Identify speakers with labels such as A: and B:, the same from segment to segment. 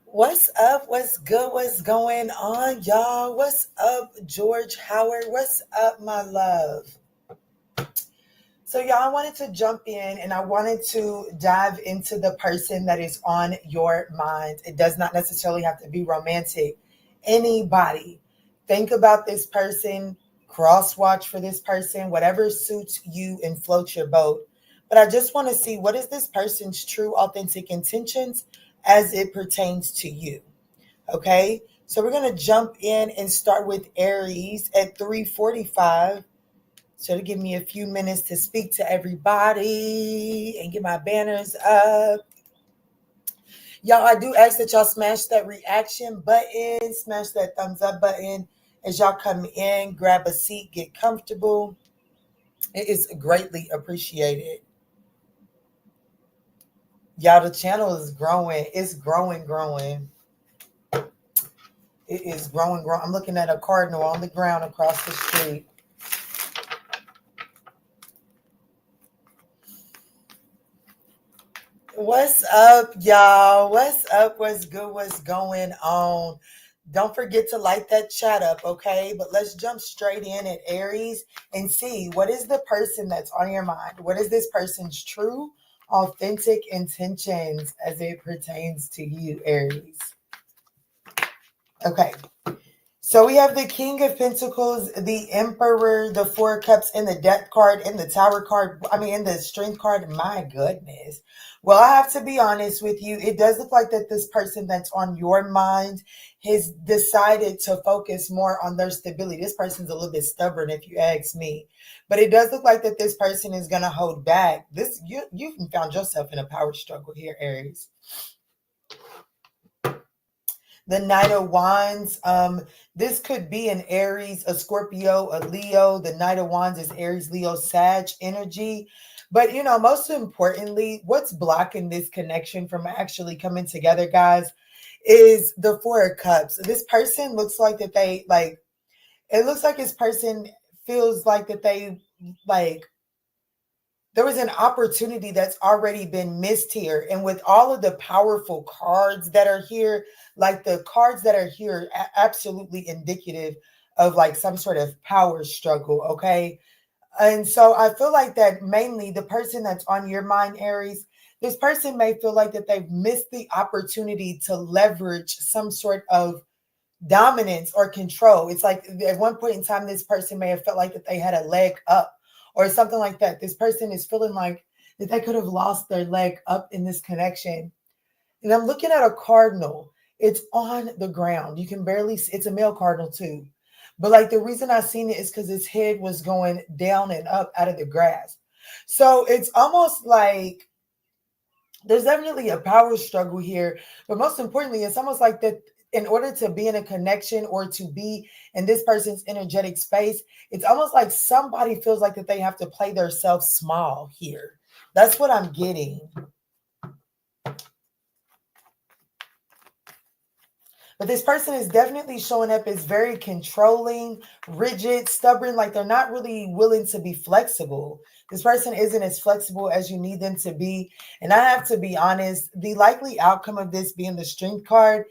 A: What's up? What's good? What's going on, y'all? What's up, George Howard? What's up, my love? So, y'all, I wanted to jump in and I wanted to dive into the person that is on your mind. It does not necessarily have to be romantic. Anybody. Think about this person, cross watch for this person, whatever suits you and floats your boat. But I just want to see, what is this person's true, authentic intentions as it pertains to you? Okay, so we're going to jump in and start with Aries at 3:45. So to give me a few minutes to speak to everybody and get my banners up. Y'all, I do ask that y'all smash that reaction button, smash that thumbs up button. As y'all come in, grab a seat, get comfortable. It is greatly appreciated. Y'all, the channel is growing. It's growing. It is growing. I'm looking at a cardinal on the ground across the street. What's up, y'all? What's up? What's good? What's going on? Don't forget to light that chat up, okay? But let's jump straight in at Aries and see, what is the person that's on your mind? What is this person's true, authentic intentions as it pertains to you, Aries? Okay. So we have the King of Pentacles, the Emperor, the Four of Cups, and the Death card, and the Tower card. And the Strength card. My goodness. Well, I have to be honest with you. It does look like that this person that's on your mind has decided to focus more on their stability. This person's a little bit stubborn, if you ask me. But it does look like that this person is going to hold back. You've found yourself in a power struggle here, Aries. The Knight of Wands. This could be an Aries, a Scorpio, a Leo. The Knight of Wands is Aries, Leo, Sag energy. But, most importantly, what's blocking this connection from actually coming together, guys, is the Four of Cups. This person looks like that it looks like this person feels like that there was an opportunity that's already been missed here. And with all of the powerful cards that are here, like the cards that are here are absolutely indicative of like some sort of power struggle, okay? And so I feel like that mainly the person that's on your mind, Aries, this person may feel like that they've missed the opportunity to leverage some sort of dominance or control. It's like at one point in time, this person may have felt like that they had a leg up or something like that. This person is feeling like that they could have lost their leg up in this connection. And I'm looking at a cardinal. It's on the ground. You can barely see. It's a male cardinal too. But like the reason I seen it is because his head was going down and up out of the grass. So it's almost like there's definitely a power struggle here. But most importantly, it's almost like that in order to be in a connection or to be in this person's energetic space, it's almost like somebody feels like that they have to play themselves small here. That's what I'm getting. But this person is definitely showing up as very controlling, rigid, stubborn, like they're not really willing to be flexible. This person isn't as flexible as you need them to be. And I have to be honest, the likely outcome of this being the Strength card,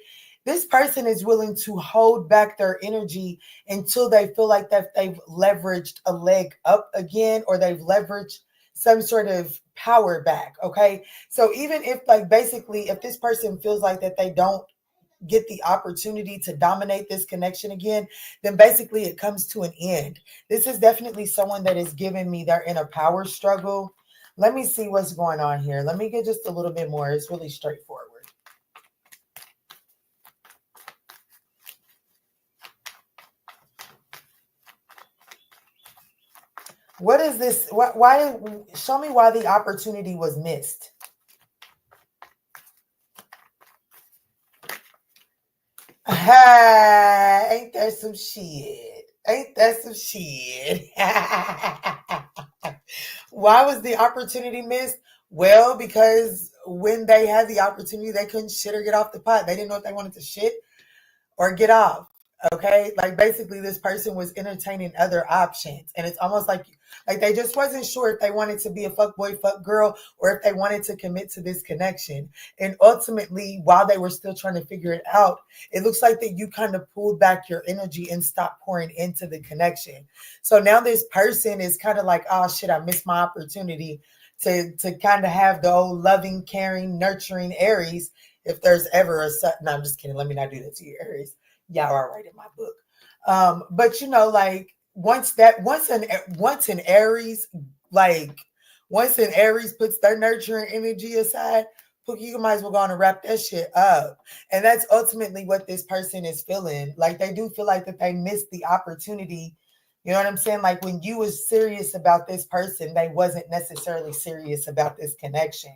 A: this person is willing to hold back their energy until they feel like that they've leveraged a leg up again, or they've leveraged some sort of power back. Okay. So even if, like, basically, if this person feels like that they don't get the opportunity to dominate this connection again, then basically it comes to an end. This is definitely someone that is giving me they're in a power struggle. Let me see what's going on here. Let me get just a little bit more. It's really straightforward. What is this? Why? Show me why the opportunity was missed. Ain't that some shit? Ain't that some shit? Why was the opportunity missed? Well, because when they had the opportunity, they couldn't shit or get off the pot. They didn't know if they wanted to shit or get off. Okay, like basically this person was entertaining other options, and it's almost like they just wasn't sure if they wanted to be a fuck boy, fuck girl, or if they wanted to commit to this connection. And ultimately, while they were still trying to figure it out, it looks like that you kind of pulled back your energy and stopped pouring into the connection. So now this person is kind of like, oh shit, I missed my opportunity to kind of have the old loving, caring, nurturing Aries. If there's ever a no, I'm just kidding. Let me not do that to you, Aries. Y'all are right in my book. But you know, like once an Aries, like once an Aries puts their nurturing energy aside, you might as well go on and wrap that shit up. And that's ultimately what this person is feeling. Like they do feel like that they missed the opportunity. You know what I'm saying? Like when you was serious about this person, they wasn't necessarily serious about this connection.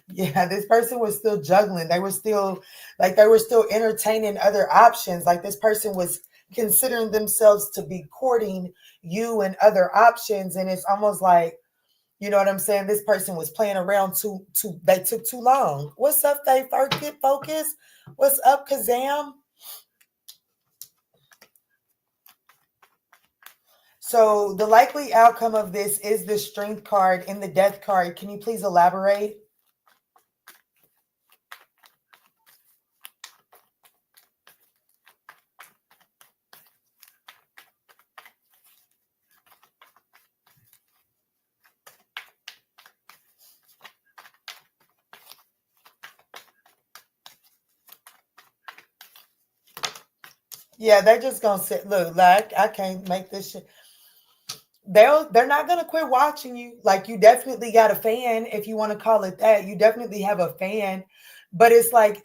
A: Yeah, this person was still juggling. They were still entertaining other options. Like this person was considering themselves to be courting you and other options. And it's almost like, you know what I'm saying? This person was playing around they took too long. What's up, they get focused? What's up, Kazam? So the likely outcome of this is the Strength card and the Death card. Can you please elaborate? Yeah, they're just gonna sit. Look, like I can't make this shit. They're not gonna quit watching you. Like you definitely got a fan, if you want to call it that. You definitely have a fan, but it's like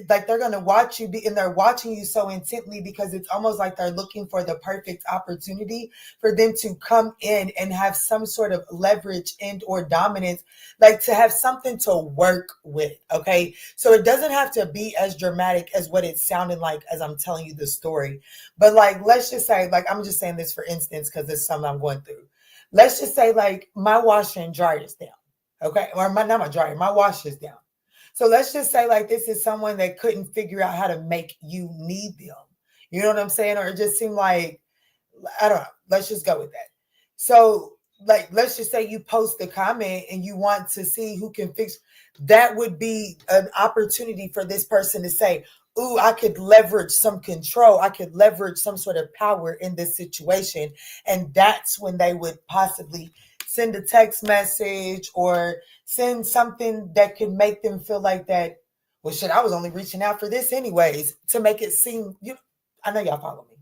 A: they're gonna watch you, and they're watching you so intently because it's almost like they're looking for the perfect opportunity for them to come in and have some sort of leverage and or dominance, like to have something to work with. Okay, so it doesn't have to be as dramatic as what it sounded like as I'm telling you the story. But like, let's just say, like, I'm just saying this for instance because it's something I'm going through. Let's just say, like, my washer and dryer is down. Okay, or not my dryer, my washer is down. So let's just say, like, this is someone that couldn't figure out how to make you need them. You know what I'm saying? Or it just seemed like, I don't know. Let's just go with that. So, like, let's just say you post a comment and you want to see who can fix. That would be an opportunity for this person to say, ooh, I could leverage some control. I could leverage some sort of power in this situation. And that's when they would possibly send a text message or send something that could make them feel like that, well, shit, I was only reaching out for this anyways, to make it seem, I know y'all follow me.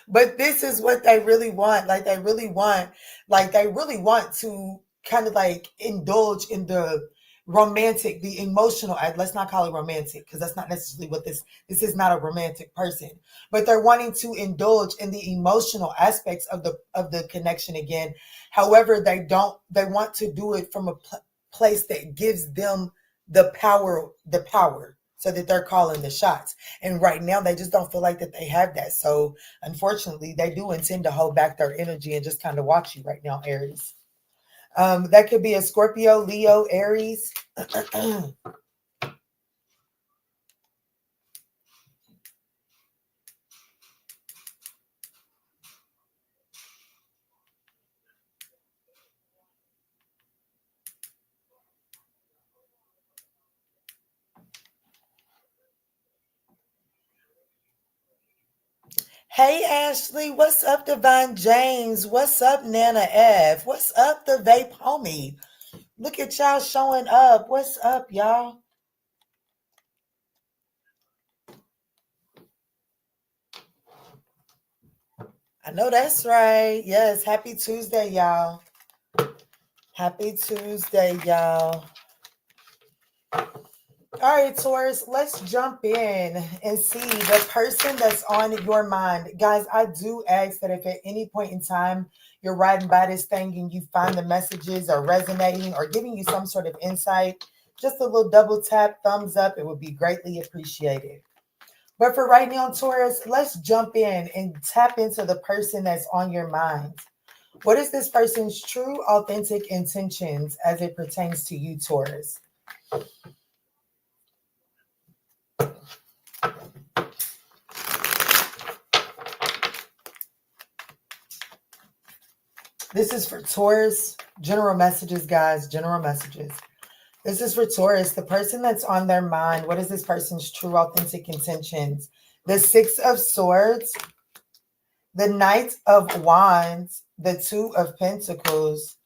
A: But this is what they really want. They really want to kind of like indulge in the romantic, the emotional. Let's not call it romantic because that's not necessarily what this is. Not a romantic person, but they're wanting to indulge in the emotional aspects of the connection again. However, they want to do it from place that gives them the power, so that they're calling the shots. And right now they just don't feel like that they have that. So unfortunately, they do intend to hold back their energy and just kind of watch you right now, Aries. That could be a Scorpio, Leo, Aries. Hey, Ashley. What's up, Divine James? What's up, Nana F? What's up, the Vape Homie? Look at y'all showing up. What's up, y'all? I know that's right. Yes, happy Tuesday, y'all. Happy Tuesday, y'all. All right, Taurus, let's jump in and see the person that's on your mind. Guys, I do ask that if at any point in time you're riding by this thing and you find the messages are resonating or giving you some sort of insight, just a little double tap, thumbs up, it would be greatly appreciated. But for right now, Taurus, let's jump in and tap into the person that's on your mind. What is this person's true, authentic intentions as it pertains to you, Taurus? This is for Taurus. General messages, guys. General messages. This is for Taurus. The person that's on their mind. What is this person's true, authentic intentions? The Six of Swords. The Knight of Wands. The Two of Pentacles.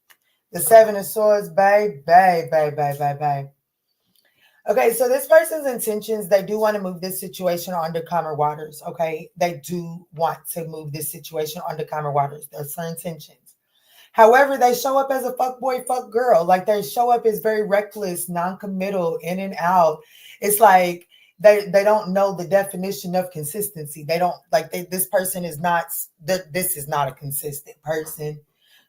A: The Seven of Swords. Babe. Okay, so this person's intentions, they do want to move this situation onto calmer waters, okay? They do want to move this situation onto calmer waters. That's their intentions. However, they show up as a fuck boy, fuck girl. Like they show up as very reckless, non-committal, in and out. It's like they don't know the definition of consistency. They don't like this person is not this is not a consistent person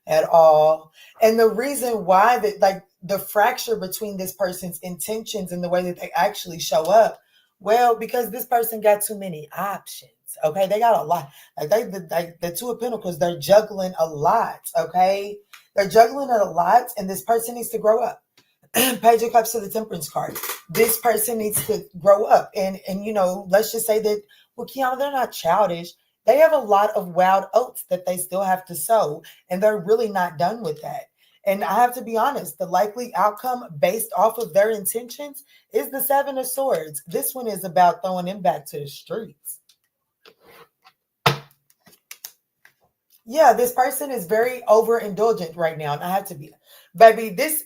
A: at all. And the reason why that like the fracture between this person's intentions and the way that they actually show up, well, because this person got too many options. Okay, they got a lot. Like the Two of Pentacles, they're juggling a lot. Okay, they're juggling it a lot, and this person needs to grow up. Page of Cups to the Temperance card. This person needs to grow up, and you know, let's just say that well, Kiana, they're not childish. They have a lot of wild oats that they still have to sow, and they're really not done with that. And I have to be honest, the likely outcome based off of their intentions is the Seven of Swords. This one is about throwing them back to the streets. Yeah, this person is very overindulgent right now. And I have to be, baby, this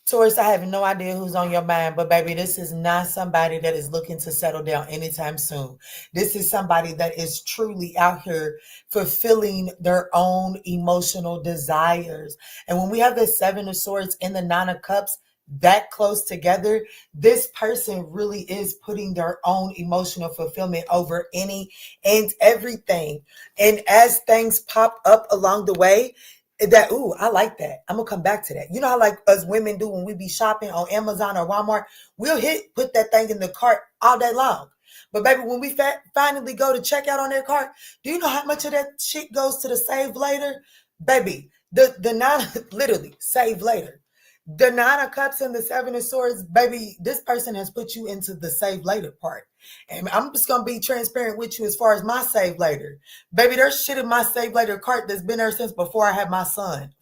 A: Taurus, I have no idea who's on your mind, but baby, this is not somebody that is looking to settle down anytime soon. This is somebody that is truly out here fulfilling their own emotional desires. And when we have the Seven of Swords and the Nine of Cups that close together, this person really is putting their own emotional fulfillment over any and everything. And as things pop up along the way, that, ooh, I like that. I'm gonna come back to that. You know how like us women do when we be shopping on Amazon or Walmart, we'll put that thing in the cart all day long. But baby, when we finally go to check out on their cart, do you know how much of that shit goes to the save later? Baby, the nine, literally save later. The Nine of Cups and the Seven of Swords, baby, this person has put you into the save later part. And I'm just going to be transparent with you as far as my save later. Baby, there's shit in my save later cart that's been there since before I had my son,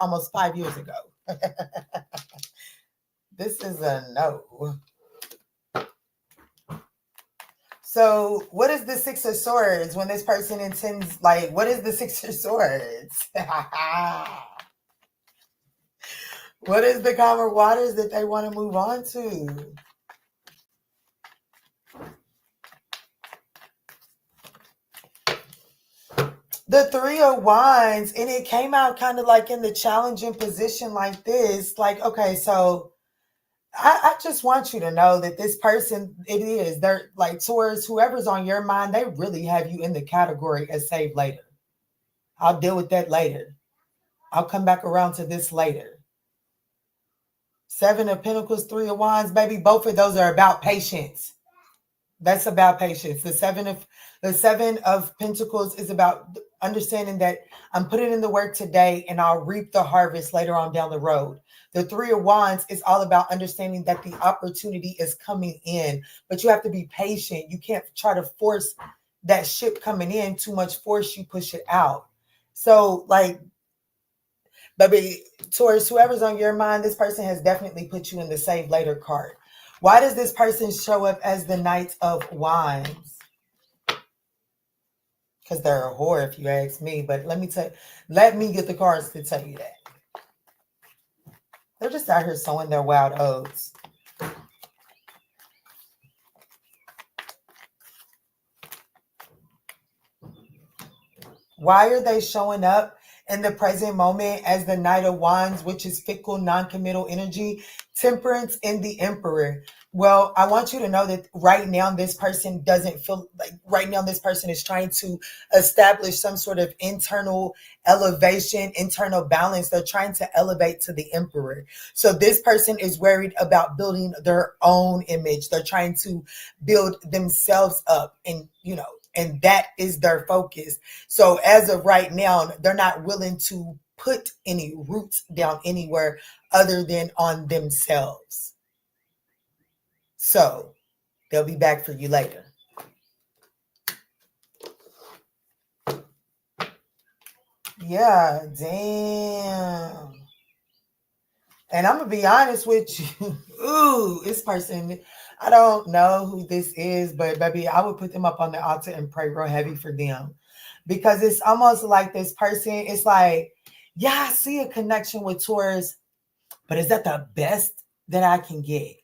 A: almost 5 years ago. This is a no. So what is the Six of Swords when this person intends, like, what is the Six of Swords? What is the calmer waters that they want to move on to? The Three of Wands, and it came out kind of like in the challenging position like this. Like, okay, so I just want you to know that this person, they're like Taurus, whoever's on your mind, they really have you in the category as save later. I'll deal with that later. I'll come back around to this later. Seven of Pentacles, Three of Wands, baby. Both of those are about patience. That's about patience. The seven of Pentacles is about understanding that I'm putting in the work today and I'll reap the harvest later on down the road. The Three of Wands is all about understanding that the opportunity is coming in, but you have to be patient. You can't try to force that ship coming in. Too much force, you push it out. So like, baby, Taurus, whoever's on your mind, this person has definitely put you in the save later card. Why does this person show up as the Knight of Wands? Because they're a whore, if you ask me. But let me get the cards to tell you that. They're just out here sowing their wild oats. Why are they showing up in the present moment as the Knight of Wands, which is fickle, non-committal energy, Temperance, and the Emperor? Well, I want you to know that right now, this person doesn't feel like right now, this person is trying to establish some sort of internal elevation, internal balance. They're trying to elevate to the Emperor. So this person is worried about building their own image. They're trying to build themselves up and, and that is their focus. So as of right now, they're not willing to put any roots down anywhere other than on themselves. So they'll be back for you later. Yeah, damn. And I'm going to be honest with you. Ooh, this person, I don't know who this is, but baby, I would put them up on the altar and pray real heavy for them. Because it's almost like this person, it's like, yeah, I see a connection with Taurus, but is that the best that I can get?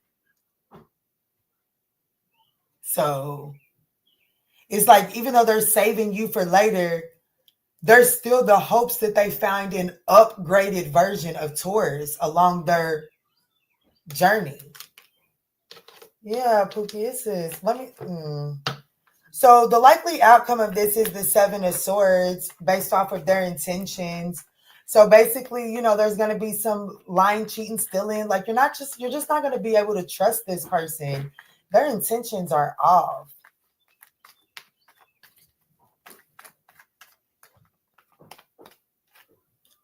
A: So it's like, even though they're saving you for later, there's still the hopes that they find an upgraded version of Taurus along their journey. Yeah, Pookie, this is, So the likely outcome of this is the Seven of Swords based off of their intentions. So basically, there's going to be some lying, cheating, stealing. Like you're just not going to be able to trust this person. Their intentions are off.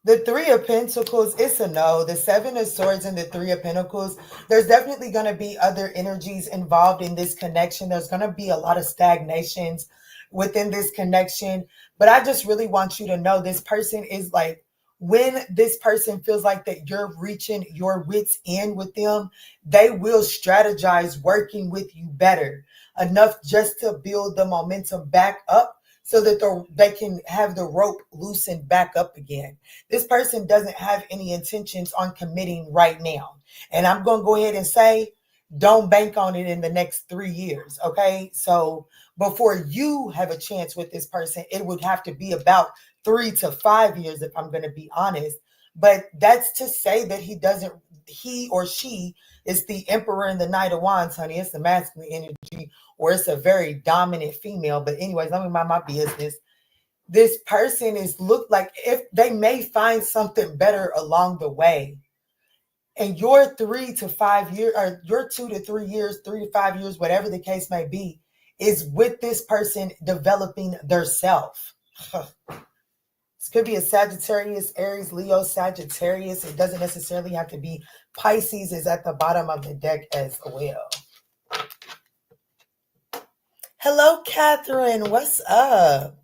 A: The Three of Pentacles, it's a no. The Seven of Swords and the Three of Pentacles, there's definitely going to be other energies involved in this connection. There's going to be a lot of stagnations within this connection. But I just really want you to know this person is like, when this person feels like that you're reaching your wits end with them, they will strategize working with you better, enough just to build the momentum back up so that they can have the rope loosened back up again. This person doesn't have any intentions on committing right now. And I'm going to go ahead and say, don't bank on it in the next 3 years, okay? So before you have a chance with this person, it would have to be about 3 to 5 years, if I'm going to be honest. But that's to say that he or she is the Emperor and the Knight of Wands, honey. It's the masculine energy, or it's a very dominant female. But anyways, let me mind my business. This person look like if they may find something better along the way. And your 3 to 5 years, or your 2 to 3 years, 3 to 5 years, whatever the case may be, is with this person developing their self. This could be a Sagittarius, Aries, Leo, Sagittarius. It doesn't necessarily have to be. Pisces is at the bottom of the deck as well. Hello, Catherine. What's up?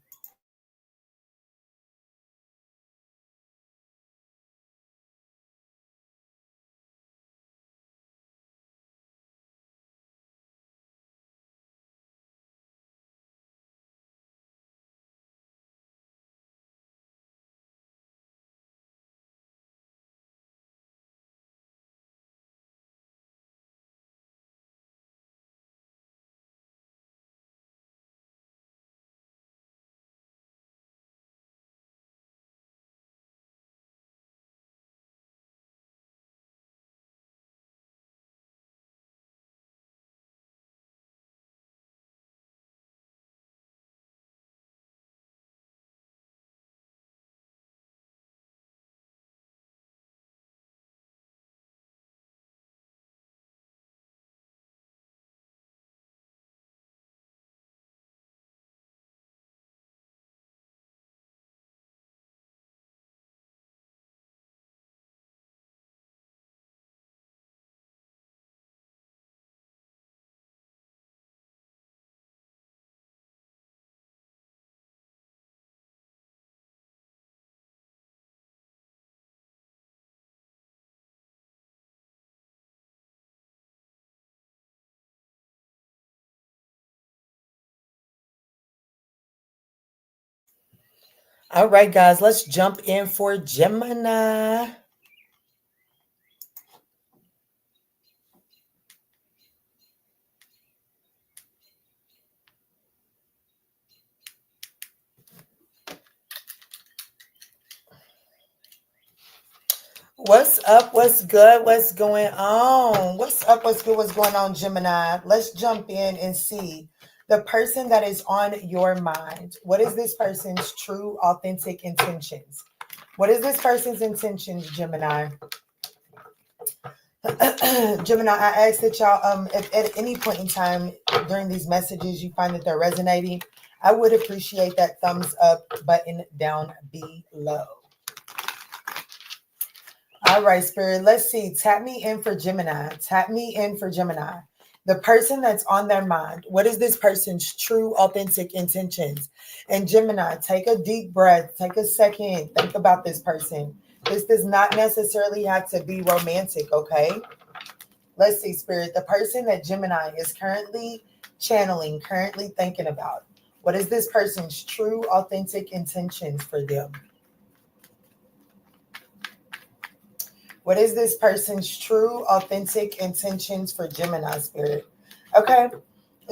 A: All right, guys, let's jump in for Gemini. What's up? What's good? What's going on? What's up? What's good? What's going on, Gemini? Let's jump in and see the person that is on your mind. What is this person's true, authentic intentions? What is this person's intentions, Gemini? Gemini, I ask that y'all, if at any point in time during these messages you find that they're resonating, I would appreciate that thumbs up button down below. All right, Spirit, let's see. Tap me in for Gemini. Tap me in for Gemini. The person that's on their mind. What is this person's true, authentic intentions? And Gemini, take a deep breath. Take a second. Think about this person. This does not necessarily have to be romantic, okay? Let's see, Spirit. The person that Gemini is currently channeling, currently thinking about. What is this person's true, authentic intentions for them? What is this person's true, authentic intentions for Gemini, Spirit? Okay,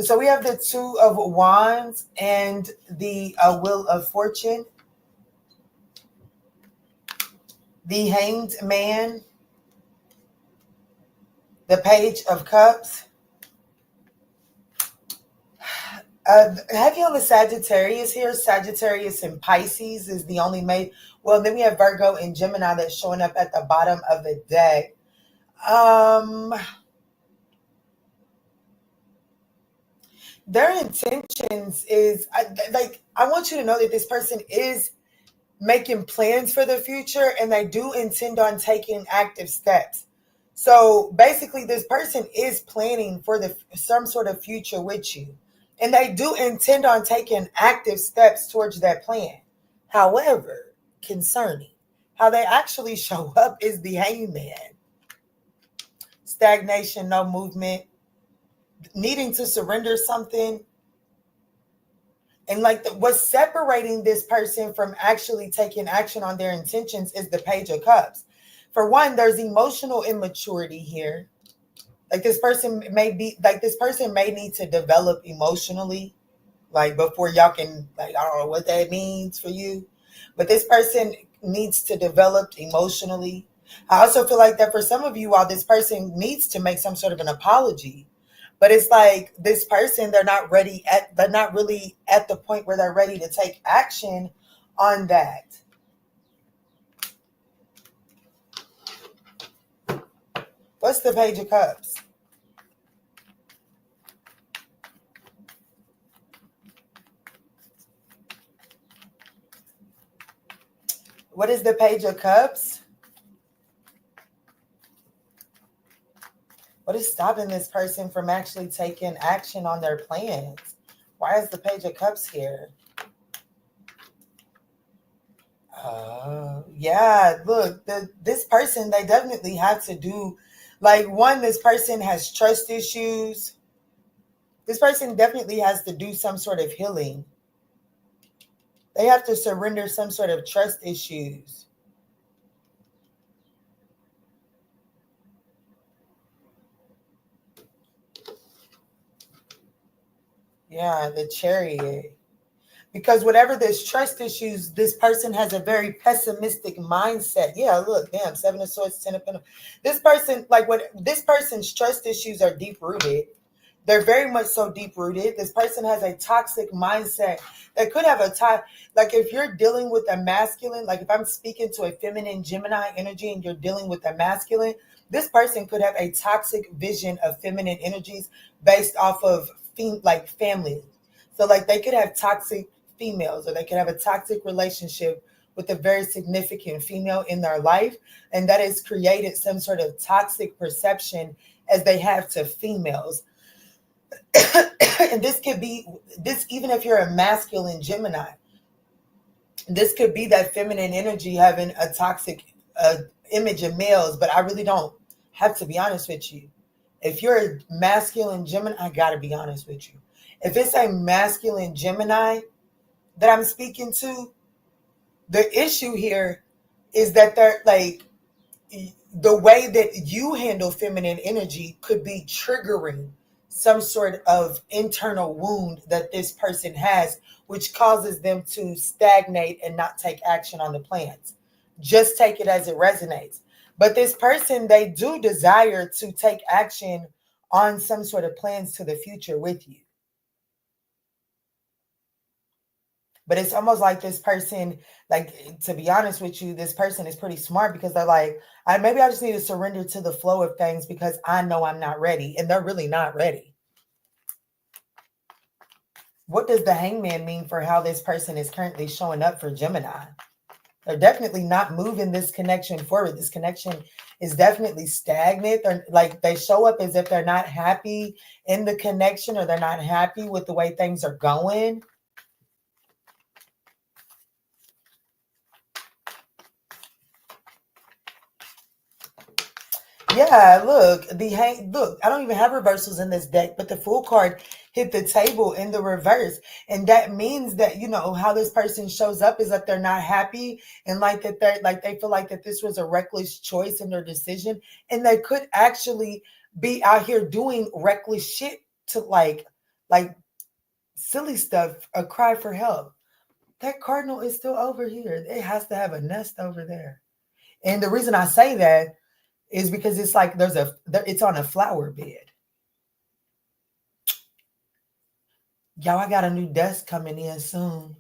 A: so we have the Two of Wands and the Wheel of Fortune. The Hanged Man. The Page of Cups. Have you on the Sagittarius here? Sagittarius and Pisces is the only mate. Well, then we have Virgo and Gemini that's showing up at the bottom of the deck. Their intentions is, I want you to know that this person is making plans for the future and they do intend on taking active steps. So basically, this person is planning for some sort of future with you. And they do intend on taking active steps towards that plan. However, concerning how they actually show up is the Hangman. Stagnation, no movement, needing to surrender something. And what's separating this person from actually taking action on their intentions is the Page of Cups. For one, there's emotional immaturity here. This person may need to develop emotionally, before y'all can, I don't know what that means for you, but this person needs to develop emotionally. I also feel like that for some of you all, this person needs to make some sort of an apology, but it's like this person, they're not really at the point where they're ready to take action on that. What's the Page of Cups? What is the Page of Cups? What is stopping this person from actually taking action on their plans? Why is the Page of Cups here? Yeah, look, this person, they definitely have to do, this person has trust issues. This person definitely has to do some sort of healing. They have to surrender some sort of trust issues. Yeah, the Chariot. Because whatever this trust issues, this person has a very pessimistic mindset. Yeah, look, damn, Seven of Swords, Ten of Pentacles. This person, this person's trust issues are deep rooted. They're very much so deep rooted. This person has a toxic mindset. They could have if you're dealing with a masculine, if I'm speaking to a feminine Gemini energy and you're dealing with a masculine, this person could have a toxic vision of feminine energies based off of family. So they could have toxic females, or they could have a toxic relationship with a very significant female in their life. And that has created some sort of toxic perception as they have to females. And this could be even if you're a masculine Gemini, this could be that feminine energy having a toxic image of males. But I really don't have to be honest with you. If you're a masculine Gemini, I got to be honest with you. If it's a masculine Gemini that I'm speaking to, The issue here is that they're like, the way that you handle feminine energy could be triggering some sort of internal wound that this person has, which causes them to stagnate and not take action on the plans. Just take it as it resonates. But this person, they do desire to take action on some sort of plans to the future with you. But it's almost like this person, like, to be honest with you, this person is pretty smart, because they're like, maybe I just need to surrender to the flow of things because I know I'm not ready. And they're really not ready. What does the Hangman mean for how this person is currently showing up for Gemini? They're definitely not moving this connection forward. This connection is definitely stagnant. They're like, they show up as if they're not happy in the connection, or they're not happy with the way things are going. Yeah, look, look, I don't even have reversals in this deck, but the Fool card hit the table in the reverse. And that means that, you know, how this person shows up is that they're not happy, and like that they feel like that this was a reckless choice in their decision. And they could actually be out here doing reckless shit to like silly stuff, a cry for help. That cardinal is still over here. It has to have a nest over there. And the reason I say that is because it's like it's on a flower bed. Y'all, I got a new desk coming in soon.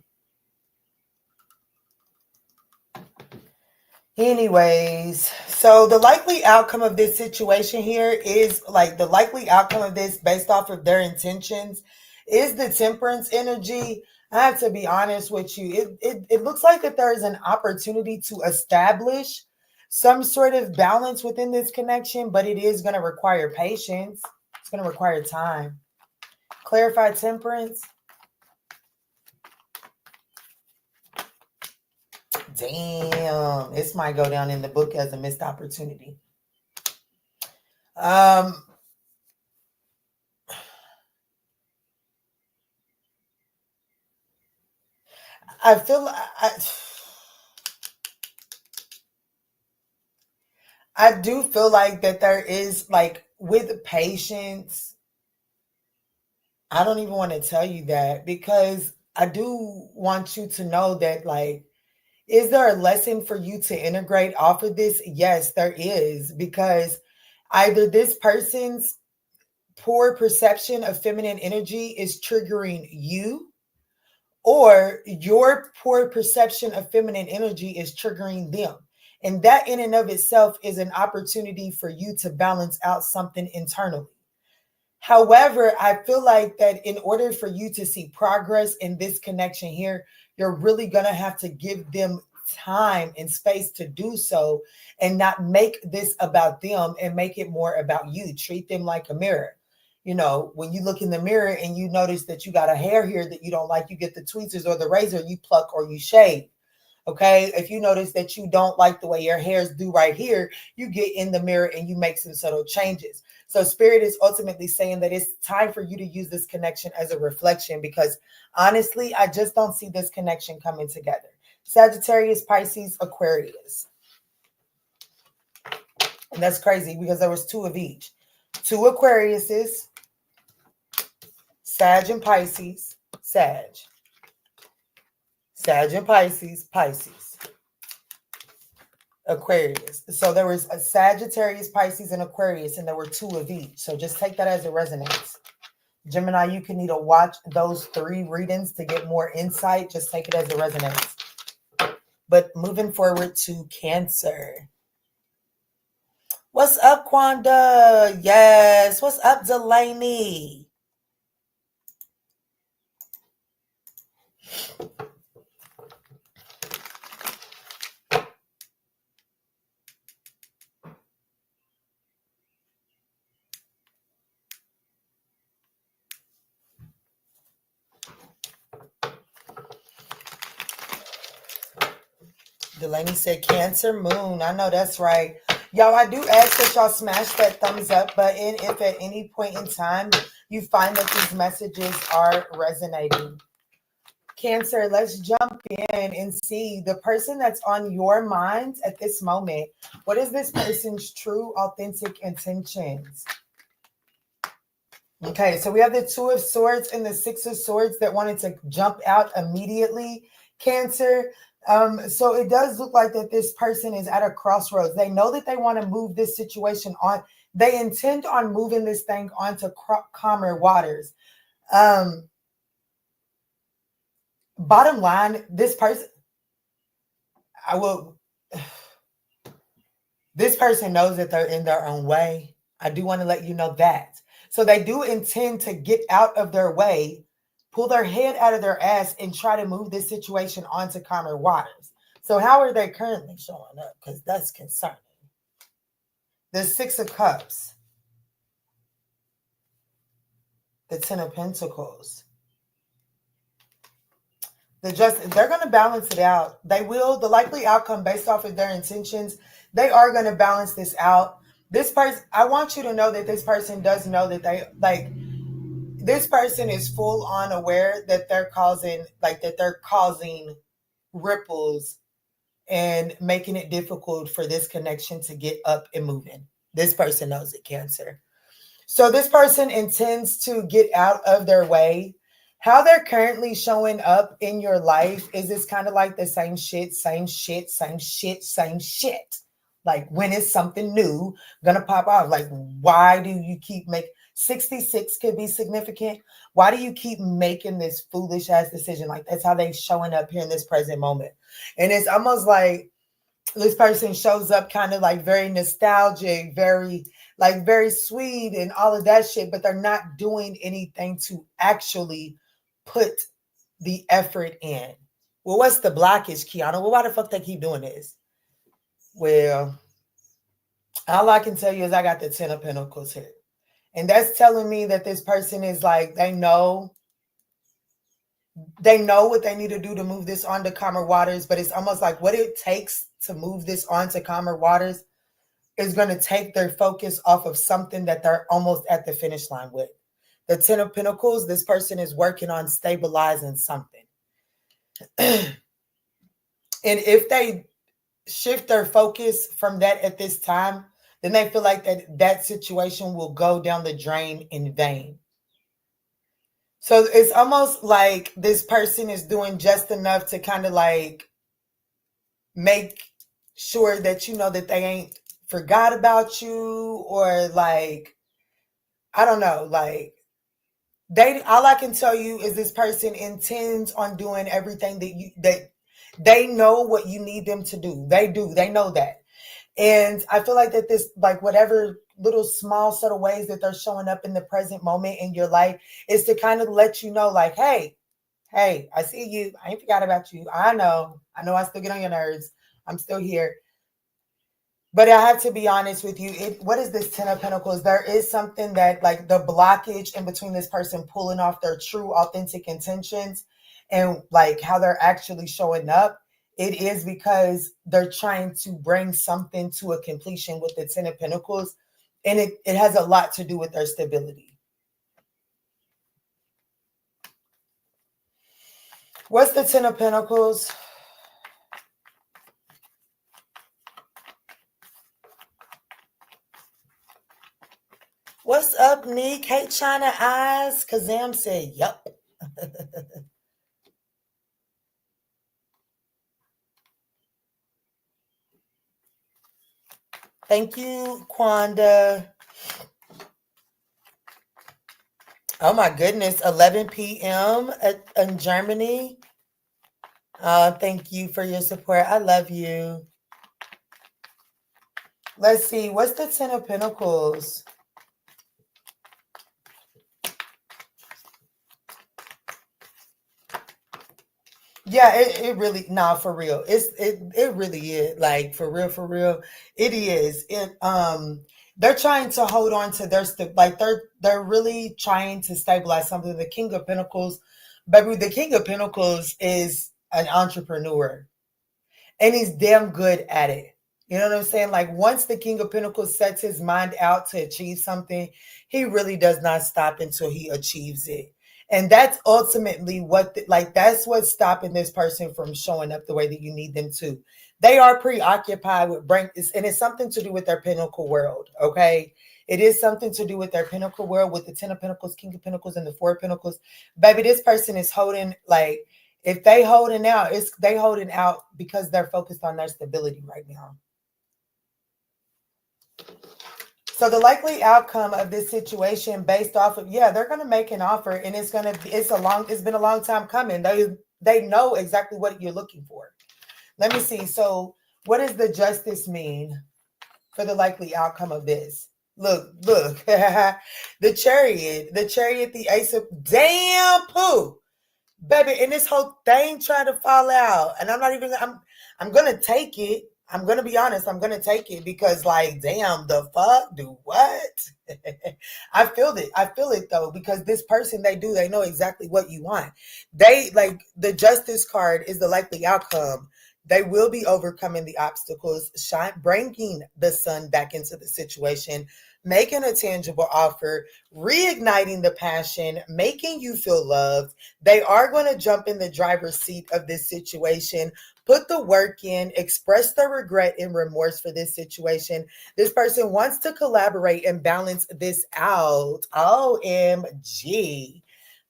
A: Anyways, so the likely outcome of this situation here is like, the likely outcome of this based off of their intentions is the Temperance energy. I have to be honest with you. It looks like that there is an opportunity to establish some sort of balance within this connection, but it is going to require patience. It's going to require time. Clarify Temperance. Damn, this might go down in the book as a missed opportunity. I feel I do feel like that there is, like, with patience, I don't even want to tell you that, because I do want you to know that, like, is there a lesson for you to integrate off of this? Yes, there is, because either this person's poor perception of feminine energy is triggering you, or your poor perception of feminine energy is triggering them. And that in and of itself is an opportunity for you to balance out something internally. However, I feel like that in order for you to see progress in this connection here, you're really going to have to give them time and space to do so, and not make this about them and make it more about you. Treat them like a mirror. You know, when you look in the mirror and you notice that you got a hair here that you don't like, you get the tweezers or the razor, you pluck or you shave. Okay. If you notice that you don't like the way your hairs do right here, you get in the mirror and you make some subtle changes. So Spirit is ultimately saying that it's time for you to use this connection as a reflection, because honestly, I just don't see this connection coming together. Sagittarius, Pisces, Aquarius. And that's crazy because there was two of each. Two Aquariuses, Sag and Pisces, Sag. Sag and Pisces, Pisces. Aquarius. So there was a Sagittarius, Pisces, and Aquarius, and there were two of each. So just take that as it resonates. Gemini, you can need to watch those 3 readings to get more insight. Just take it as it resonates. But moving forward to Cancer. What's up, Quanda? Yes. What's up, Delaney? Delaney said Cancer Moon. I know that's right. Y'all, I do ask that y'all smash that thumbs up button if at any point in time you find that these messages are resonating. Cancer, let's jump in and see the person that's on your mind at this moment. What is this person's true, authentic intentions? Okay, so we have the Two of Swords and the Six of Swords that wanted to jump out immediately, Cancer. So it does look like that this person is at a crossroads. They know that they want to move this situation on. They intend on moving this thing onto calmer waters. Bottom line, this person, this person knows that they're in their own way. I do want to let you know that. So they do intend to get out of their way, pull their head out of their ass, and try to move this situation onto calmer waters. So how are they currently showing up? Because that's concerning. The Six of Cups. The Ten of Pentacles. They're going to balance it out. They will. The likely outcome based off of their intentions, they are going to balance this out. This person, I want you to know that this person does know that this person is full on aware that they're causing ripples and making it difficult for this connection to get up and moving. This person knows it, Cancer. So this person intends to get out of their way. How they're currently showing up in your life is it's kind of like the same shit, same shit, same shit, same shit. Like, when is something new gonna pop off? Like, why do you keep making 66 could be significant? Why do you keep making this foolish ass decision? Like, that's how they showing up here in this present moment. And it's almost like this person shows up kind of like very nostalgic, very sweet and all of that shit, but they're not doing anything to actually put the effort in. Well, what's the blockage, Kiana? Well, why the fuck they keep doing this? Well, all I can tell you is I got the Ten of Pentacles here. And that's telling me that this person is like, they know what they need to do to move this onto calmer waters, but it's almost like what it takes to move this onto calmer waters is going to take their focus off of something that they're almost at the finish line with. The Ten of Pentacles, this person is working on stabilizing something. And if they shift their focus from that at this time, then they feel like that situation will go down the drain in vain. So it's almost like this person is doing just enough to kind of like make sure that you know that they ain't forgot about you, or like, I don't know, like all I can tell you is this person intends on doing everything that they know what you need them to do. They know that. And I feel like that this, like, whatever little small subtle ways that they're showing up in the present moment in your life is to kind of let you know, like, hey, I see you. I ain't forgot about you. I know I still get on your nerves. I'm still here. But I have to be honest with you. What is this Ten of Pentacles? There is something that, like, the blockage in between this person pulling off their true, authentic intentions and like how they're actually showing up. It is because they're trying to bring something to a completion with the Ten of Pentacles. And it has a lot to do with their stability. What's the Ten of Pentacles? What's up, Nick? Hey, China Eyes. Kazam said, yup. Thank you, Kwanda. Oh, my goodness. 11 p.m. in Germany. Thank you for your support. I love you. Let's see. What's the Ten of Pentacles? Yeah, it really, nah, for real. It really is, like, for real. It is. They're trying to hold on to they're really trying to stabilize something. The King of Pentacles, baby, the King of Pentacles is an entrepreneur, and he's damn good at it. You know what I'm saying? Like, once the King of Pentacles sets his mind out to achieve something, he really does not stop until he achieves it. And that's ultimately what, that's what's stopping this person from showing up the way that you need them to. They are preoccupied with and it's something to do with their pinnacle world, okay? It is something to do with their pinnacle world, with the 10 of Pentacles, King of Pentacles, and the 4 of Pentacles. Baby, this person is holding, if they holding out, they holding out because they're focused on their stability right now. So the likely outcome of this situation based off of, they're going to make an offer, and it's been a long time coming. They know exactly what you're looking for. Let me see. So what does the Justice mean for the likely outcome of this? Look, the Chariot, the Ace of, damn poo, baby, and this whole thing trying to fall out. And I'm going to take it. I'm going to be honest. I'm going to take it because, damn, the fuck, do what? I feel it though, because this person, they know exactly what you want. The Justice card is the likely outcome. They will be overcoming the obstacles, bringing the sun back into the situation, making a tangible offer, reigniting the passion, making you feel loved. They are going to jump in the driver's seat of this situation, put the work in, express their regret and remorse for this situation. This person wants to collaborate and balance this out. OMG.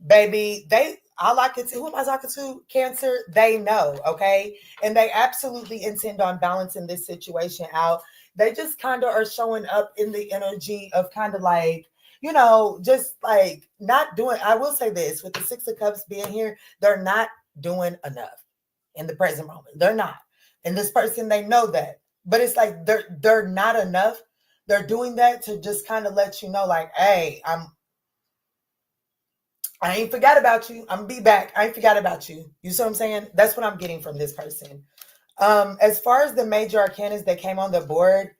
A: Baby, who am I talking to? Cancer, they know, okay? And they absolutely intend on balancing this situation out. They just kind of are showing up in the energy of kind of just not doing, I will say this, with the 6 of Cups being here, they're not doing enough in the present moment. They're not. And this person, they know that. But it's they're not enough. They're doing that to just kind of let you know, hey, I ain't forgot about you. I'm gonna be back. I ain't forgot about you. You see what I'm saying? That's what I'm getting from this person. As far as the major arcanas that came on the board,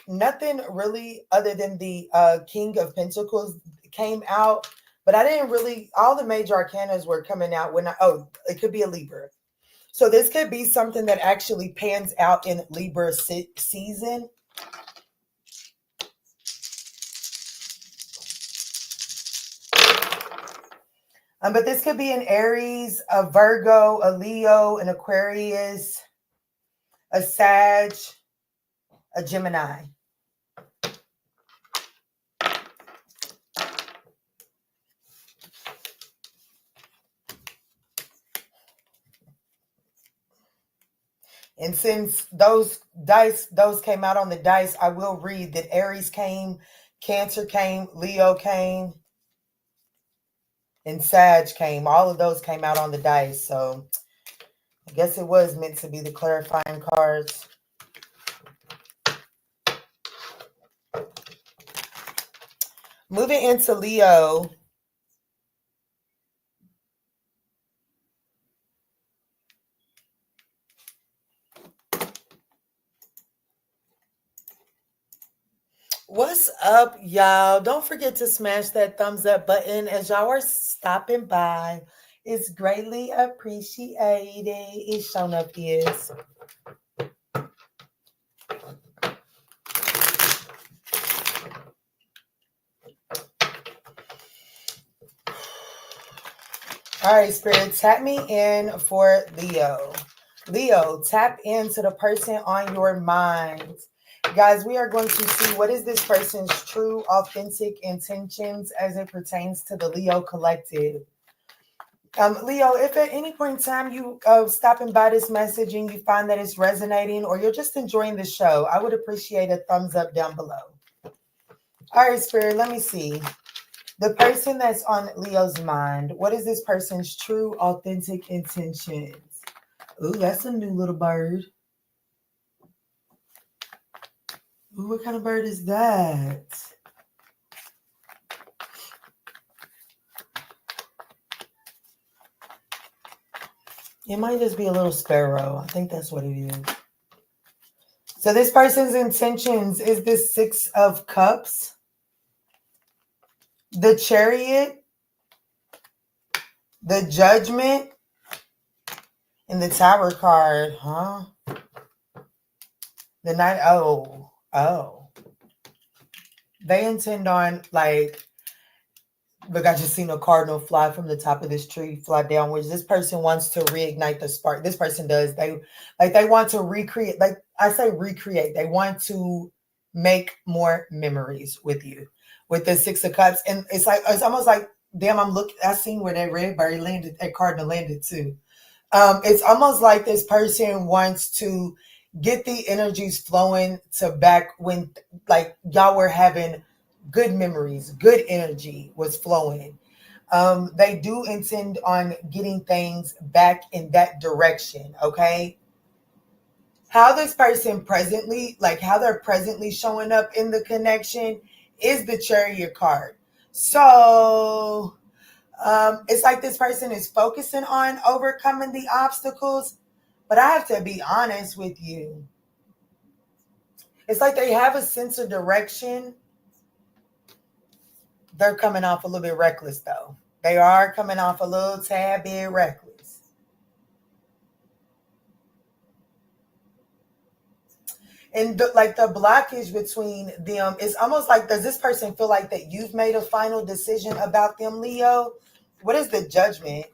A: nothing really other than the King of Pentacles came out. But I didn't really, all the major arcanas were coming out it could be a Libra. So this could be something that actually pans out in Libra season. But this could be an Aries, a Virgo, a Leo, an Aquarius, a Sag, a Gemini. And since those came out on the dice, I will read that Aries came, Cancer came, Leo came, and Sag came. All of those came out on the dice. So I guess it was meant to be the clarifying cards. Moving into Leo. What's up, y'all? Don't forget to smash that thumbs up button as y'all are stopping by. It's greatly appreciated. It shown up is. All right, Spirit, tap me in for Leo. Leo, tap into the person on your mind. Guys, we are going to see what is this person's true, authentic intentions as it pertains to the Leo collective. Leo, if at any point in time you stopping by this message and you find that it's resonating or you're just enjoying the show, I would appreciate a thumbs up down below. All right, Spirit, let me see. The person that's on Leo's mind, what is this person's true, authentic intentions? Ooh, that's a new little bird. Ooh, what kind of bird is that? It might just be a little sparrow. I think that's what it is. So this person's intentions is the 6 of Cups, the Chariot, the Judgment, and the Tower card, huh? The Knight, oh. They intend on, Look, I just seen a cardinal fly from the top of this tree, fly downwards. This person wants to reignite the spark. This person does. They want to recreate. Like I say, recreate. They want to make more memories with you, with the Six of Cups. And it's almost like, damn. I seen where that red bird landed. That cardinal landed too. It's almost like this person wants to get the energies flowing to back when, like, y'all were having good memories, good energy was flowing. They do intend on getting things back in that direction, okay? How this person presently, like how they're presently showing up in the connection is the Chariot card. So it's like this person is focusing on overcoming the obstacles, but I have to be honest with you. It's like they have a sense of direction. They're coming off a little bit reckless, though. They are coming off a little tad bit reckless. And the blockage between them, it's almost like, does this person feel like that you've made a final decision about them, Leo? What is the Judgment?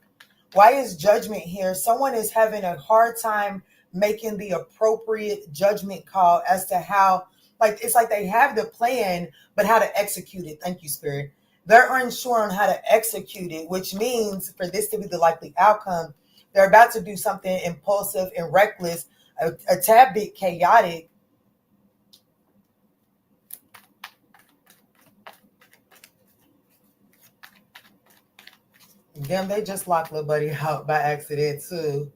A: Why is Judgment here? Someone is having a hard time making the appropriate judgment call as to how, like, it's like they have the plan, but how to execute it. Thank you, Spirit. They're unsure on how to execute it, which means for this to be the likely outcome, they're about to do something impulsive and reckless, a tad bit chaotic. Damn, they just locked little buddy out by accident too.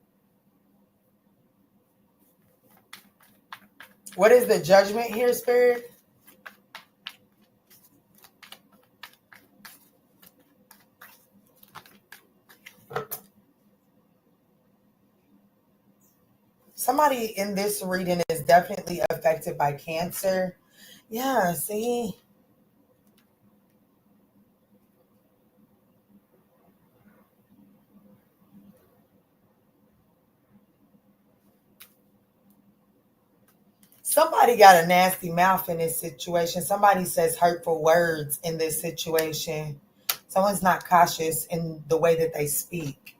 A: What is the Judgment here, Spirit? Somebody in this reading is definitely affected by Cancer. Yeah, see? Somebody got a nasty mouth in this situation. Somebody says hurtful words in this situation. Someone's not cautious in the way that they speak.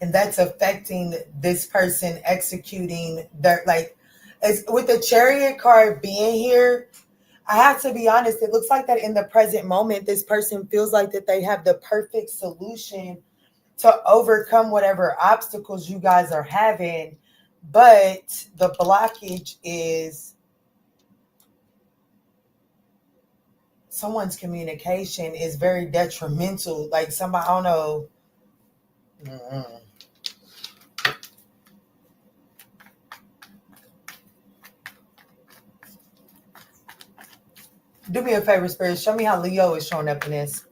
A: And that's affecting this person executing their, like, as with the Chariot card being here, I have to be honest, it looks like that in the present moment, this person feels like that they have the perfect solution to overcome whatever obstacles you guys are having. But the blockage is someone's communication is very detrimental. Like somebody, I don't know. Mm-mm. Do me a favor, Spirit. Show me how Leo is showing up in this.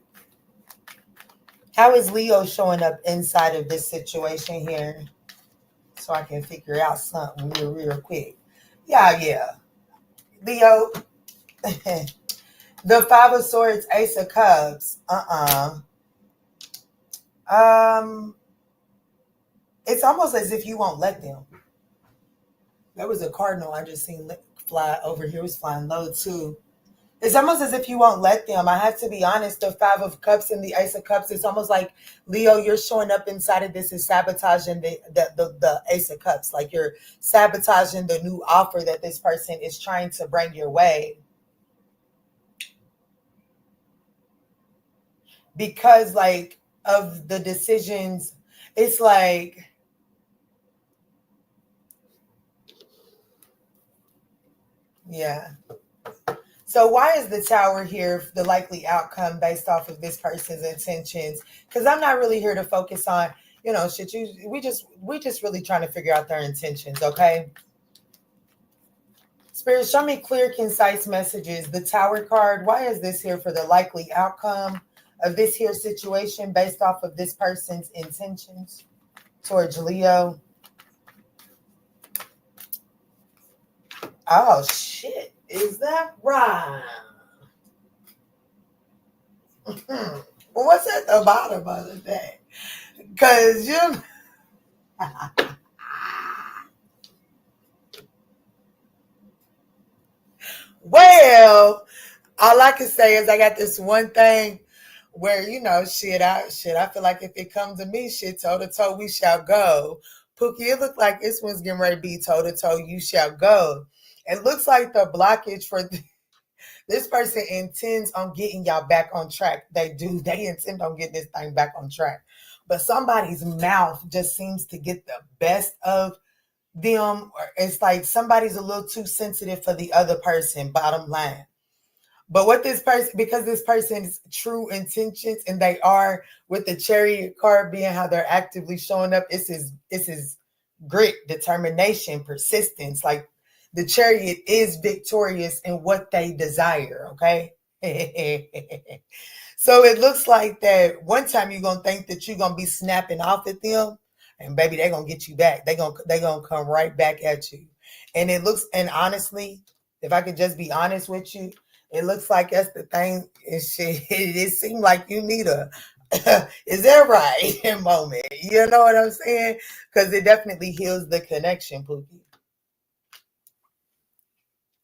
A: How is Leo showing up inside of this situation here? So I can figure out something real quick. Yeah. Leo, the Five of Swords, Ace of Cups. It's almost as if you won't let them. There was a cardinal I just seen fly over here. It was flying low too. It's almost as if you won't let them. I have to be honest, the Five of Cups and the Ace of Cups, it's almost like, Leo, you're showing up inside of this and sabotaging the Ace of Cups. Like you're sabotaging the new offer that this person is trying to bring your way. Because like of the decisions, it's like, yeah. So why is the Tower here the likely outcome based off of this person's intentions? Because I'm not really here to focus on, shit. We just really trying to figure out their intentions, okay? Spirit, show me clear, concise messages. The Tower card, why is this here for the likely outcome of this here situation based off of this person's intentions towards Leo? Oh, shit. Is that right? Well, what's at the bottom of the deck? Because you... Well, all I can say is I got this one thing where, I feel like if it comes to me, shit, toe to toe, we shall go. Pookie, it looked like this one's getting ready to be toe to toe, you shall go. It looks like the blockage for this person intends on getting y'all back on track. They do. They intend on getting this thing back on track. But somebody's mouth just seems to get the best of them. Or it's like somebody's a little too sensitive for the other person, bottom line. But what this person, because this person's true intentions, and they are with the Chariot card being how they're actively showing up, it's his grit, determination, persistence. Like the Chariot is victorious in what they desire, okay? So it looks like that one time you're going to think that you're going to be snapping off at them, and baby, they're going to get you back. They're going to come right back at you. And it looks, and honestly, if I could just be honest with you, it looks like that's the thing. It seemed like you need a, is that right, moment. You know what I'm saying? Because it definitely heals the connection, Pookie.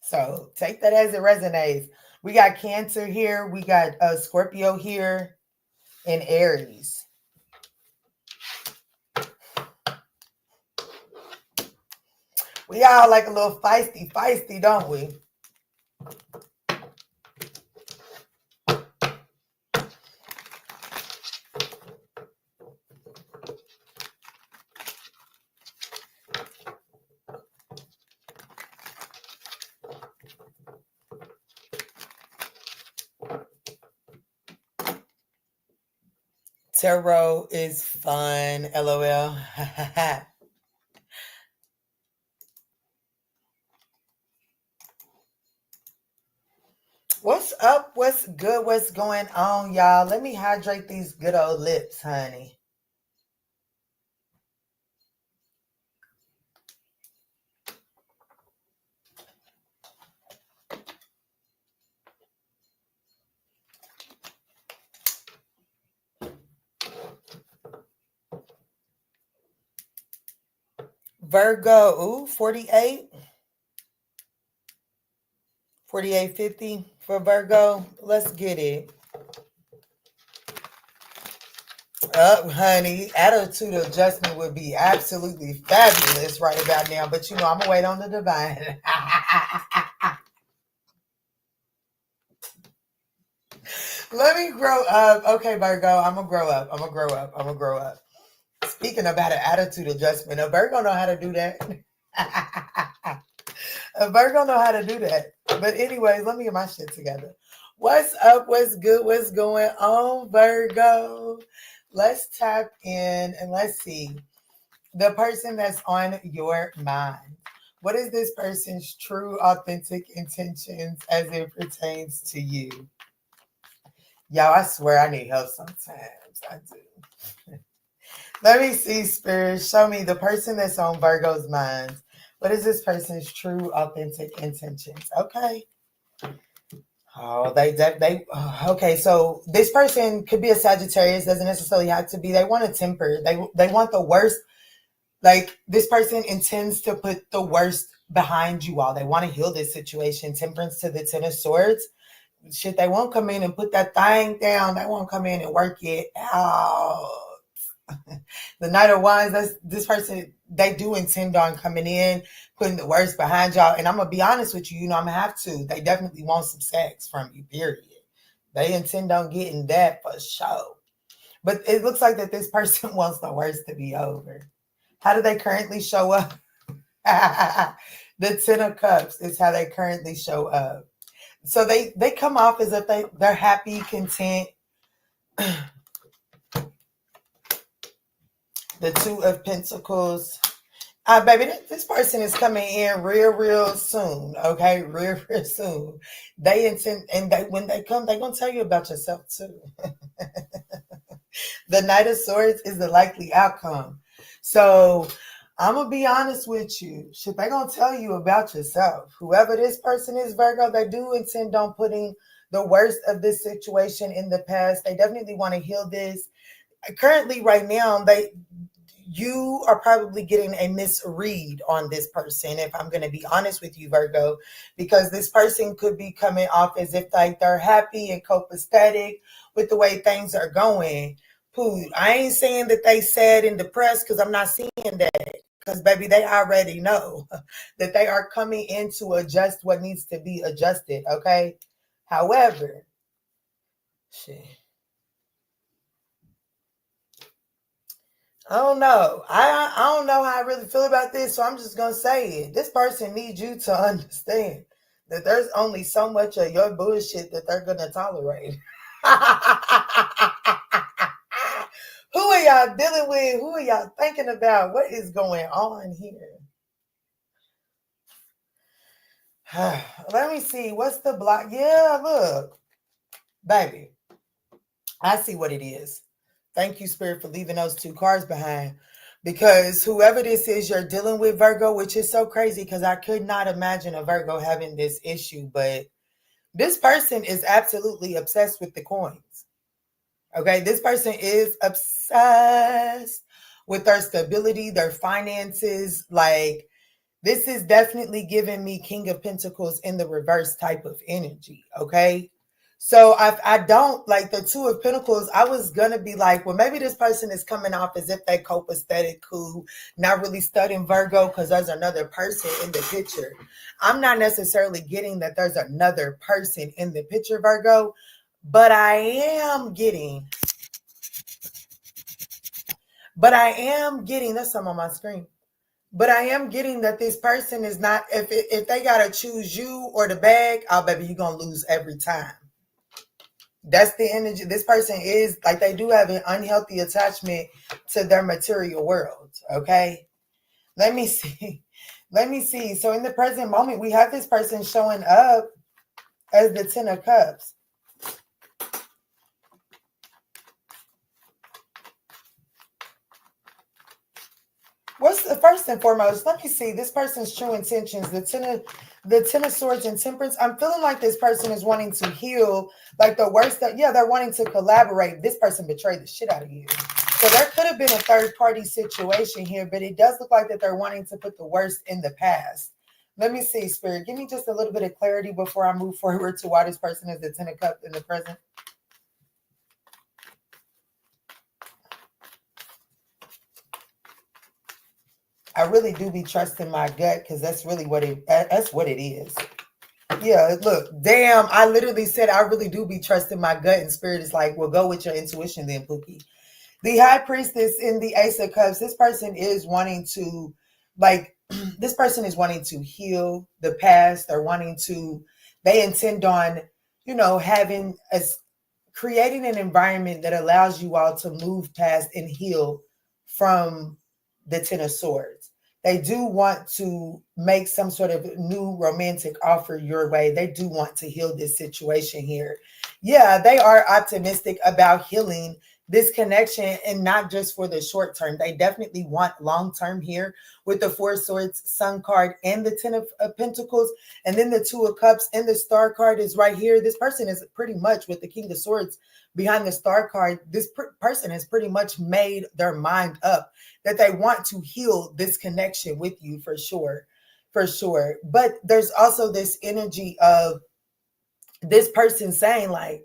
A: So take that as it resonates. We got Cancer here. We got Scorpio here and Aries. We all like a little feisty, don't we? Tarot is fun, LOL. What's up? What's good? What's going on, y'all? Let me hydrate these good old lips, honey. Virgo, ooh, 48. 48.50 for Virgo. Let's get it. Up, honey. Attitude adjustment would be absolutely fabulous right about now. But I'm going to wait on the divine. Let me grow up. Okay, Virgo, I'm going to grow up. I'm going to grow up. Speaking about an attitude adjustment, a Virgo know how to do that. A Virgo know how to do that. But anyways, let me get my shit together. What's up? What's good? What's going on, Virgo? Let's tap in and let's see. The person that's on your mind. What is this person's true, authentic intentions as it pertains to you? Y'all, I swear I need help sometimes. I do. Let me see, Spirit. Show me the person that's on Virgo's mind. What is this person's true, authentic intentions? Okay. Oh, okay. So this person could be a Sagittarius. Doesn't necessarily have to be. They want a temper. They want the worst. Like this person intends to put the worst behind you all. They want to heal this situation. Temperance to the Ten of Swords. Shit, they won't come in and put that thing down. They won't come in and work it out. The Knight of Wands, this person, they do intend on coming in, putting the worst behind y'all. And I'm going to be honest with you, I'm going to have to. They definitely want some sex from you, period. They intend on getting that for sure. But it looks like that this person wants the worst to be over. How do they currently show up? The Ten of Cups is how they currently show up. So they come off as if they're happy, content. The Two of Pentacles. Baby, this person is coming in real soon. Okay, real soon. They intend, and when they come, they're gonna tell you about yourself too. The Knight of Swords is the likely outcome. So I'm gonna be honest with you. Shit, they're gonna tell you about yourself. Whoever this person is, Virgo, they do intend on putting the worst of this situation in the past. They definitely want to heal this. Currently, right now, you are probably getting a misread on this person, if I'm going to be honest with you, Virgo, because this person could be coming off as if like they're happy and copacetic with the way things are going. Pooh, I ain't saying that they sad and depressed, because I'm not seeing that. Because, baby, they already know that they are coming in to adjust what needs to be adjusted, okay? However, shit, I don't know. I don't know how I really feel about this, so I'm just going to say it. This person needs you to understand that there's only so much of your bullshit that they're going to tolerate. Who are y'all dealing with? Who are y'all thinking about? What is going on here? Let me see. What's the block? Yeah, look. Baby, I see what it is. Thank you, Spirit, for leaving those two cards behind. Because whoever this is you're dealing with, Virgo, which is so crazy because I could not imagine a Virgo having this issue, but this person is absolutely obsessed with the coins. Okay, this person is obsessed with their stability, their finances. Like, this is definitely giving me King of Pentacles in the reverse type of energy. Okay, so I don't like the Two of Pentacles. I was gonna be like, well, maybe this person is coming off as if they copacetic, cool, not really studying Virgo, because there's another person in the picture. I'm not necessarily getting that there's another person in the picture, Virgo, but I am getting that's some on my screen. But I am getting that this person is not, if they got to choose you or the bag, oh, baby, you're going to lose every time. That's the energy. This person is, like, they do have an unhealthy attachment to their material world, okay? Let me see. Let me see. So in the present moment, we have this person showing up as the Ten of Cups. What's the first and foremost? Let me see this person's true intentions. The Ten of Swords and Temperance. I'm feeling like this person is wanting to heal. Like the worst that, yeah, they're wanting to collaborate. This person betrayed the shit out of you. So there could have been a third party situation here, but it does look like that they're wanting to put the worst in the past. Let me see, Spirit. Give me just a little bit of clarity before I move forward to why this person is the Ten of Cups in the present. I really do be trusting my gut, because that's really what it is. Yeah, look, damn, I literally said I really do be trusting my gut, and Spirit is like, well, go with your intuition then, Pookie. The High Priestess in the Ace of Cups, this person is wanting to, like, this person is wanting to heal the past. They intend on, having creating an environment that allows you all to move past and heal from the Ten of Swords. They do want to make some sort of new romantic offer your way. They do want to heal this situation here. Yeah, they are optimistic about healing this connection, and not just for the short term. They definitely want long term here with the Four Swords, Sun card, and the Ten of Pentacles. And then the Two of Cups and the Star card is right here. This person is pretty much, with the King of Swords behind the Star card, this person has pretty much made their mind up that they want to heal this connection with you for sure. But there's also this energy of this person saying like,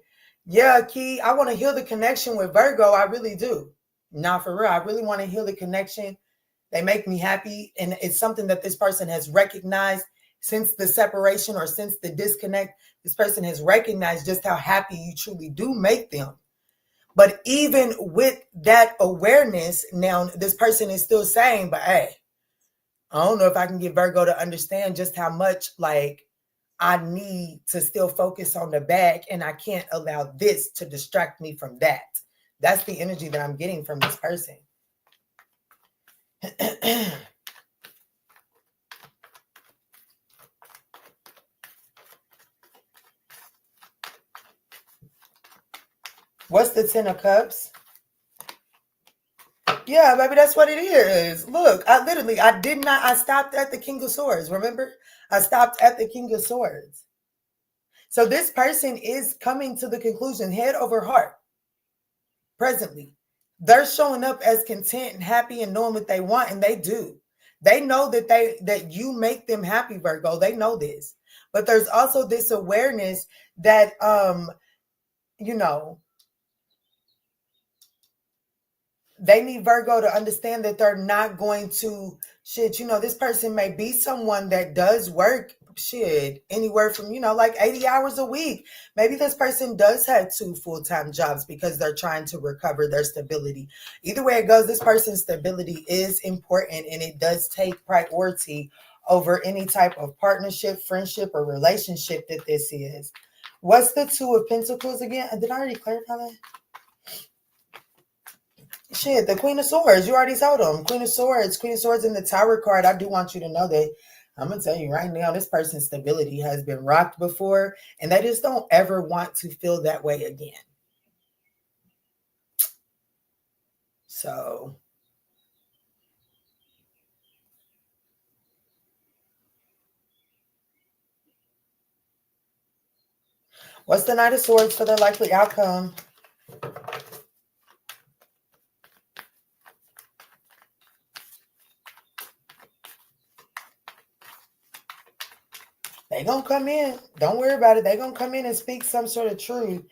A: yeah, Key, I want to heal the connection with Virgo. I really do. Not for real. I really want to heal the connection. They make me happy. And it's something that this person has recognized since the separation or since the disconnect. This person has recognized just how happy you truly do make them. But even with that awareness, now this person is still saying, but hey, I don't know if I can get Virgo to understand just how much like I need to still focus on the bag, and I can't allow this to distract me from that. That's the energy that I'm getting from this person. What's the Ten of Cups? Yeah, baby, that's what it is. Look, I stopped at the King of Swords. Remember? I stopped at the King of Swords. So this person is coming to the conclusion, head over heart, presently, they're showing up as content and happy and knowing what they want, and they do. They know that you make them happy, Virgo. They know this. But there's also this awareness that you know, they need Virgo to understand that they're not going to this person may be someone that does work anywhere from, like 80 hours a week. Maybe this person does have 2 full-time jobs because they're trying to recover their stability. Either way it goes, this person's stability is important, and it does take priority over any type of partnership, friendship, or relationship that this is. What's the 2 of Pentacles again? Did I already clarify that? The Queen of Swords. You already told them. Queen of Swords in the Tower card. I do want you to know that I'm going to tell you right now, this person's stability has been rocked before, and they just don't ever want to feel that way again. So, what's the Knight of Swords for their likely outcome? They gonna come in. Don't worry about it. They gonna come in and speak some sort of truth.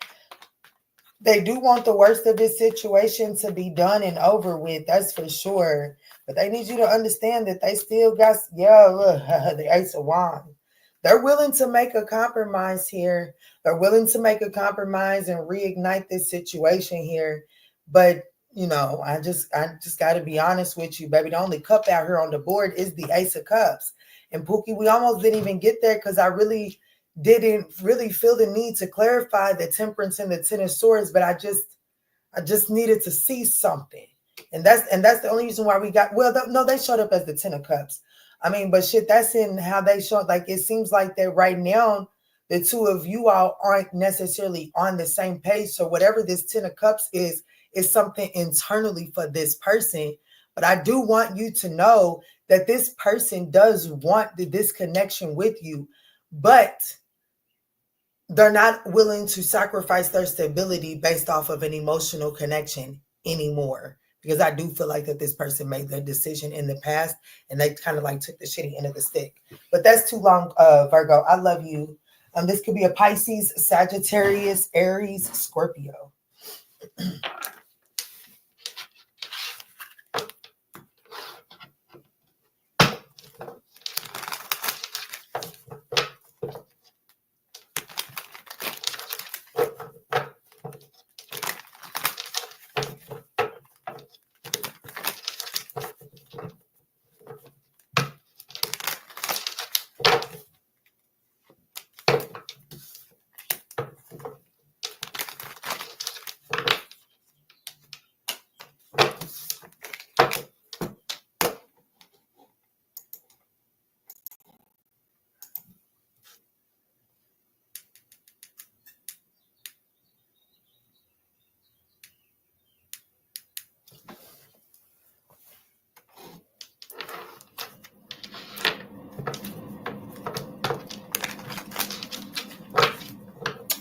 A: They do want the worst of this situation to be done and over with. That's for sure. But they need you to understand that they still got, the Ace of Wands. They're willing to make a compromise here. They're willing to make a compromise and reignite this situation here. But, I just got to be honest with you, baby. The only cup out here on the board is the Ace of Cups. And Pookie, we almost didn't even get there because I really didn't really feel the need to clarify the Temperance and the Ten of Swords, but I just needed to see something. And that's the only reason why we got, they showed up as the Ten of Cups. I mean, but that's in how they showed. Like, it seems like that right now, the 2 of you all aren't necessarily on the same page. So whatever this Ten of Cups is something internally for this person. But I do want you to know that this person does want this connection with you, but they're not willing to sacrifice their stability based off of an emotional connection anymore. Because I do feel like that this person made their decision in the past and they kind of like took the shitty end of the stick. But that's too long, Virgo. I love you. This could be a Pisces, Sagittarius, Aries, Scorpio.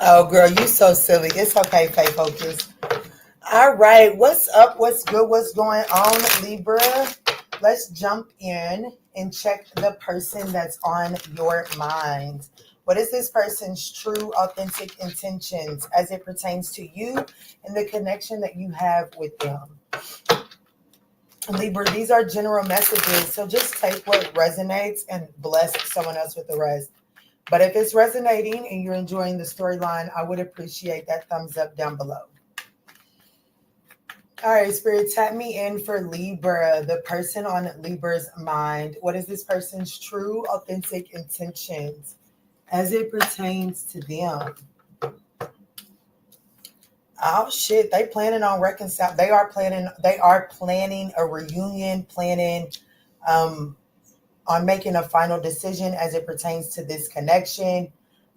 A: Oh, girl, you so silly. It's okay, Faith Focus. All right, what's up? What's good? What's going on, Libra? Let's jump in and check the person that's on your mind. What is this person's true, authentic intentions as it pertains to you and the connection that you have with them? Libra, these are general messages, so just take what resonates and bless someone else with the rest. But if it's resonating and you're enjoying the storyline, I would appreciate that thumbs up down below. All right, Spirit, tap me in for Libra, the person on Libra's mind. What is this person's true, authentic intentions as it pertains to them? Oh shit, they planning on reconcile. They are planning a reunion, planning on making a final decision as it pertains to this connection.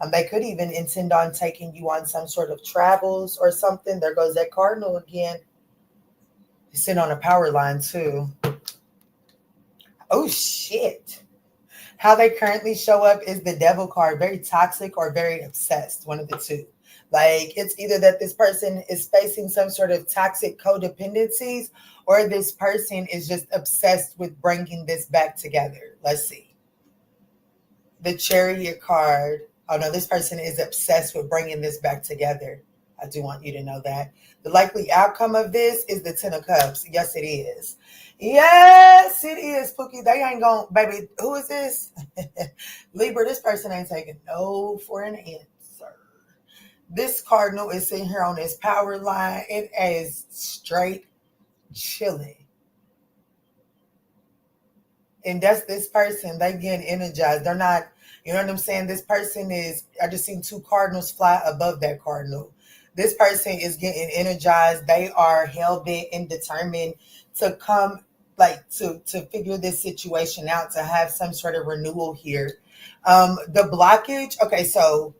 A: They could even intend on taking you on some sort of travels or something. There goes that cardinal again. He's sitting on a power line too. Oh shit. How they currently show up is the Devil card. Very toxic or very obsessed. One of the two. Like it's either that this person is facing some sort of toxic codependencies, or this person is just obsessed with bringing this back together. Let's see. The Chariot card. Oh no, this person is obsessed with bringing this back together. I do want you to know that. The likely outcome of this is the Ten of Cups. Yes, it is. Yes, it is, Pookie. They ain't going, baby. Who is this? Libra, this person ain't taking no for an answer. This cardinal is sitting here on his power line. It is straight chilling. And that's this person. They get energized. They're not, you know what I'm saying? This person is, I just seen two cardinals fly above that cardinal. This person is getting energized. They are hell-bent and determined to come, like, to figure this situation out, to have some sort of renewal here. The blockage, okay, so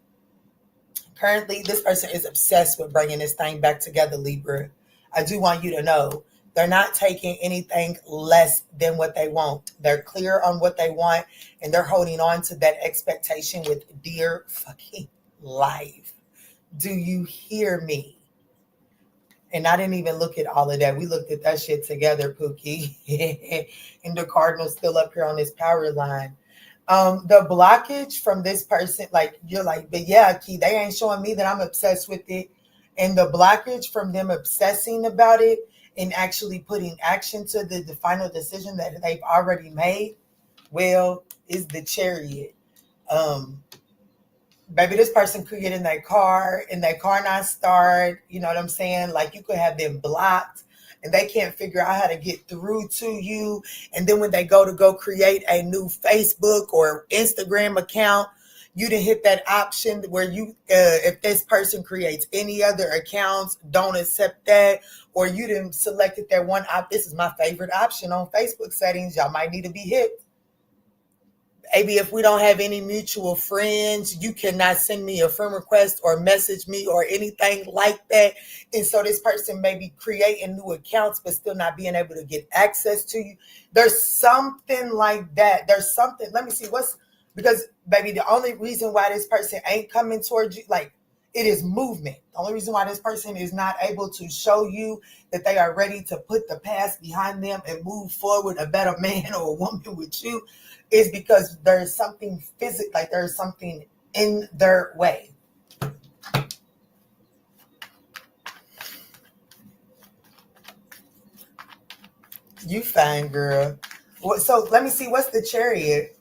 A: currently this person is obsessed with bringing this thing back together, Libra. I do want you to know they're not taking anything less than what they want. They're clear on what they want, and they're holding on to that expectation with dear fucking life. Do you hear me? And I didn't even look at all of that. We looked at that shit together, Pookie. And the Cardinal's still up here on this power line. The blockage from this person, like, you're like, but yeah, Key, they ain't showing me that I'm obsessed with it. And the blockage from them obsessing about it and actually putting action to the final decision that they've already made, well, is the Chariot. Baby, this person could get in their car and their car not start. You know what I'm saying? Like, you could have them blocked and they can't figure out how to get through to you. And then when they go create a new Facebook or Instagram account, you didn't hit that option where you, if this person creates any other accounts, don't accept that. Or you didn't selected that one. This is my favorite option on Facebook settings. Y'all might need to be hit. Maybe if we don't have any mutual friends, you cannot send me a friend request or message me or anything like that. And so this person may be creating new accounts, but still not being able to get access to you. There's something like that. There's something. Let me see because baby, the only reason why this person ain't coming towards you, like, it is movement. The only reason why this person is not able to show you that they are ready to put the past behind them and move forward a better man or a woman with you is because there's something physical, like there's something in their way. You fine, girl. So let me see, what's the Chariot?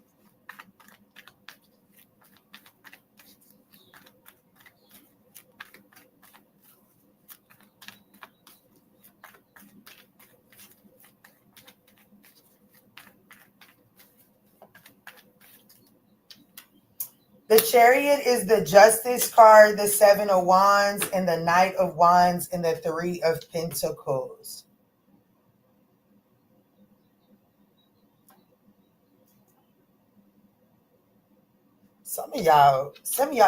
A: The Chariot is the Justice card, the Seven of Wands, and the Knight of Wands, and the Three of Pentacles. Some of y'all,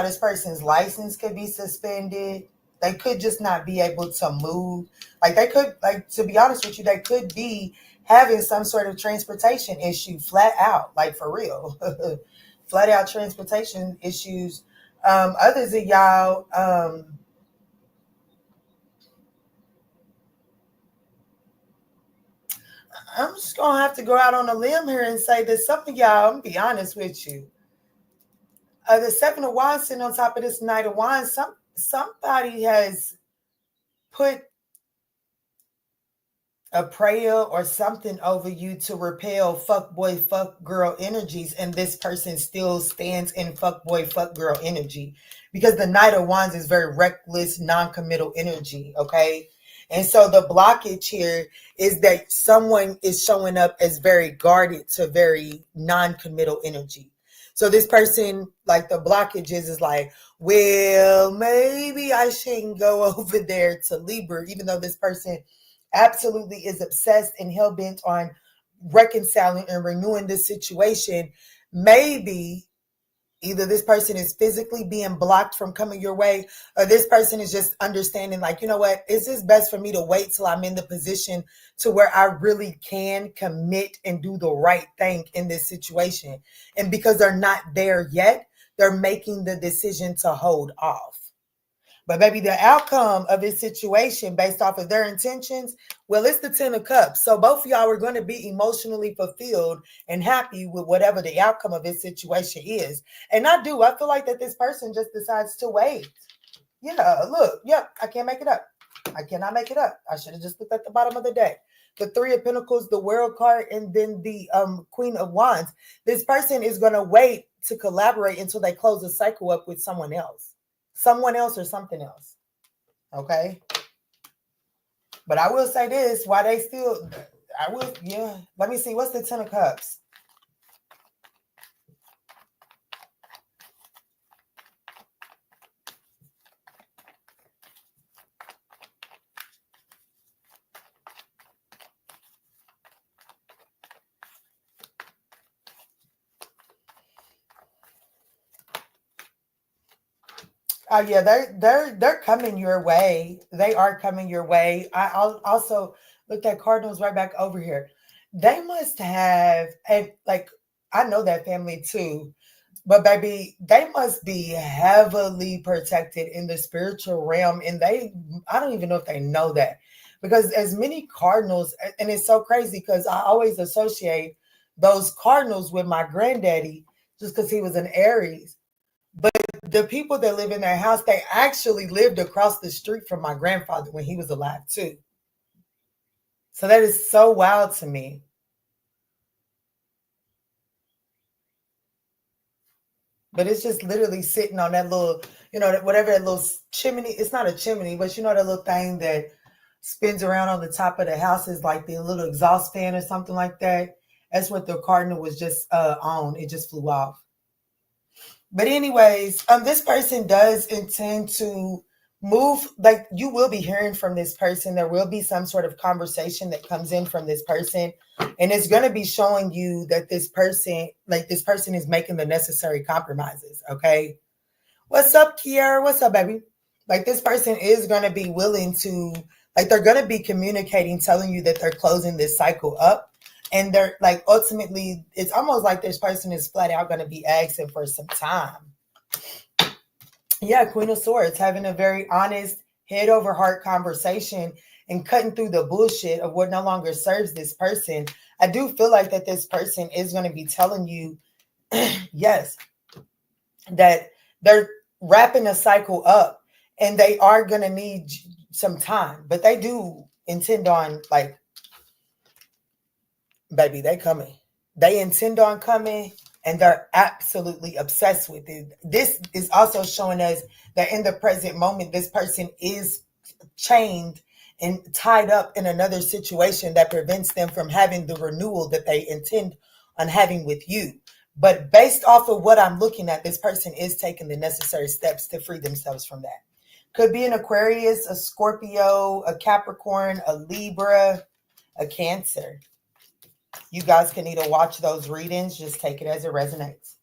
A: this person's license could be suspended. They could just not be able to move. Like, they could, like, to be honest with you, they could be having some sort of transportation issue flat out, like, for real. Flat out transportation issues. Others of y'all, I'm just gonna have to go out on a limb here and say that some of y'all, I'm gonna be honest with you. The Seven of Wands sitting on top of this Knight of Wands, somebody has put a prayer or something over you to repel fuck boy, fuck girl energies, and this person still stands in fuck boy, fuck girl energy, because the Knight of Wands is very reckless, non-committal energy, okay? And so the blockage here is that someone is showing up as very guarded to very non-committal energy. So this person, like, the blockage is like, well, maybe I shouldn't go over there to Libra, even though this person absolutely is obsessed and hell-bent on reconciling and renewing this situation. Maybe either this person is physically being blocked from coming your way, or this person is just understanding, like, you know what, is this best for me to wait till I'm in the position to where I really can commit and do the right thing in this situation? And because they're not there yet, they're making the decision to hold off. But maybe the outcome of this situation based off of their intentions, well, it's the 10 of Cups. So both of y'all are going to be emotionally fulfilled and happy with whatever the outcome of this situation is. And I feel like that this person just decides to wait. Yeah, look, yep, I can't make it up. I cannot make it up. I should have just looked at the bottom of the deck. The Three of Pentacles, the World card, and then the Queen of Wands. This person is going to wait to collaborate until they close the cycle up with someone else. Someone else or something else. Okay? But I will say this, why they still, let me see, what's the 10 of Cups? Oh yeah, they're coming your way. They are coming your way. I'll also look at Cardinals right back over here. They must have, and like I know that family too, but baby, they must be heavily protected in the spiritual realm, and I don't even know if they know that, because as many Cardinals, and it's so crazy because I always associate those Cardinals with my granddaddy just because he was an Aries. But the people that live in their house, they actually lived across the street from my grandfather when he was alive too. So that is so wild to me. But it's just literally sitting on that little, whatever that little chimney. It's not a chimney, but that little thing that spins around on the top of the house is like the little exhaust fan or something like that. That's what the Cardinal was just on. It just flew off. But anyways, this person does intend to move. Like, you will be hearing from this person. There will be some sort of conversation that comes in from this person. And it's going to be showing you that this person is making the necessary compromises. Okay. What's up, Kiara? What's up, baby? Like, this person is going to be willing to, like, they're going to be communicating, telling you that they're closing this cycle up. And they're like, ultimately, it's almost like this person is flat out going to be asking for some time. Yeah, Queen of Swords, having a very honest, head over heart conversation and cutting through the bullshit of what no longer serves this person. I do feel like that this person is going to be telling you, yes, that they're wrapping a cycle up and they are going to need some time. But they do intend on, like, baby, they coming. They intend on coming, and they're absolutely obsessed with it. This is also showing us that in the present moment, this person is chained and tied up in another situation that prevents them from having the renewal that they intend on having with you. But based off of what I'm looking at, this person is taking the necessary steps to free themselves from that. Could be an Aquarius, a Scorpio, a Capricorn, a Libra, a Cancer. You guys can either watch those readings, just take it as it resonates.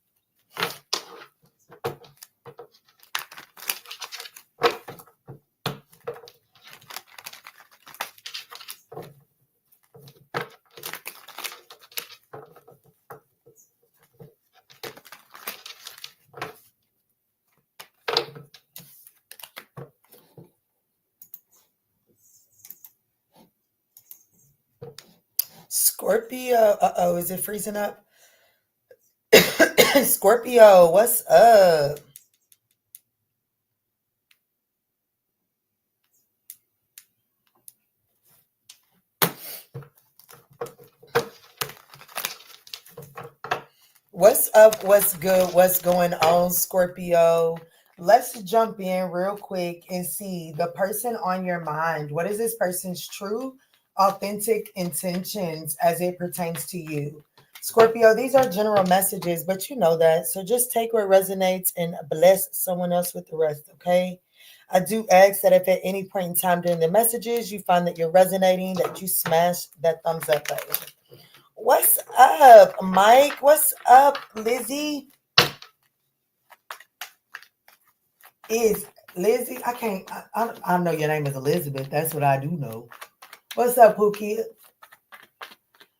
A: Scorpio, uh-oh, is it freezing up? Scorpio, what's up? What's up? What's good? What's going on, Scorpio? Let's jump in real quick and see the person on your mind. What is this person's true, authentic intentions as it pertains to you? Scorpio, these are general messages, but you know that. So just take what resonates and bless someone else with the rest, okay? I do ask that if at any point in time during the messages you find that you're resonating, that you smash that thumbs up button. What's up, Mike? What's up, Lizzie? Is Lizzie? I know your name is Elizabeth. That's what I do know. What's up, Pookie?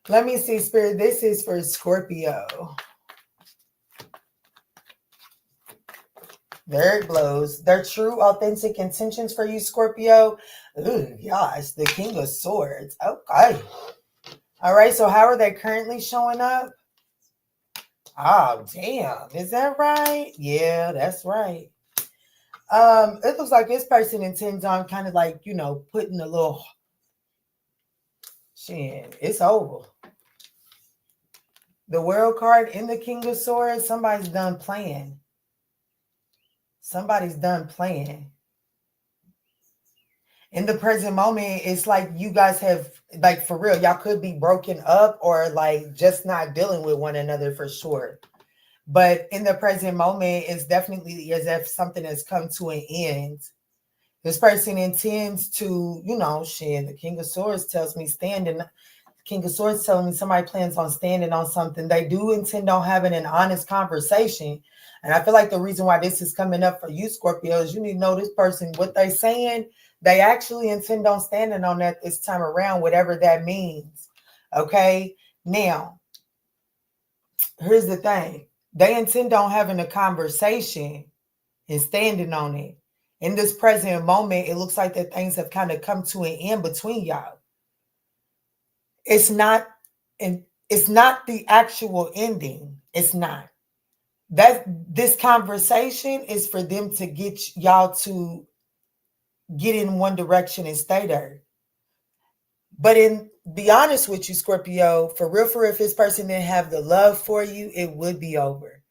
A: Let me see, Spirit. This is for Scorpio. There it blows. Their true, authentic intentions for you, Scorpio. Ooh, gosh, the King of Swords. Okay. All right, so how are they currently showing up? Oh, damn. Is that right? Yeah, that's right. It looks like this person intends on kind of like, putting a little shit. It's over. The World card in the King of Swords, somebody's done playing. Somebody's done playing. In the present moment, it's like you guys have, like, for real, y'all could be broken up or like just not dealing with one another for sure. But in the present moment, it's definitely as if something has come to an end. This person intends to, the King of Swords tells me standing. King of Swords telling me somebody plans on standing on something. They do intend on having an honest conversation. And I feel like the reason why this is coming up for you, Scorpio, is you need to know this person, what they saying, they actually intend on standing on that this time around, whatever that means. Okay? Now, here's the thing. They intend on having a conversation and standing on it. In this present moment, it looks like that things have kind of come to an end between y'all. It's not the actual ending. It's not. This conversation is for them to get y'all to get in one direction and stay there. But be honest with you, Scorpio, for real, if this person didn't have the love for you, it would be over.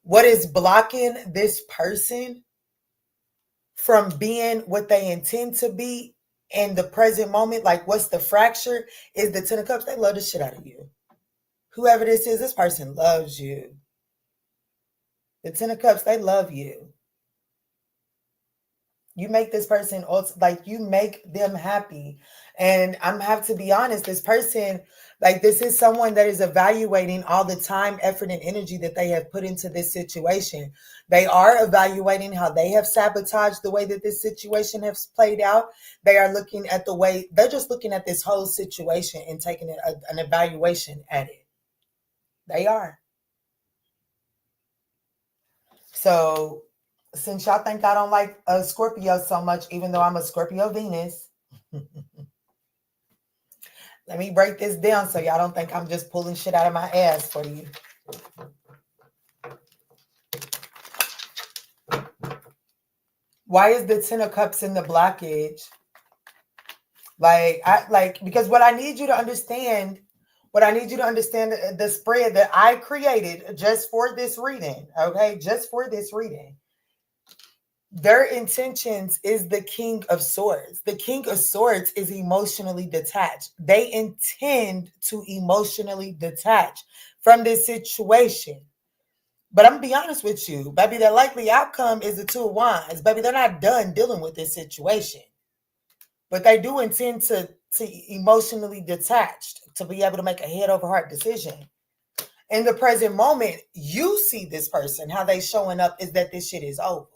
A: What is blocking this person from being what they intend to be in the present moment, like what's the fracture, is the Ten of Cups. They love the shit out of you. Whoever this is, this person loves you. The Ten of Cups, they love you. You make this person, like, you make them happy. And I'm have to be honest, this person, like, this is someone that is evaluating all the time, effort, and energy that they have put into this situation. They are evaluating how they have sabotaged the way that this situation has played out. They are looking at they're just looking at this whole situation and taking an evaluation at it. They are. So since y'all think I don't like a Scorpio so much, even though I'm a Scorpio Venus, let me break this down so y'all don't think I'm just pulling shit out of my ass for you. Why is the Ten of Cups in the blockage? Because what I need you to understand, the spread that I created just for this reading, okay? Just for this reading. Their intentions is the King of Swords. The King of Swords is emotionally detached. They intend to emotionally detach from this situation. But I'm going to be honest with you, baby, the likely outcome is the Two of Wands. Baby, they're not done dealing with this situation. But they do intend to emotionally detached to be able to make a head over heart decision. In the present moment, you see this person, how they showing up is that this shit is over.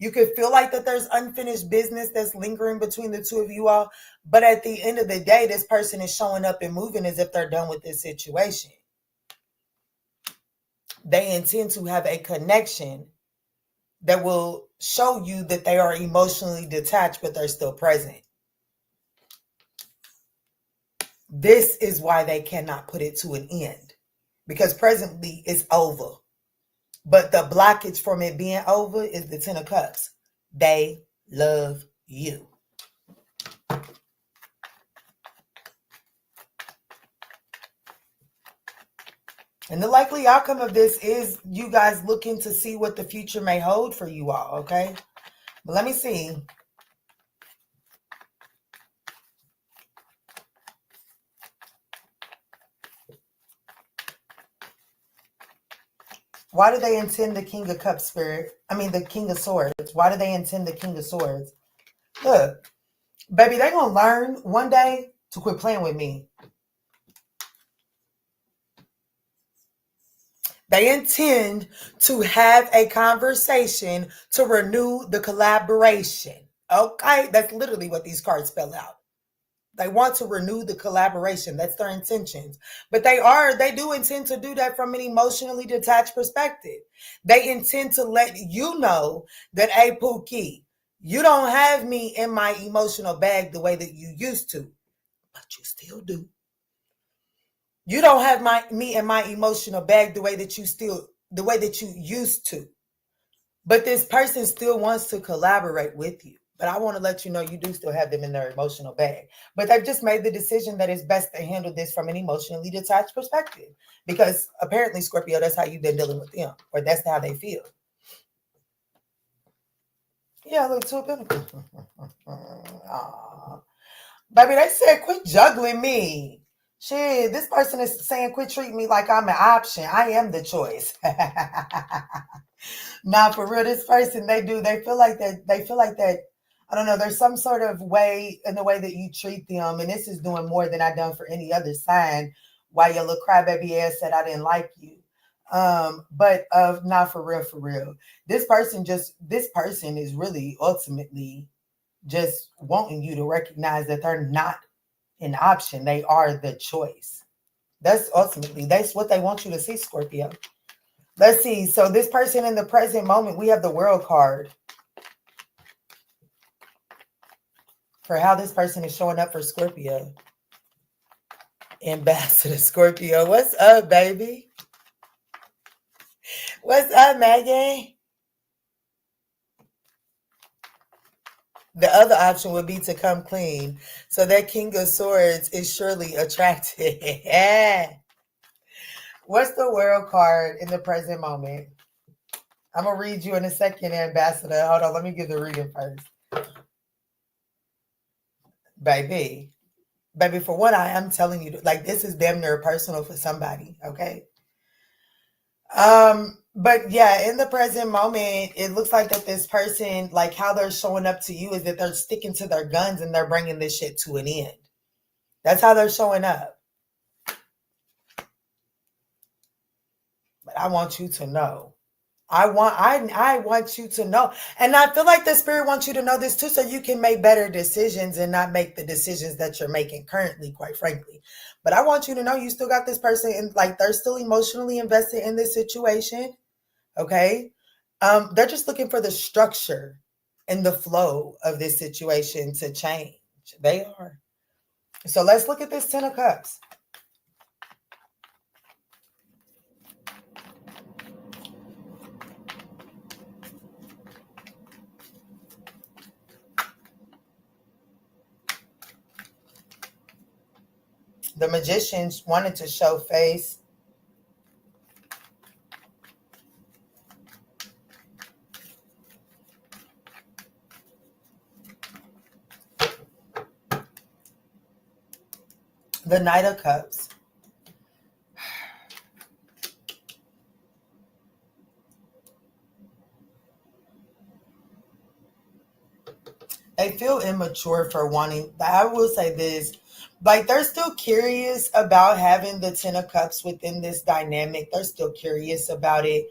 A: You could feel like that there's unfinished business that's lingering between the two of you all. But at the end of the day, this person is showing up and moving as if they're done with this situation. They intend to have a connection that will show you that they are emotionally detached, but they're still present. This is why they cannot put it to an end, because presently it's over. But the blockage from it being over is the Ten of Cups. They love you. And the likely outcome of this is you guys looking to see what the future may hold for you all, okay? But let me see. Why do they intend the King of Cups, Spirit? I mean, the King of Swords. Why do they intend the King of Swords? Look, baby, they're going to learn one day to quit playing with me. They intend to have a conversation to renew the collaboration. Okay, that's literally what these cards spell out. They want to renew the collaboration. That's their intentions. But they do intend to do that from an emotionally detached perspective. They intend to let you know that, hey, Pookie, you don't have me in my emotional bag the way that you used to, but you still do. You don't have me in my emotional bag the way that you used to. But this person still wants to collaborate with you. But I want to let you know you do still have them in their emotional bag. But they've just made the decision that it's best to handle this from an emotionally detached perspective. Because apparently, Scorpio, that's how you've been dealing with them. Or that's how they feel. Yeah, look, Two of Pentacles. Baby, they said quit juggling me. Shit, this person is saying quit treating me like I'm an option. I am the choice. Nah, for real, this person, they feel like that, I don't know, there's some sort of way in the way that you treat them, and this is doing more than I done for any other sign, why your little crybaby ass said I didn't like you. But not for real. This person is really ultimately just wanting you to recognize that they're not an option. They are the choice. That's what they want you to see, Scorpio. Let's see. So this person in the present moment, we have the World card for how this person is showing up for Scorpio. Ambassador Scorpio. What's up, baby? What's up, Megan? The other option would be to come clean. So that King of Swords is surely attractive. What's the World card in the present moment? I'm going to read you in a second, Ambassador. Hold on. Let me give the reading first. Baby, for what I am telling you, like, this is damn near personal for somebody, okay? But yeah, in the present moment, it looks like that this person, like how they're showing up to you is that they're sticking to their guns and they're bringing this shit to an end. That's how they're showing up. But I want you to know. I want you to know. And I feel like the spirit wants you to know this too, so you can make better decisions and not make the decisions that you're making currently, quite frankly. But I want you to know you still got this person and like they're still emotionally invested in this situation. Okay. They're just looking for the structure and the flow of this situation to change. They are. So let's look at this 10 of Cups. The Magicians wanted to show face. The Knight of Cups. They feel immature for wanting. I will say this. Like, they're still curious about having the 10 of Cups within this dynamic. They're still curious about it.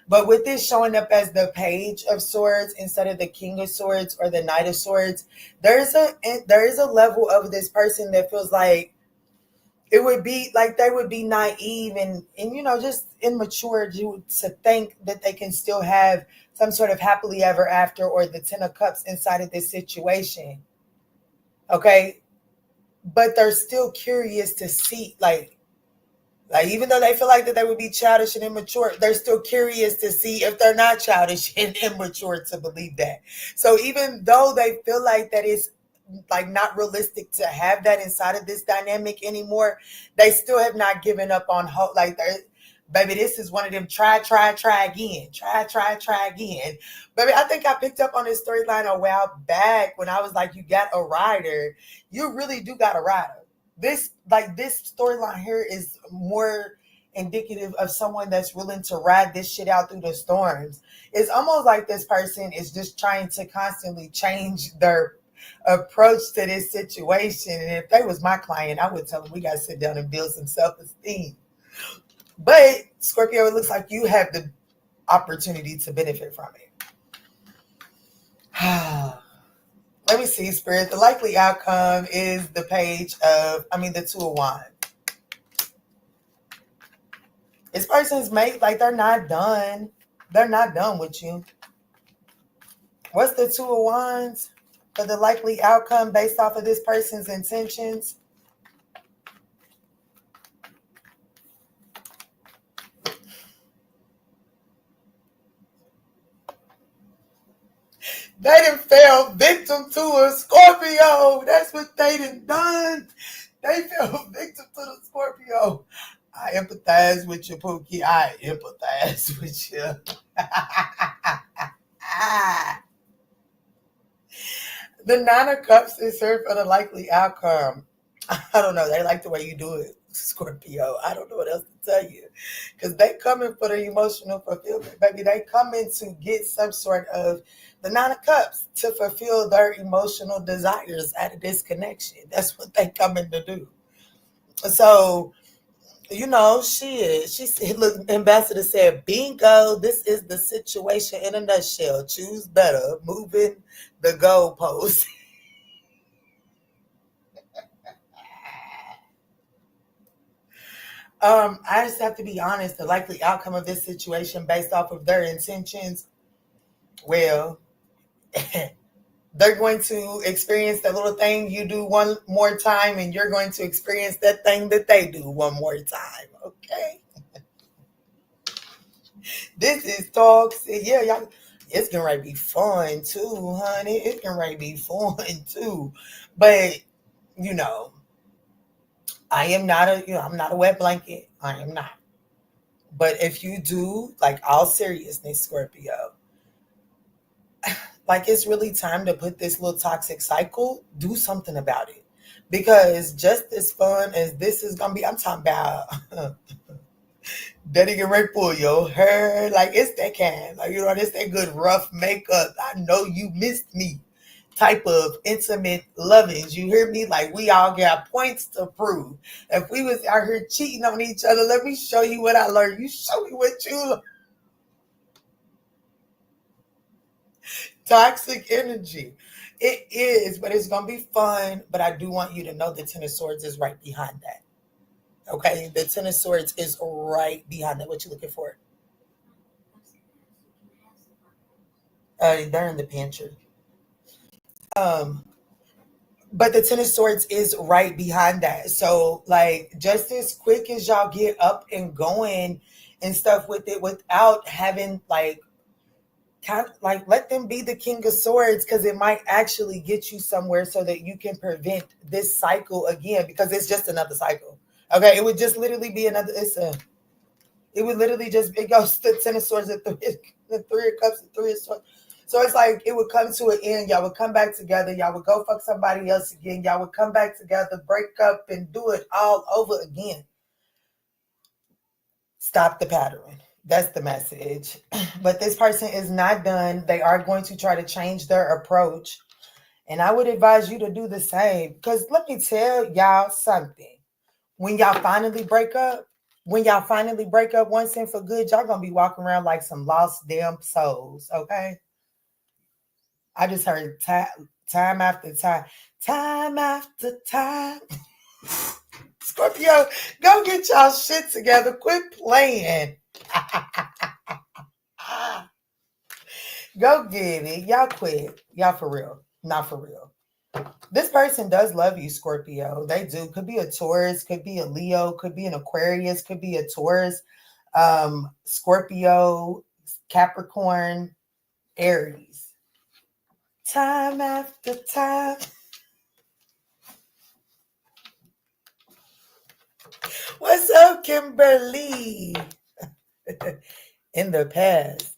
A: But with this showing up as the Page of Swords instead of the King of Swords or the Knight of Swords, there is a level of this person that feels like it would be like they would be naive and just immature to think that they can still have some sort of happily ever after or the 10 of Cups inside of this situation. Okay. But they're still curious to see, like even though they feel like that they would be childish and immature, they're still curious to see if they're not childish and immature to believe that. So even though they feel like that it's like not realistic to have that inside of this dynamic anymore, they still have not given up on hope. Like, baby, this is one of them try again. Try again. Baby, I think I picked up on this storyline a while back when I was like, you got a rider. You really do got a rider. This storyline here is more indicative of someone that's willing to ride this shit out through the storms. It's almost like this person is just trying to constantly change their approach to this situation. And if they was my client, I would tell them we got to sit down and build some self-esteem. But Scorpio, it looks like you have the opportunity to benefit from it. Let me see, Spirit. The likely outcome is the the Two of Wands. This person's like they're not done. They're not done with you. What's the Two of Wands for the likely outcome based off of this person's intentions? They done fell victim to a Scorpio. That's what they done. They fell victim to the Scorpio. I empathize with you, Pookie. I empathize with you. The Nine of Cups is here for the likely outcome. I don't know. They like the way you do it, Scorpio. I don't know what else to tell you. Because they coming for the emotional fulfillment, baby. They coming to get some sort of the Nine of Cups to fulfill their emotional desires out of this connection. That's what they coming to do. So, you know, she said, look, Ambassador said, bingo, this is the situation in a nutshell. Choose better. Moving the goalpost. I just have to be honest, the likely outcome of this situation based off of their intentions, well, they're going to experience that little thing you do one more time, and you're going to experience that thing that they do one more time, okay? This is talks. Yeah, y'all, it's going to be fun too, honey. It's going to be fun too. But, you know, I am not I'm not a wet blanket. I am not. But if you do, like, all seriousness, Scorpio, like, it's really time to put this little toxic cycle, do something about it. Because just as fun as this is gonna be, I'm talking about Daddy get ready for your hair. Like, it's that kind. Like, you know, it's that good rough makeup. I know you missed me type of intimate lovings. You hear me? Like, we all got points to prove. If we was out here cheating on each other, let me show you what I learned. You show me what you learned. Toxic energy. It is, but it's going to be fun. But I do want you to know the Ten of Swords is right behind that. Okay? The Ten of Swords is right behind that. What you looking for? They're in the pantry. Um, but the Ten of Swords is right behind that. So, like, just as quick as y'all get up and going and stuff with it without having, like, kind of like, let them be the King of Swords, because it might actually get you somewhere so that you can prevent this cycle again, because it's just another cycle. Okay, it would just literally be another. It would literally just, it goes to Ten of Swords, the Three of Cups, the Three of Swords. So it's like it would come to an end. Y'all would come back together. Y'all would go fuck somebody else again. Y'all would come back together, break up, and do it all over again. Stop the pattern. That's the message. But this person is not done. They are going to try to change their approach. And I would advise you to do the same. Because let me tell y'all something. When y'all finally break up once and for good, y'all going to be walking around like some lost damn souls. Okay? I just heard time after time. Scorpio, go get y'all shit together. Quit playing. Go get it. Y'all quit. Y'all for real. Not for real. This person does love you, Scorpio. They do. Could be a Taurus, could be a Leo, could be an Aquarius, could be a Taurus, Scorpio, Capricorn, Aries. Time after time. What's up, Kimberly? In the past.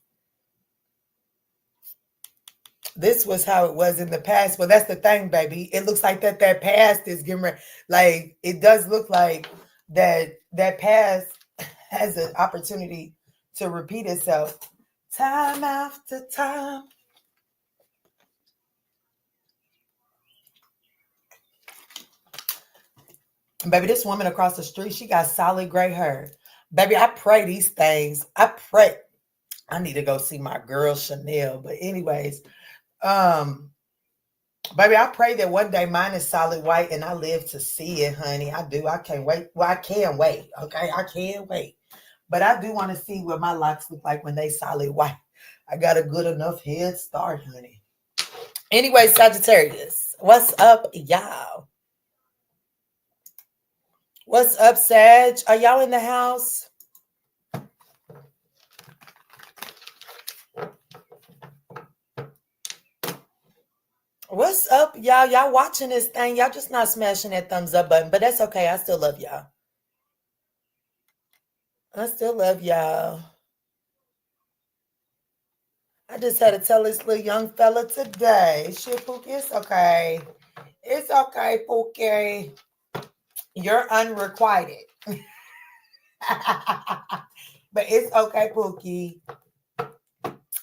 A: This was how it was in the past. Well, that's the thing, baby. It looks like that past is getting ready. Like, it does look like that past has an opportunity to repeat itself time after time. And baby, this woman across the street, she got solid gray hair. Baby, I pray these things. I pray. I need to go see my girl Chanel. But anyways, Baby, I pray that one day mine is solid white and I live to see it, honey. I do. I can't wait. Well, I can wait. Okay. I can't wait. But I do want to see what my locks look like when they solid white. I got a good enough head start, honey. Anyway, Sagittarius, what's up, y'all? What's up, Sag? Are y'all in the house? What's up, y'all? Y'all watching this thing? Y'all just not smashing that thumbs up button, but that's okay. I still love y'all. I still love y'all. I just had to tell this little young fella today. Shit, Pookie, it's okay. It's okay, Pookie. You're unrequited. But it's okay, Pookie.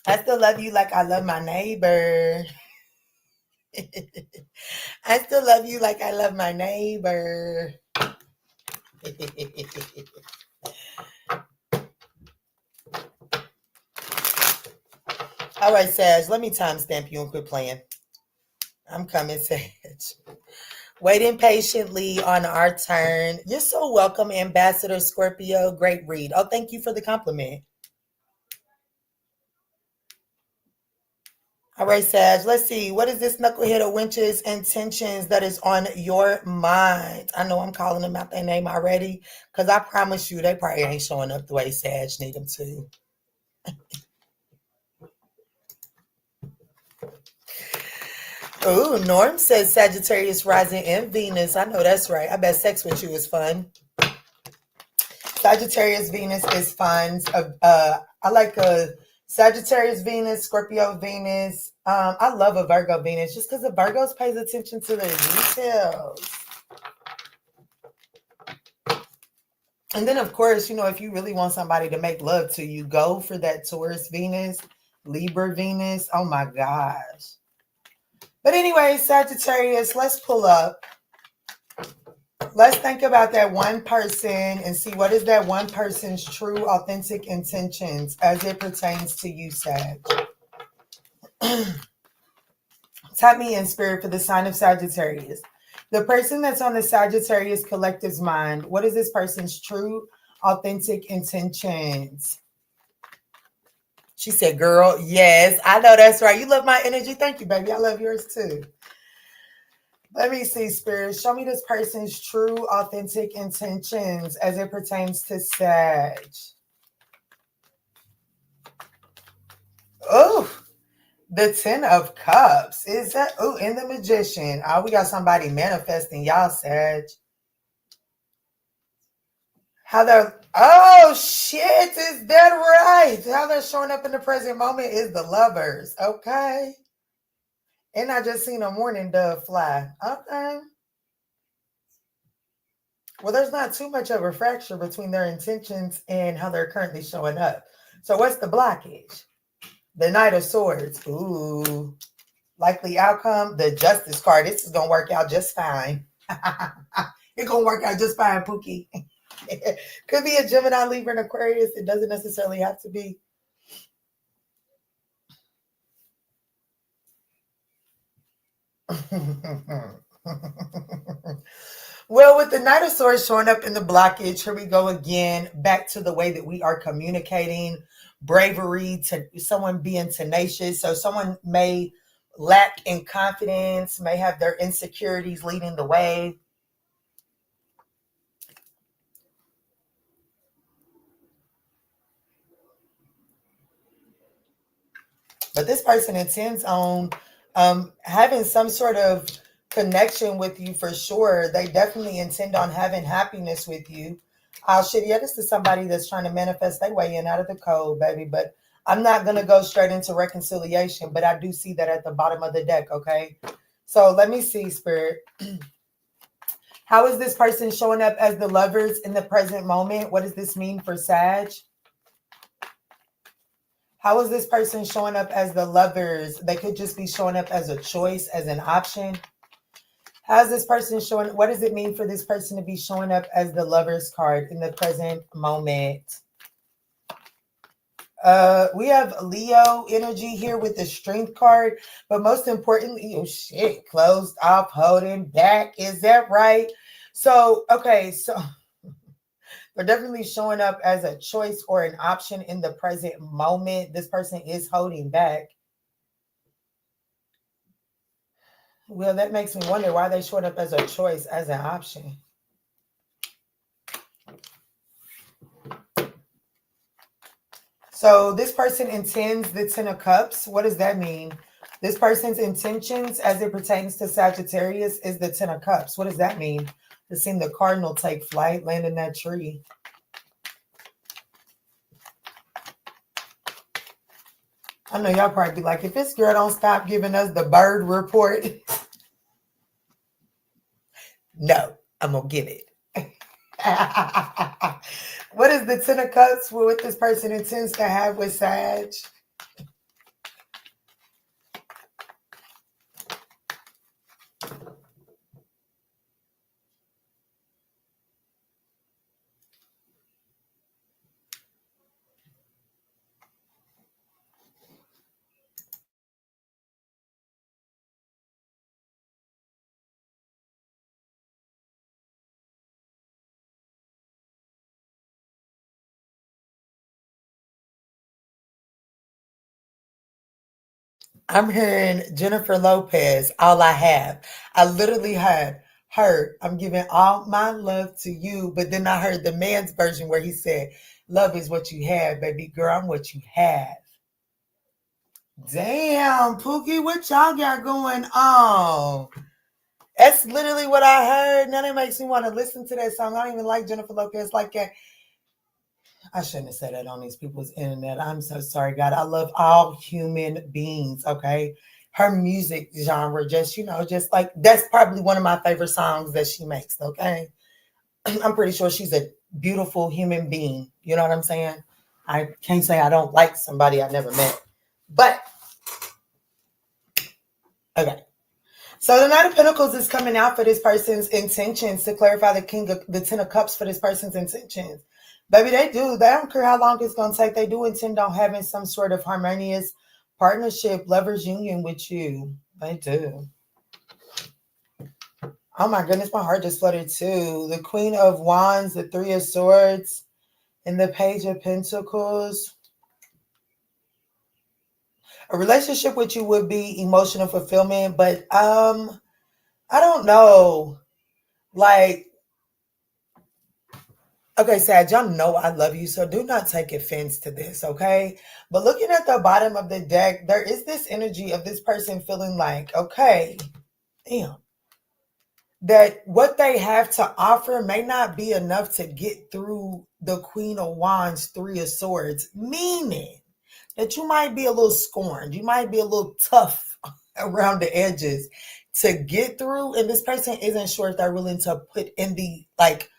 A: I still love you like I love my neighbor. I still love you like I love my neighbor. All right, Sag, let me timestamp you and quit playing. I'm coming, Sag. Waiting patiently on our turn. You're so welcome, Ambassador Scorpio. Great read. Oh, thank you for the compliment. All right, Sag, let's see. What is this knucklehead of Winch's intentions that is on your mind? I know I'm calling them out their name already because I promise you they probably ain't showing up the way Sag need them to. Ooh, Norm says Sagittarius rising in Venus. I know that's right. I bet sex with you is fun. Sagittarius Venus is fun. I like a Sagittarius Venus, Scorpio Venus. I love a Virgo Venus just because the Virgos pays attention to the details. And then, of course, you know, if you really want somebody to make love to you, go for that Taurus Venus, Libra Venus. Oh, my gosh. But anyway, Sagittarius, let's pull up. Let's think about that one person and see what is that one person's true, authentic intentions as it pertains to you, Sag. Tap me in, Spirit, for the sign of Sagittarius. The person that's on the Sagittarius collective's mind, what is this person's true, authentic intentions? She said, girl, yes, I know that's right. You love my energy. Thank you, baby. I love yours too. Let me see, Spirit. Show me this person's true, authentic intentions as it pertains to Sag. Oh, the 10 of Cups. Is that, oh, and the Magician. Oh, we got somebody manifesting y'all, Sag. How they're, oh, shit, is that right? How they're showing up in the present moment is the Lovers, okay? And I just seen a mourning dove fly, okay. Well, there's not too much of a fracture between their intentions and how they're currently showing up. So what's the blockage? The Knight of Swords. Ooh. Likely outcome, the Justice card. This is going to work out just fine. It's going to work out just fine, Pookie. Could be a Gemini, Libra, and Aquarius. It doesn't necessarily have to be. Well, with the Knight of Swords showing up in the blockage, here we go again, back to the way that we are communicating, bravery, to someone being tenacious. So someone may lack in confidence, may have their insecurities leading the way. But this person intends on having some sort of connection with you for sure. They definitely intend on having happiness with you. Shit, yeah, this is somebody that's trying to manifest their way in out of the cold, baby. But I'm not going to go straight into reconciliation, but I do see that at the bottom of the deck, okay? So let me see, Spirit. How is this person showing up as the Lovers in the present moment? What does this mean for Sag? How is this person showing up as the Lovers? They could just be showing up as a choice, as an option. How's this person showing? What does it mean for this person to be showing up as the Lovers card in the present moment? We have Leo energy here with the Strength card, but most importantly, oh shit, closed off, holding back. Is that right? So, okay, so they're definitely showing up as a choice or an option in the present moment. This person is holding back. Well, that makes me wonder why they showing up as a choice, as an option. So this person intends the Ten of Cups. What does that mean? This person's intentions as it pertains to Sagittarius is the Ten of Cups. What does that mean? To see the cardinal take flight, land in that tree. I know y'all probably be like, if this girl don't stop giving us the bird report. No, I'm going to give it. What is the Ten of Cups? What this person intends to have with Sag? I'm hearing Jennifer Lopez, all I have. I literally heard, I'm giving all my love to you. But then I heard the man's version where he said, love is what you have, baby girl. I'm what you have. Damn, Pookie, what y'all got going on? That's literally what I heard. Now that makes me want to listen to that song. I don't even like Jennifer Lopez like that. I shouldn't have said that on these people's internet. I'm so sorry, God. I love all human beings, okay? Her music genre, just, just like, that's probably one of my favorite songs that she makes, okay? I'm pretty sure she's a beautiful human being. You know what I'm saying? I can't say I don't like somebody I never met. But, okay. So the Knight of Pentacles is coming out for this person's intentions to clarify the Ten of Cups for this person's intentions. Baby, they do. They don't care how long it's going to take. They do intend on having some sort of harmonious partnership, lovers union with you. They do. Oh my goodness, my heart just fluttered too. The Queen of Wands, the Three of Swords, and the Page of Pentacles. A relationship with you would be emotional fulfillment, but I don't know. Like, okay, Sag, y'all know I love you, so do not take offense to this, okay? But looking at the bottom of the deck, there is this energy of this person feeling like, okay, damn, that what they have to offer may not be enough to get through the Queen of Wands, Three of Swords, meaning that you might be a little scorned, you might be a little tough around the edges to get through, and this person isn't sure if they're willing to put in the, like,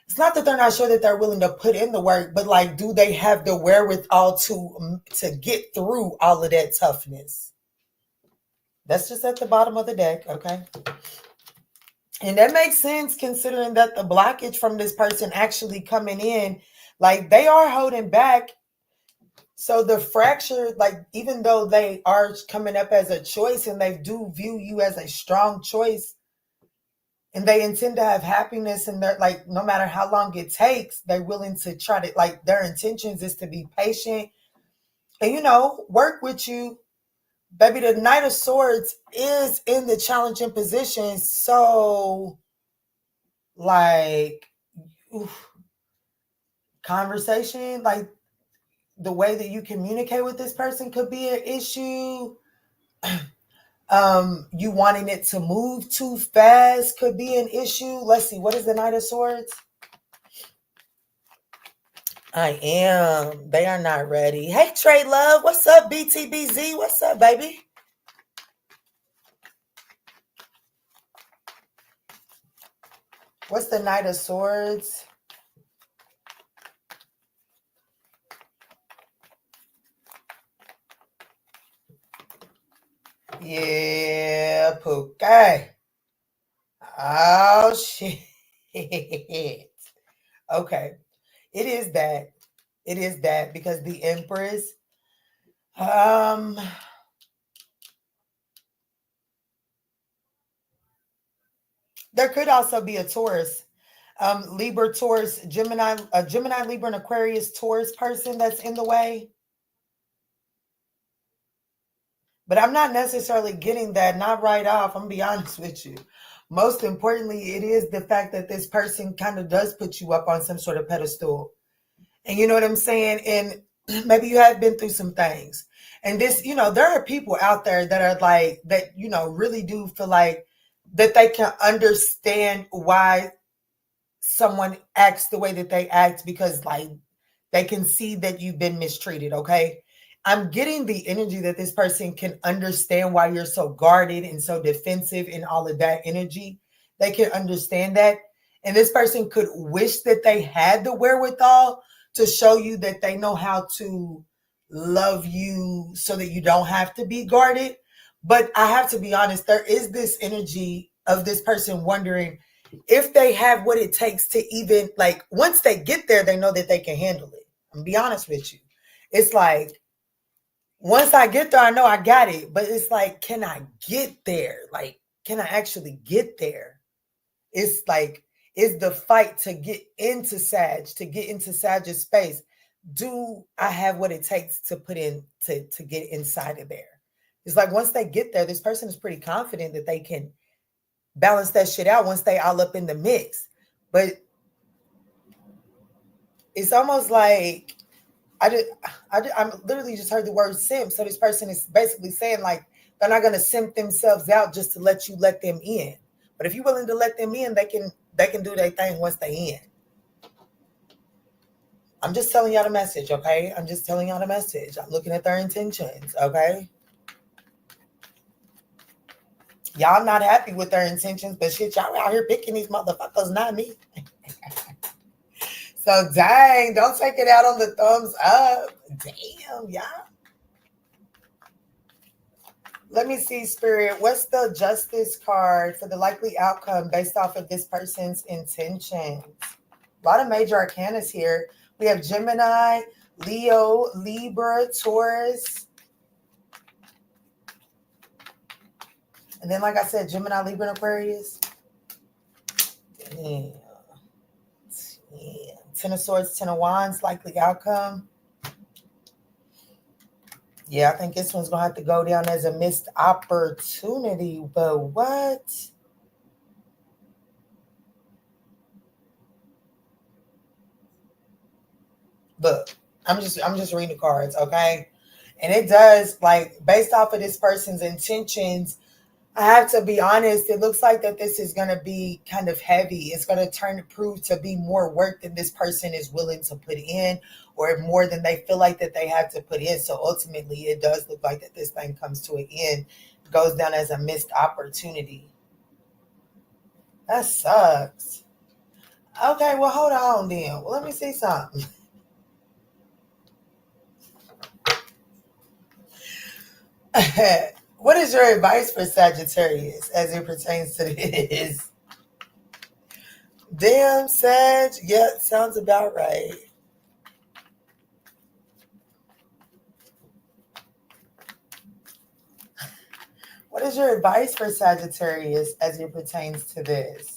A: it's not that they're not sure that they're willing to put in the work, but like, do they have the wherewithal to get through all of that toughness? That's just at the bottom of the deck, okay? And that makes sense considering that the blockage from this person actually coming in, like they are holding back. So the fracture, like even though they are coming up as a choice and they do view you as a strong choice, and they intend to have happiness, and they're like, no matter how long it takes, they're willing to try to, like, their intentions is to be patient and, work with you. Baby, the Knight of Swords is in the challenging position. So, like, oof, conversation, like the way that you communicate with this person could be an issue. You wanting it to move too fast could be an issue. Let's see, what is the Knight of Swords? I am. They are not ready. Hey, Trey Love. What's up, BTBZ? What's up, baby? What's the Knight of Swords? Yeah, Pookie. Oh, shit. Okay. It is that. It is that, because the Empress, there could also be a Taurus, Libra, Taurus, Gemini, a Gemini, Libra, and Aquarius, Taurus person that's in the way. But I'm not necessarily getting that, not right off. I'm gonna be honest with you. Most importantly, it is the fact that this person kind of does put you up on some sort of pedestal. And you know what I'm saying? And maybe you have been through some things. And this, there are people out there that are like, that, really do feel like that they can understand why someone acts the way that they act, because like they can see that you've been mistreated. Okay. I'm getting the energy that this person can understand why you're so guarded and so defensive and all of that energy. They can understand that. And this person could wish that they had the wherewithal to show you that they know how to love you so that you don't have to be guarded. But I have to be honest, there is this energy of this person wondering if they have what it takes to even, like, once they get there, they know that they can handle it. I'm gonna be honest with you. It's like, once I get there, I know I got it. But it's like, can I get there? Like, can I actually get there? It's like, is the fight to get into Sag's space. Do I have what it takes to put in to get inside of there? It's like, once they get there, this person is pretty confident that they can balance that shit out once they all up in the mix. But it's almost like I'm literally just heard the word simp. So this person is basically saying like they're not gonna simp themselves out just to let you let them in. But if you're willing to let them in, they can do their thing once they in. I'm just telling y'all the message, okay? I'm just telling y'all the message. I'm looking at their intentions, okay? Y'all not happy with their intentions, but shit, y'all out here picking these motherfuckers, not me. So dang, don't take it out on the thumbs up. Damn, y'all. Let me see, Spirit. What's the Justice card for the likely outcome based off of this person's intentions? A lot of major arcanas here. We have Gemini, Leo, Libra, Taurus. And then, like I said, Gemini, Libra, and Aquarius. Damn. Ten of Swords, Ten of Wands, likely outcome. Yeah, I think this one's going to have to go down as a missed opportunity. But what? Look, I'm just reading the cards, okay? And it does, like, based off of this person's intentions, I have to be honest, it looks like that this is going to be kind of heavy. It's going to prove to be more work than this person is willing to put in, or more than they feel like that they have to put in. So ultimately, it does look like that this thing comes to an end, goes down as a missed opportunity. That sucks. Okay, well, hold on then. Well, let me see something. What is your advice for Sagittarius as it pertains to this? Damn, Sag. Yeah, sounds about right. What is your advice for Sagittarius as it pertains to this?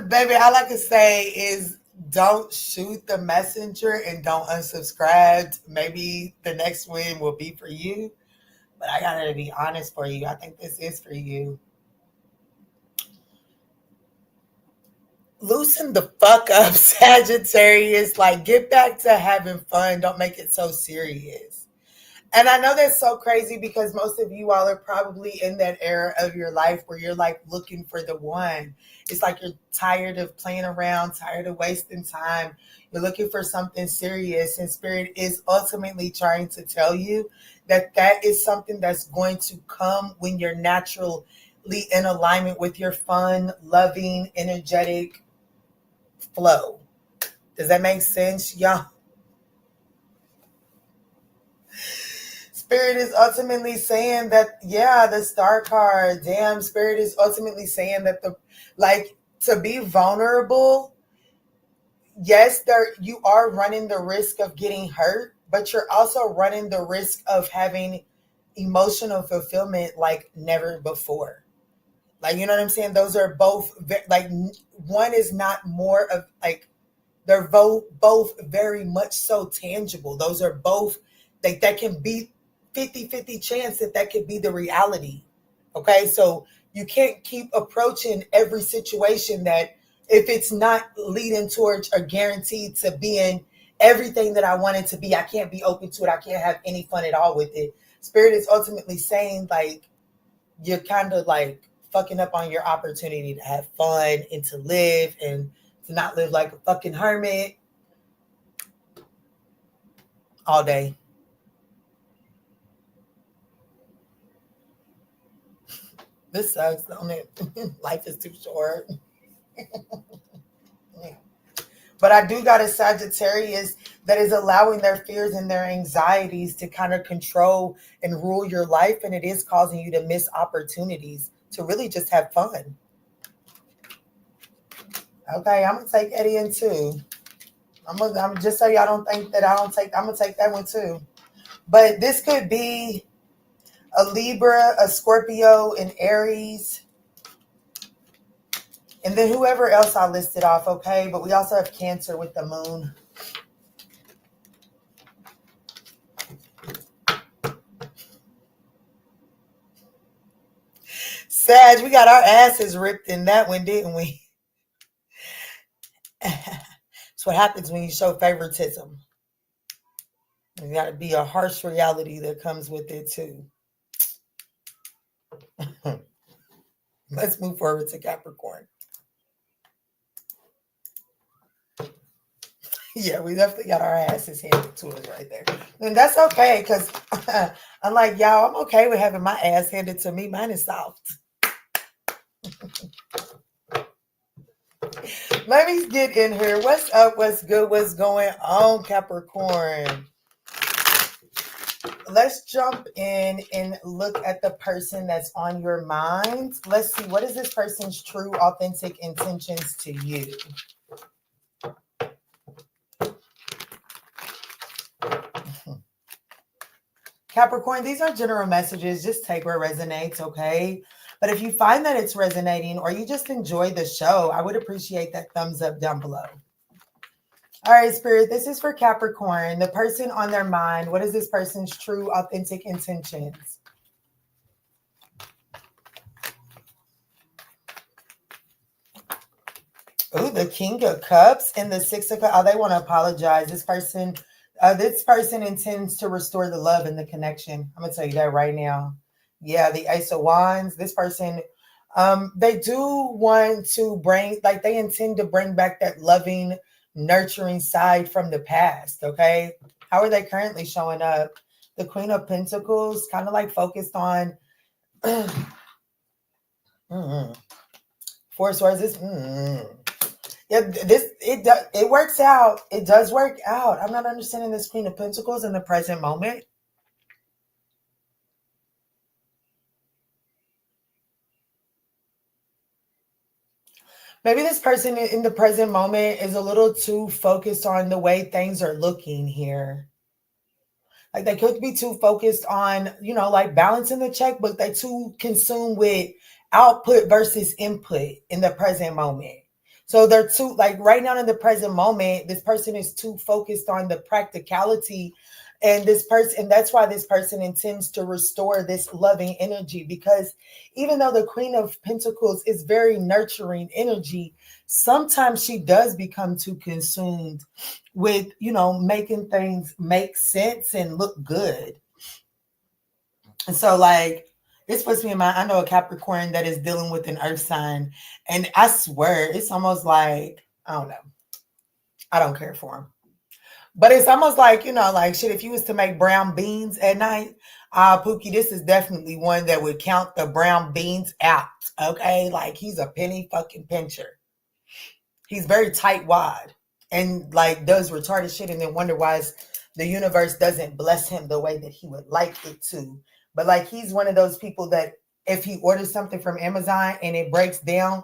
A: Baby, all I can say is don't shoot the messenger and don't unsubscribe. Maybe the next one will be for you. But I gotta be honest for you. I think this is for you. Loosen the fuck up, Sagittarius. Like, get back to having fun. Don't make it so serious. And I know that's so crazy because most of you all are probably in that era of your life where you're like looking for the one. It's like you're tired of playing around, tired of wasting time. You're looking for something serious, and Spirit is ultimately trying to tell you that that is something that's going to come when you're naturally in alignment with your fun, loving, energetic flow. Does that make sense, y'all? Spirit is ultimately saying that, yeah, the star card, damn, Spirit is ultimately saying that to be vulnerable, yes, you are running the risk of getting hurt, but you're also running the risk of having emotional fulfillment like never before. Like, you know what I'm saying? Those are both like, one is not more of like, they're both very much so tangible. Those are both like, that can be 50-50 chance that could be the reality. Okay, so you can't keep approaching every situation that if it's not leading towards or guaranteed to being everything that I want it to be, I can't be open to it. I can't have any fun at all with it. Spirit is ultimately saying like, you're kind of like fucking up on your opportunity to have fun and to live and to not live like a fucking hermit all day. This sucks, don't it? Life is too short. Yeah. But I do got a Sagittarius that is allowing their fears and their anxieties to kind of control and rule your life. And it is causing you to miss opportunities to really just have fun. Okay, I'm going to take Eddie in too. I'm just so y'all don't think that I'm going to take that one too. But this could be a Libra, a Scorpio, an Aries, and then whoever else I listed off, okay? But we also have Cancer with the moon. Sag, we got our asses ripped in that one, didn't we? That's what happens when you show favoritism. There's got to be a harsh reality that comes with it too. Let's move forward to Capricorn. Yeah, we definitely got our asses handed to us right there. And that's okay, because unlike y'all, I'm okay with having my ass handed to me. Mine is soft. Let me get in here. What's up? What's good? What's going on, Capricorn? Let's jump in and look at the person that's on your mind. Let's see, what is this person's true, authentic intentions to you? Capricorn, these are general messages. Just take where it resonates, okay? But if you find that it's resonating or you just enjoy the show, I would appreciate that thumbs up down below. All right, Spirit, this is for Capricorn. The person on their mind, what is this person's true, authentic intentions? Ooh, the King of Cups and the Six of Cups. Oh, they want to apologize. This person intends to restore the love and the connection. I'm going to tell you that right now. Yeah, the Ace of Wands. This person, they do want to they intend to bring back that loving, nurturing side from the past, okay? How are they currently showing up? The Queen of Pentacles, kind of like focused on Four Swords. Yeah, it works out. It does work out. I'm not understanding this Queen of Pentacles in the present moment. Maybe this person in the present moment is a little too focused on the way things are looking here. Like they could be too focused on, like balancing the checkbook. They're too consumed with output versus input in the present moment. So they're too, like right now in the present moment, this person is too focused on the practicality. And that's why this person intends to restore this loving energy, because even though the Queen of Pentacles is very nurturing energy, sometimes she does become too consumed with, making things make sense and look good. And so, like, this puts me in mind. I know a Capricorn that is dealing with an earth sign. And I swear, it's almost like, I don't know. I don't care for him. But it's almost like, like shit, if you was to make brown beans at night, Pookie, this is definitely one that would count the brown beans out. Okay? Like, he's a penny fucking pincher. He's very tight wad and like does retarded shit and then wonder why the universe doesn't bless him the way that he would like it to. But like, he's one of those people that if he orders something from Amazon and it breaks down,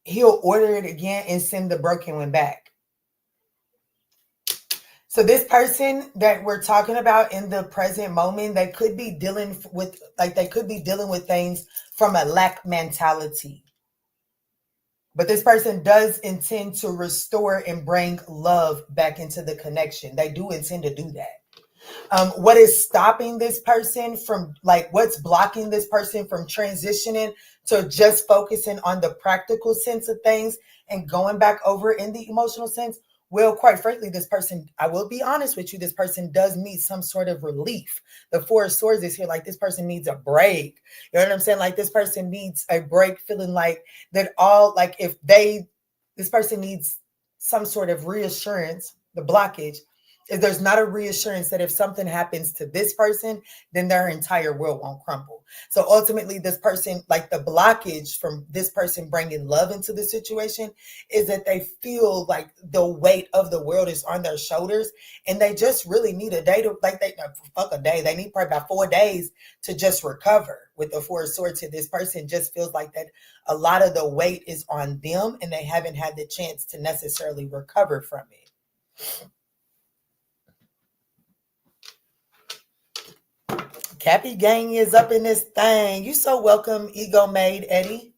A: he'll order it again and send the broken one back. So this person that we're talking about in the present moment, they could be dealing with things from a lack mentality. But this person does intend to restore and bring love back into the connection. They do intend to do that. What is stopping this person from, like, what's blocking this person from transitioning to just focusing on the practical sense of things and going back over in the emotional sense? Well, quite frankly, this person, I will be honest with you, this person does need some sort of relief. The Four of Swords is here. Like, this person needs a break. You know what I'm saying? Like, this person needs a break, feeling like that all, like, this person needs some sort of reassurance. The blockage is there's not a reassurance that if something happens to this person, then their entire world won't crumble. So ultimately, this person, like, the blockage from this person bringing love into the situation is that they feel like the weight of the world is on their shoulders and they just really need a day to, like, they need probably about 4 days to just recover. With the Four of Swords here, this person just feels like that a lot of the weight is on them and they haven't had the chance to necessarily recover from it. Cappy Gang is up in this thing. You so welcome, Ego Maid Eddie.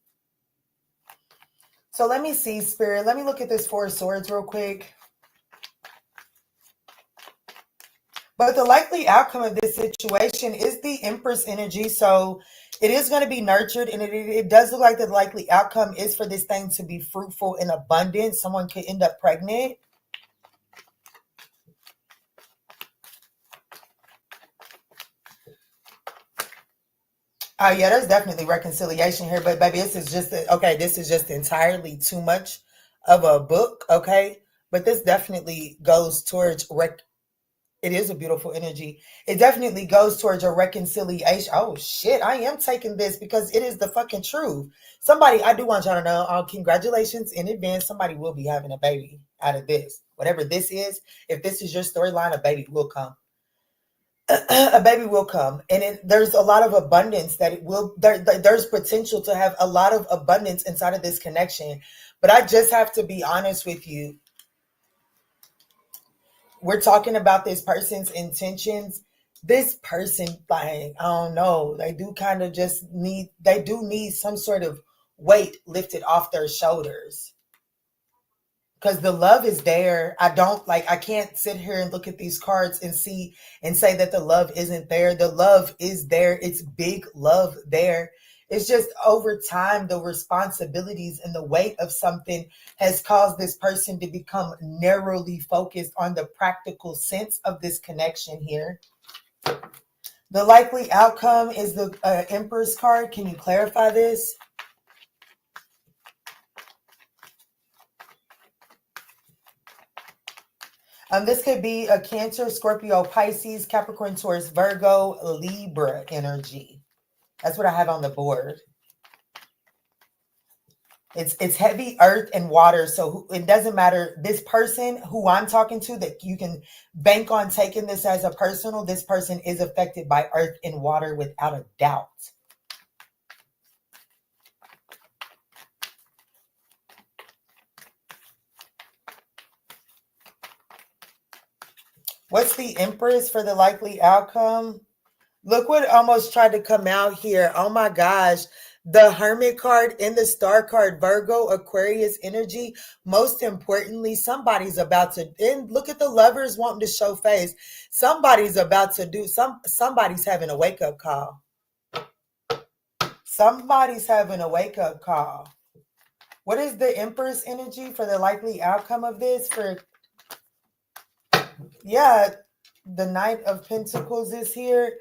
A: So let me see, Spirit. Let me look at this Four of Swords real quick. But the likely outcome of this situation is the Empress energy. So it is going to be nurtured. And it does look like the likely outcome is for this thing to be fruitful and abundant. Someone could end up pregnant. Oh, yeah, there's definitely reconciliation here. But, baby, this is just entirely too much of a book, okay? But this definitely goes towards it is a beautiful energy. It definitely goes towards a reconciliation. Oh, shit, I am taking this because it is the fucking truth. Somebody, I do want y'all to know, congratulations in advance. Somebody will be having a baby out of this. Whatever this is, if this is your storyline, a baby will come. A baby will come, and there's a lot of abundance that it will. There's potential to have a lot of abundance inside of this connection, but I just have to be honest with you. We're talking about this person's intentions. This person, like, I don't know, they do need some sort of weight lifted off their shoulders. Because the love is there. I can't sit here and look at these cards and say that the love isn't there. The love is there. It's big love there. It's just over time, the responsibilities and the weight of something has caused this person to become narrowly focused on the practical sense of this connection here. The likely outcome is the Empress card. Can you clarify this? This could be a Cancer, Scorpio, Pisces, Capricorn, Taurus, Virgo, Libra energy. That's what I have on the board. It's heavy earth and water, so it doesn't matter. This person who I'm talking to, that you can bank on taking this as a personal, this person is affected by earth and water without a doubt. What's the Empress for the likely outcome? Look what almost tried to come out here. Oh my gosh. The Hermit card and the Star card, Virgo, Aquarius energy. Most importantly, somebody's about to, and look at the Lovers wanting to show face. Somebody's about to do, somebody's having a wake-up call. Somebody's having a wake-up call. What is the Empress energy for the likely outcome of this? The Knight of Pentacles is here.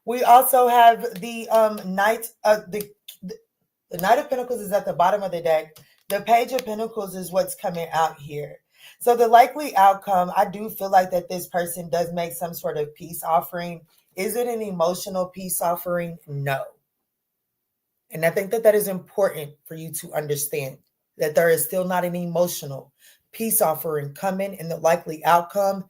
A: We also have the the Knight of Pentacles is at the bottom of the deck. The Page of Pentacles is what's coming out here. So the likely outcome, I do feel like that this person does make some sort of peace offering. Is it an emotional peace offering? No. And I think that that is important for you to understand, that there is still not an emotional peace offering coming in the likely outcome.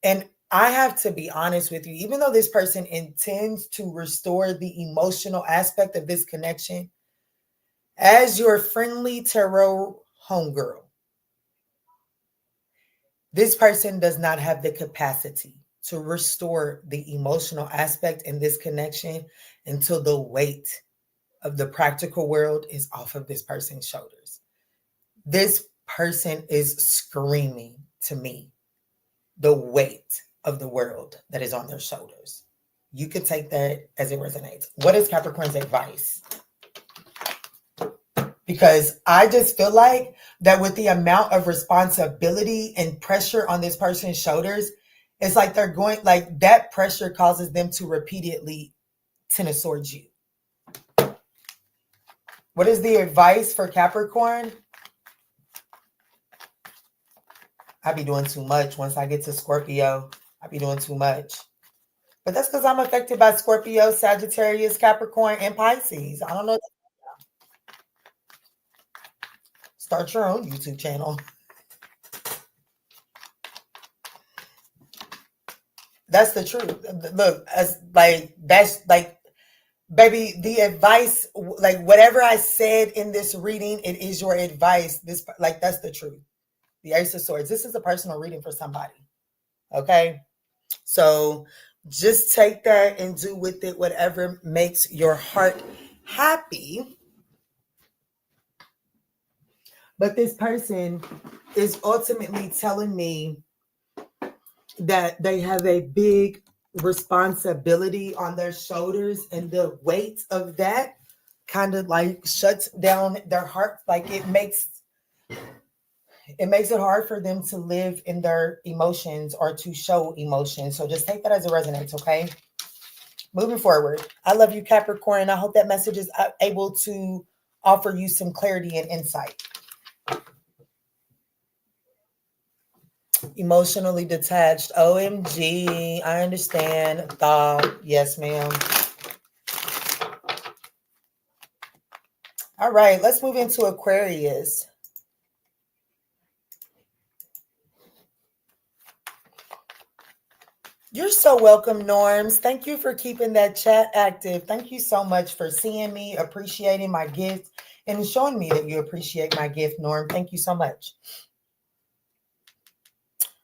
A: And I have to be honest with you, even though this person intends to restore the emotional aspect of this connection, as your friendly tarot homegirl, this person does not have the capacity to restore the emotional aspect in this connection until the weight of the practical world is off of this person's shoulders. This person is screaming to me the weight of the world that is on their shoulders. You could take that as it resonates. What is Capricorn's advice? Because I just feel like that with the amount of responsibility and pressure on this person's shoulders, it's like they're going, like that pressure causes them to repeatedly tennis towards you. What is the advice for Capricorn? I be doing too much once I get to Scorpio. I be doing too much. But that's because I'm affected by Scorpio, Sagittarius, Capricorn, and Pisces. I don't know. Start your own YouTube channel. That's the truth. Look, that's like, baby, the advice, like whatever I said in this reading, it is your advice. This, like, that's the truth. The Ace of Swords. This is a personal reading for somebody. Okay? So just take that and do with it whatever makes your heart happy. But this person is ultimately telling me that they have a big responsibility on their shoulders, and the weight of that kind of like shuts down their heart. Like it makes it hard for them to live in their emotions or to show emotions. So just take that as it resonates, okay? Moving forward. I love you, Capricorn. I hope that message is able to offer you some clarity and insight. Emotionally detached. OMG. I understand. Yes, ma'am. All right, let's move into Aquarius. You're so welcome, Norms. Thank you for keeping that chat active. Thank you so much for seeing me, appreciating my gift, and showing me that you appreciate my gift, Norm. Thank you so much.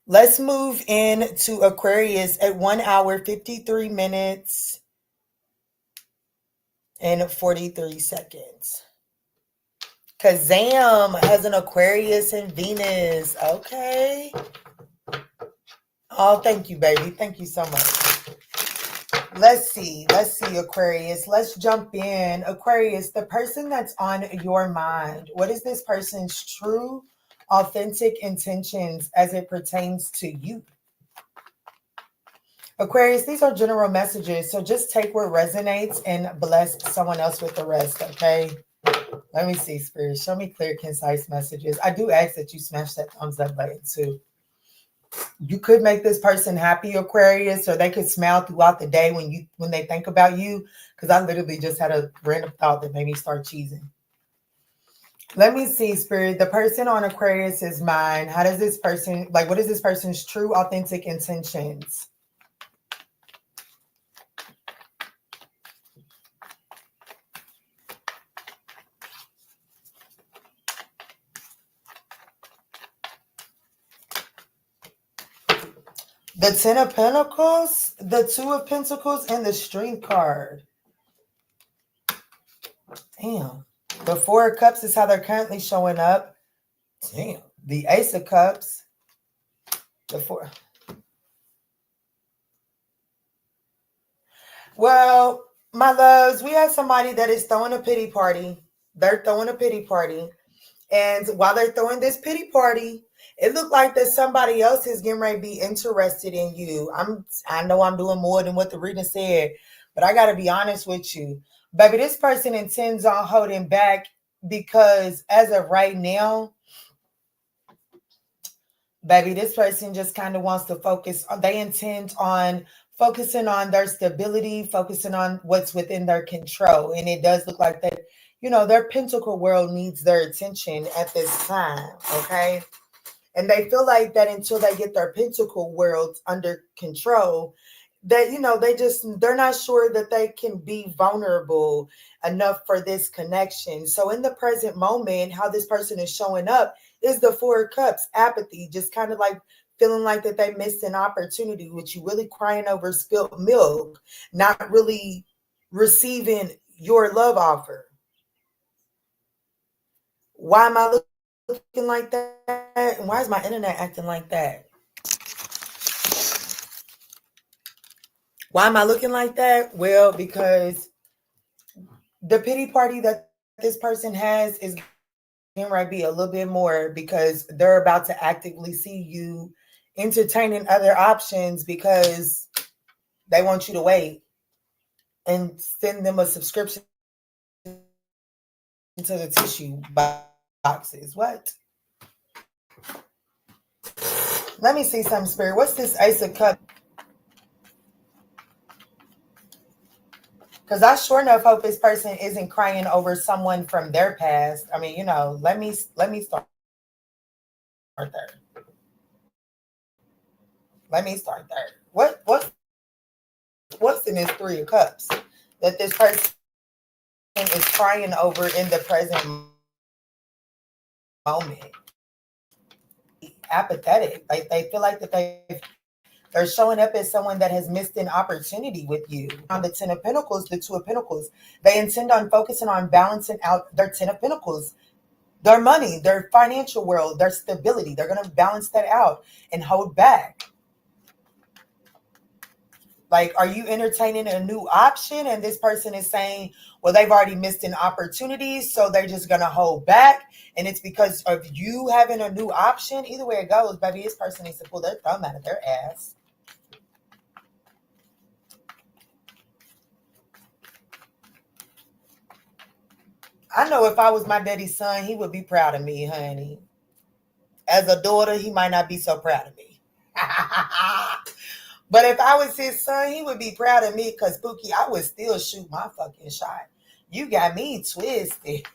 A: Let's move into Aquarius at 1 hour, 53 minutes, and 43 seconds. Kazam has an Aquarius and Venus. Okay. Oh, thank you, baby. Thank you so much. Let's see, Aquarius. Let's jump in. Aquarius, the person that's on your mind, what is this person's true, authentic intentions as it pertains to you? Aquarius, these are general messages, so just take what resonates and bless someone else with the rest, okay? Let me see, Spirit. Show me clear, concise messages. I do ask that you smash that thumbs up button, too. You could make this person happy, Aquarius, or they could smile throughout the day when they think about you, because I literally just had a random thought that made me start cheesing. Let me see, Spirit. The person on Aquarius's mind, how does this person, like, what is this person's true, authentic intentions? The 10 of Pentacles, the 2 of Pentacles, and the Strength card. Damn. The 4 of Cups is how they're currently showing up. Damn. The Ace of Cups. The 4. Well, my loves, we have somebody that is throwing a pity party. They're throwing a pity party. And while they're throwing this pity party, it looked like that somebody else is getting ready to be interested in you. I know I'm doing more than what the reader said, But I got to be honest with you, baby, this person intends on holding back because as of right now, baby, this person just kind of wants to focus on, they intend on focusing on their stability, focusing on what's within their control. And it does look like that, their pentacle world needs their attention at this time. Okay. And they feel like that until they get their pentacle world under control, that, they're not sure that they can be vulnerable enough for this connection. So in the present moment, how this person is showing up is the Four of Cups, apathy, just kind of like feeling like that they missed an opportunity, with you really crying over spilt milk, not really receiving your love offer. Why am I looking like that? And why is my internet acting like that? Why am I looking like that? Well, because the pity party that this person has is going to be a little bit more, because they're about to actively see you entertaining other options because they want you to wait and send them a subscription to the tissue boxes. What? Let me see some spirit. What's this Ace of Cups? Because I sure enough hope this person isn't crying over someone from their past. I mean, let me start there. Let me start there. What's in this Three of Cups that this person is crying over in the present moment? Apathetic. Like they feel like that they're showing up as someone that has missed an opportunity with you. On the Ten of Pentacles, the Two of Pentacles, they intend on focusing on balancing out their Ten of Pentacles, their money, their financial world, their stability. They're going to balance that out and hold back. Like, are you entertaining a new option? And this person is saying, well, they've already missed an opportunity, so they're just going to hold back. And it's because of you having a new option. Either way it goes, baby, this person needs to pull their thumb out of their ass. I know if I was my daddy's son, he would be proud of me, honey. As a daughter, he might not be so proud of me. But if I was his son, he would be proud of me, because, Pookie, I would still shoot my fucking shot. You got me twisted.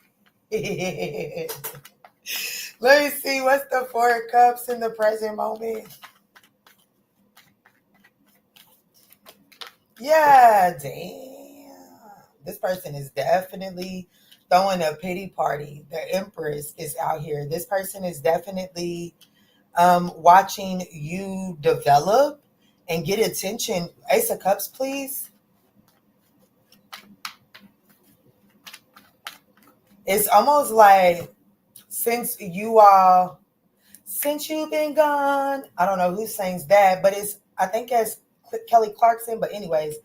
A: Let me see. What's the Four of Cups in the present moment? Yeah, damn. This person is definitely throwing a pity party. The Empress is out here. This person is definitely watching you develop and get attention. Ace of Cups, please. It's almost like since you've been gone, I don't know who sings that, but I think it's Kelly Clarkson. But anyways,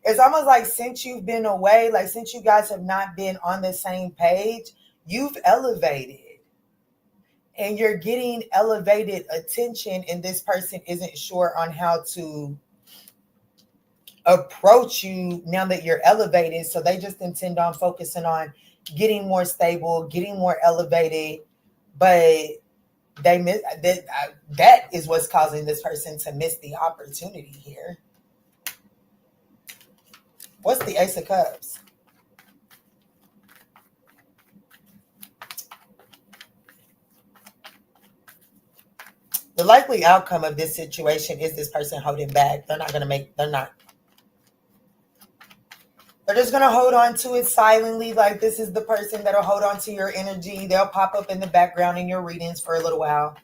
A: it's almost like since you've been away, like since you guys have not been on the same page, you've elevated. And you're getting elevated attention, and this person isn't sure on how to approach you now that you're elevated. So they just intend on focusing on getting more stable, getting more elevated. But they miss that is what's causing this person to miss the opportunity here. What's the Ace of Cups? The likely outcome of this situation is this person holding back. They're just going to hold on to it silently. Like, this is the person that'll hold on to your energy. They'll pop up in the background in your readings for a little while.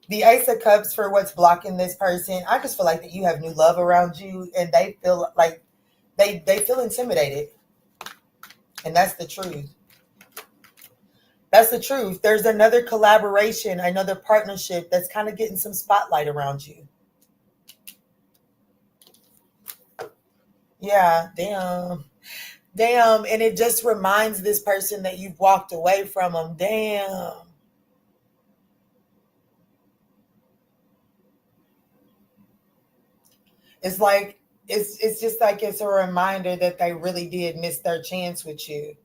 A: The Ace of Cups, for what's blocking this person, I just feel like that you have new love around you, and they feel like they feel intimidated. And that's the truth. That's the truth. There's another collaboration, another partnership that's kind of getting some spotlight around you. Yeah, damn. Damn. And it just reminds this person that you've walked away from them. Damn. It's like it's just like it's a reminder that they really did miss their chance with you.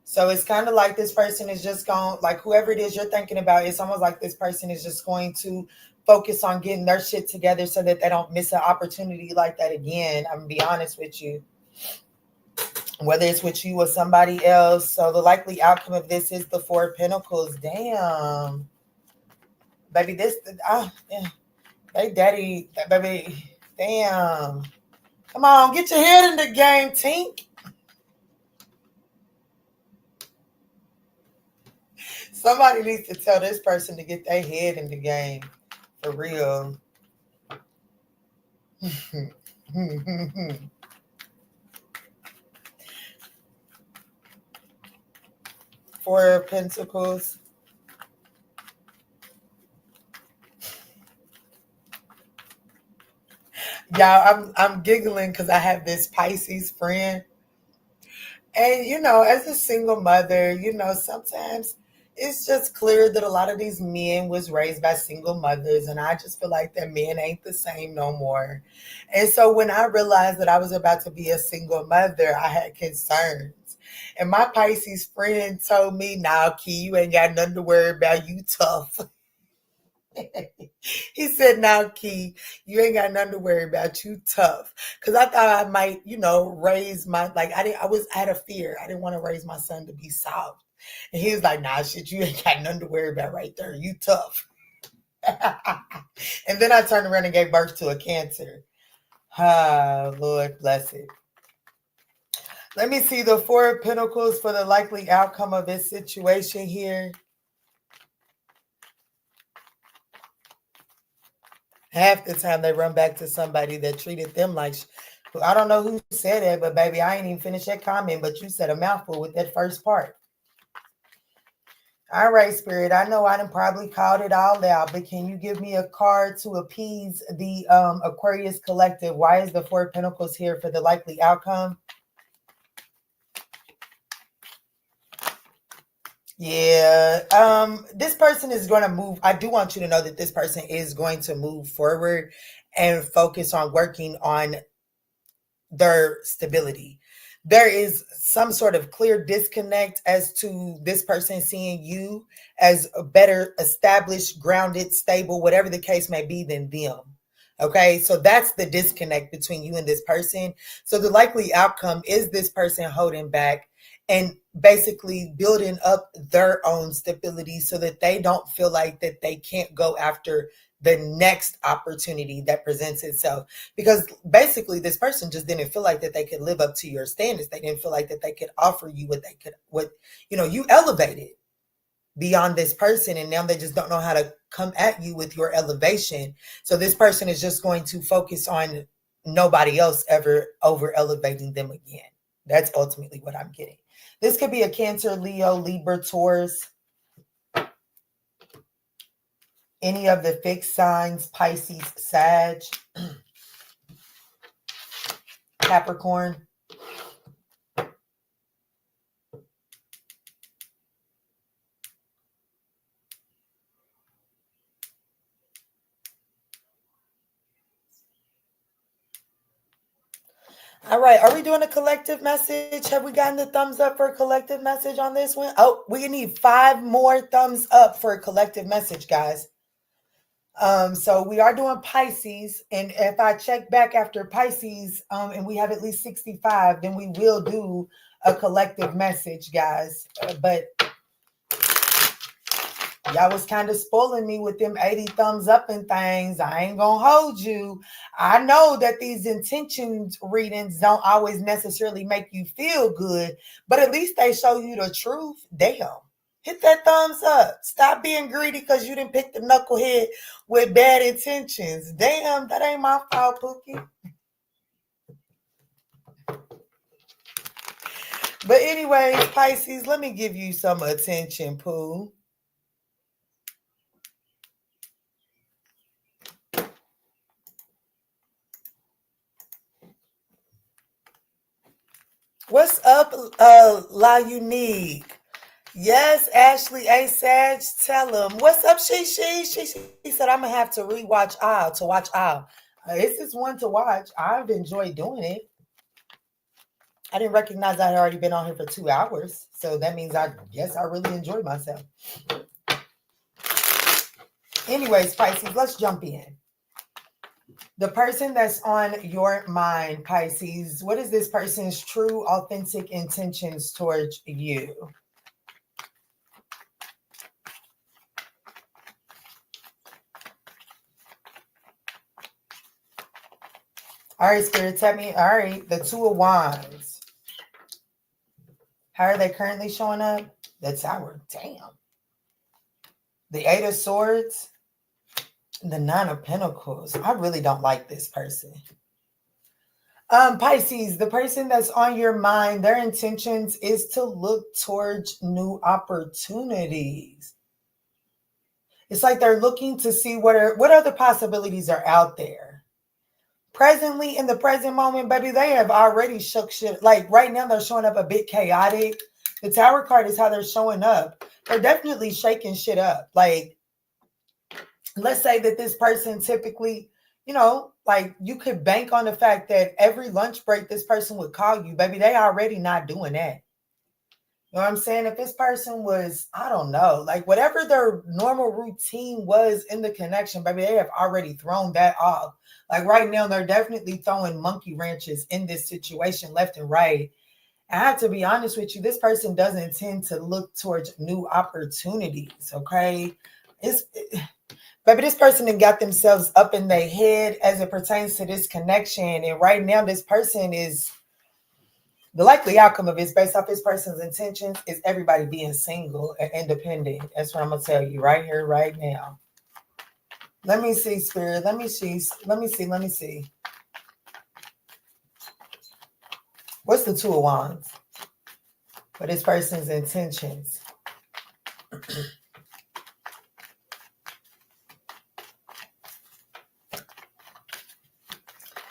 A: So it's kind of like this person is just going, like whoever it is you're thinking about, it's almost like this person is just going to focus on getting their shit together so that they don't miss an opportunity like that again. I'm gonna be honest with you, whether it's with you or somebody else. So the likely outcome of this is the Four of Pentacles. Damn, baby, this, yeah. Hey, daddy, baby, damn. Come on, get your head in the game, Tink. Somebody needs to tell this person to get their head in the game. For real. Four of Pentacles. Y'all, I'm giggling because I have this Pisces friend. And, as a single mother, sometimes it's just clear that a lot of these men was raised by single mothers. And I just feel like that men ain't the same no more. And so when I realized that I was about to be a single mother, I had concerns. And my Pisces friend told me, "Nah, Key, you ain't got nothing to worry about. You tough." He said, "Now, Key, you ain't got nothing to worry about. You tough." Because I thought I might, raise my, like, I had a fear. I didn't want to raise my son to be soft. And he was like, "Nah, shit, you ain't got nothing to worry about right there. You tough." And then I turned around and gave birth to a Cancer. Ah, Lord bless it. Let me see the Four of Pentacles for the likely outcome of this situation here. Half the time they run back to somebody that treated them like, I don't know who said that, but baby, I ain't even finished that comment, but you said a mouthful with that first part. All right, Spirit, I know I done probably called it all out, but can you give me a card to appease the Aquarius collective? Why is the Four of Pentacles here for the likely outcome? Yeah, this person is going to move. I do want you to know that this person is going to move forward and focus on working on their stability. There is some sort of clear disconnect as to this person seeing you as a better established, grounded, stable, whatever the case may be, than them. Okay, so that's the disconnect between you and this person. So the likely outcome is this person holding back and basically building up their own stability so that they don't feel like that they can't go after the next opportunity that presents itself. Because basically this person just didn't feel like that they could live up to your standards. They didn't feel like that they could offer you what you elevated beyond this person, and now they just don't know how to come at you with your elevation. So this person is just going to focus on nobody else ever over elevating them again. That's ultimately what I'm getting. This could be a Cancer, Leo, Libra, Taurus, any of the fixed signs, Pisces, Sag, Capricorn. All right, are we doing a collective message? Have we gotten the thumbs up for a collective message on this one? Oh, we need 5 more thumbs up for a collective message, guys. So we are doing Pisces, and if I check back after Pisces, and we have at least 65, then we will do a collective message, guys. But y'all was kind of spoiling me with them 80 thumbs up and things. I ain't gonna hold you. I know that these intentions readings don't always necessarily make you feel good, but at least they show you the truth. Damn. Hit that thumbs up. Stop being greedy because you didn't pick the knucklehead with bad intentions. Damn, that ain't my fault, Pookie. But anyways, Pisces, let me give you some attention, Pooh. What's up, La Unique? Yes, Ashley A. Sag, tell him. What's up, she said, I'm going to have to rewatch Aisle to watch Aisle. This is one to watch. I've enjoyed doing it. I didn't recognize I had already been on here for 2 hours. So that means I really enjoyed myself. Anyways, Pisces, let's jump in. The person that's on your mind, Pisces, what is this person's true, authentic intentions towards you? All right, Spirit, tell me. All right, the Two of Wands. How are they currently showing up? The Tower. Damn. The Eight of Swords. The Nine of Pentacles. I really don't like this person. Pisces, the person that's on your mind, their intentions is to look towards new opportunities. It's like they're looking to see what other possibilities are out there. Presently, in the present moment, baby, they have already shook shit. Like right now, they're showing up a bit chaotic. The Tower card is how they're showing up. They're definitely shaking shit up. Like, let's say that this person typically, you know, like you could bank on the fact that every lunch break this person would call you, baby. They already not doing that. You know what I'm saying? If this person was, I don't know, like whatever their normal routine was in the connection, baby, they have already thrown that off. Like right now, they're definitely throwing monkey wrenches in this situation left and right. I have to be honest with you, this person doesn't tend to look towards new opportunities, okay? Baby, this person then got themselves up in their head as it pertains to this connection. And right now, this person is, the likely outcome of it, based off this person's intentions, is everybody being single and independent. That's what I'm going to tell you right here, right now. Let me see, Spirit. Let me see. What's the Two of Wands for this person's intentions?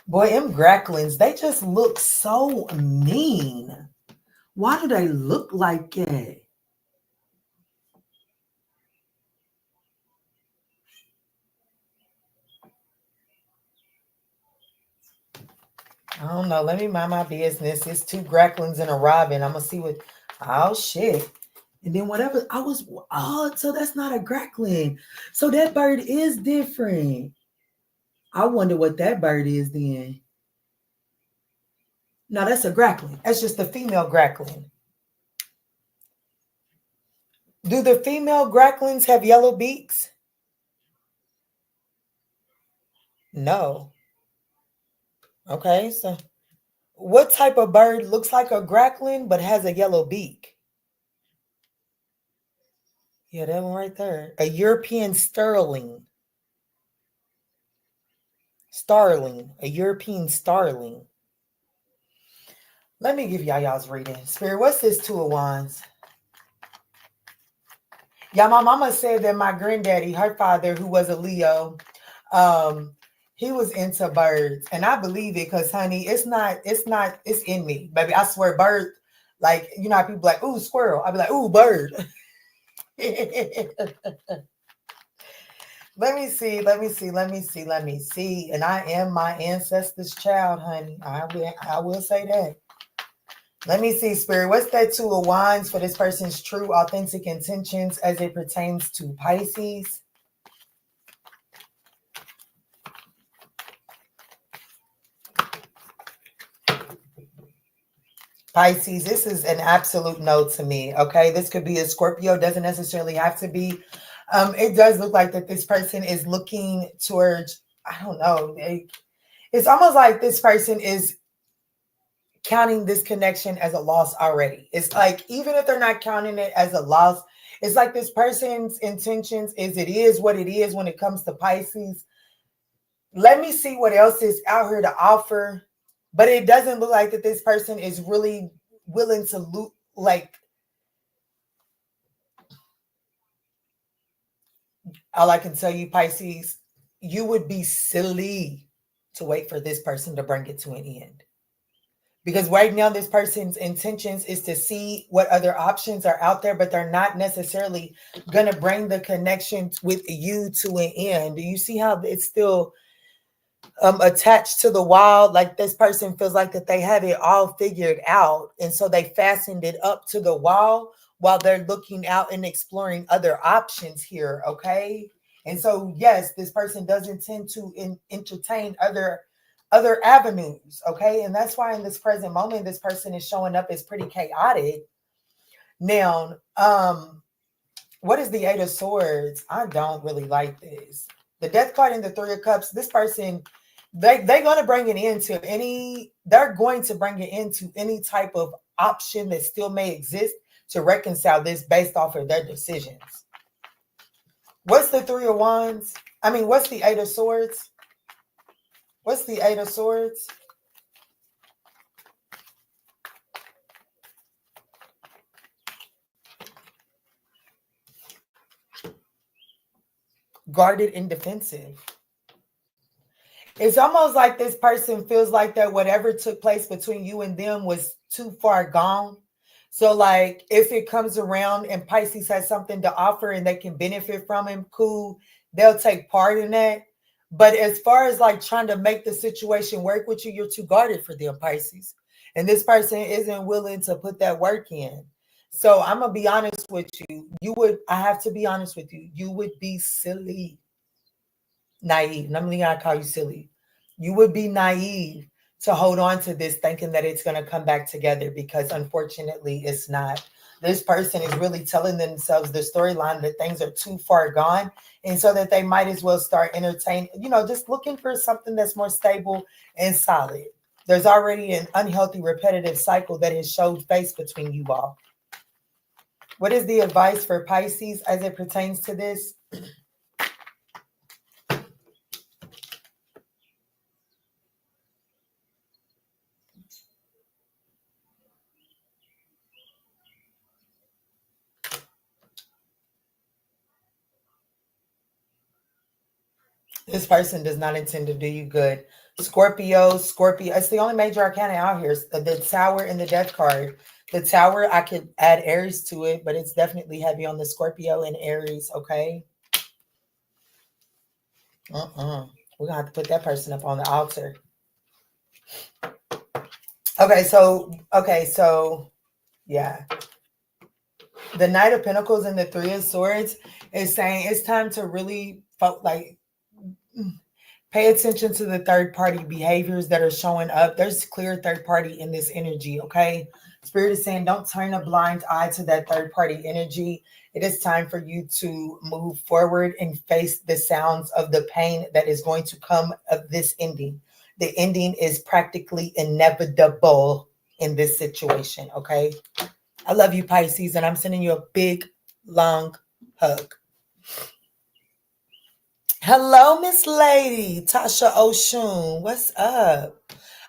A: Boy, them Gracklins, they just look so mean. Why do they look like that? I don't know. Let me mind my business. It's 2 Gracklins and a Robin. I'm going to see what... Oh, shit. And then whatever... so that's not a Gracklin. So that bird is different. I wonder what that bird is then. No, that's a Gracklin. That's just the female Gracklin. Do the female Gracklins have yellow beaks? No. Okay, so what type of bird looks like a Gracklin but has a yellow beak? Yeah, that one right there. A European starling. A European starling. Let me give y'all's reading. Spirit, what's this Two of Wands? Yeah, my mama said that my granddaddy, her father, who was a Leo, he was into birds. And I believe it because, honey, it's in me. Baby, I swear, bird, like, you know how people like, ooh, squirrel. I'd be like, ooh, bird. Let me see. And I am my ancestors' child, honey. I will say that. Let me see, Spirit. What's that Two of Wands for this person's true, authentic intentions as it pertains to Pisces? Pisces, this is an absolute no to me, okay? This could be a Scorpio. Doesn't necessarily have to be. It does look like that this person is looking towards, I don't know. It's almost like this person is counting this connection as a loss already. It's like, even if they're not counting it as a loss, it's like this person's intentions is it is what it is when it comes to Pisces. Let me see what else is out here to offer. But it doesn't look like that this person is really willing to loot, like, all I can tell you, Pisces, you would be silly to wait for this person to bring it to an end. Because right now, this person's intentions is to see what other options are out there, but they're not necessarily going to bring the connection with you to an end. Do you see how it's still, attached to the wall. Like this person feels like that they have it all figured out. And so they fastened it up to the wall while they're looking out and exploring other options here. Okay. And so, yes, this person does intend to entertain other avenues. Okay. And that's why in this present moment, this person is showing up as pretty chaotic. Now, what is the Eight of Swords? I don't really like this. The Death card and the Three of Cups. This person, they're going to bring it into they're going to bring it into any type of option that still may exist to reconcile this based off of their decisions. What's the Three of Wands? I mean, what's the Eight of Swords? What's the Eight of Swords? Guarded and defensive. It's almost like this person feels like that whatever took place between you and them was too far gone. So like if it comes around and Pisces has something to offer and they can benefit from him, cool, they'll take part in that. But as far as like trying to make the situation work with you, you're too guarded for them, Pisces. And this person isn't willing to put that work in. So I'm going to be honest with you. I have to be honest with you. You would be silly, naive. I'm going to call you silly. You would be naive to hold on to this thinking that it's going to come back together, because unfortunately it's not. This person is really telling themselves the storyline that things are too far gone, and so that they might as well start entertaining, just looking for something that's more stable and solid. There's already an unhealthy repetitive cycle that has showed face between you all. What is the advice for Pisces as it pertains to this? This person does not intend to do you good. Scorpio. It's the only major arcana out here. The Tower and the Death card. The Tower, I could add Aries to it, but it's definitely heavy on the Scorpio and Aries, okay? We're going to have to put that person up on the altar. Okay, so, yeah. The Knight of Pentacles and the Three of Swords is saying it's time to really pay attention to the third-party behaviors that are showing up. There's clear third party in this energy, okay? Spirit is saying don't turn a blind eye to that third-party energy. It is time for you to move forward and face the sounds of the pain that is going to come of this ending. The ending is practically inevitable in this situation, okay? I love you, Pisces, and I'm sending you a big, long hug. Hello, Miss Lady. Tasha Oshun. What's up?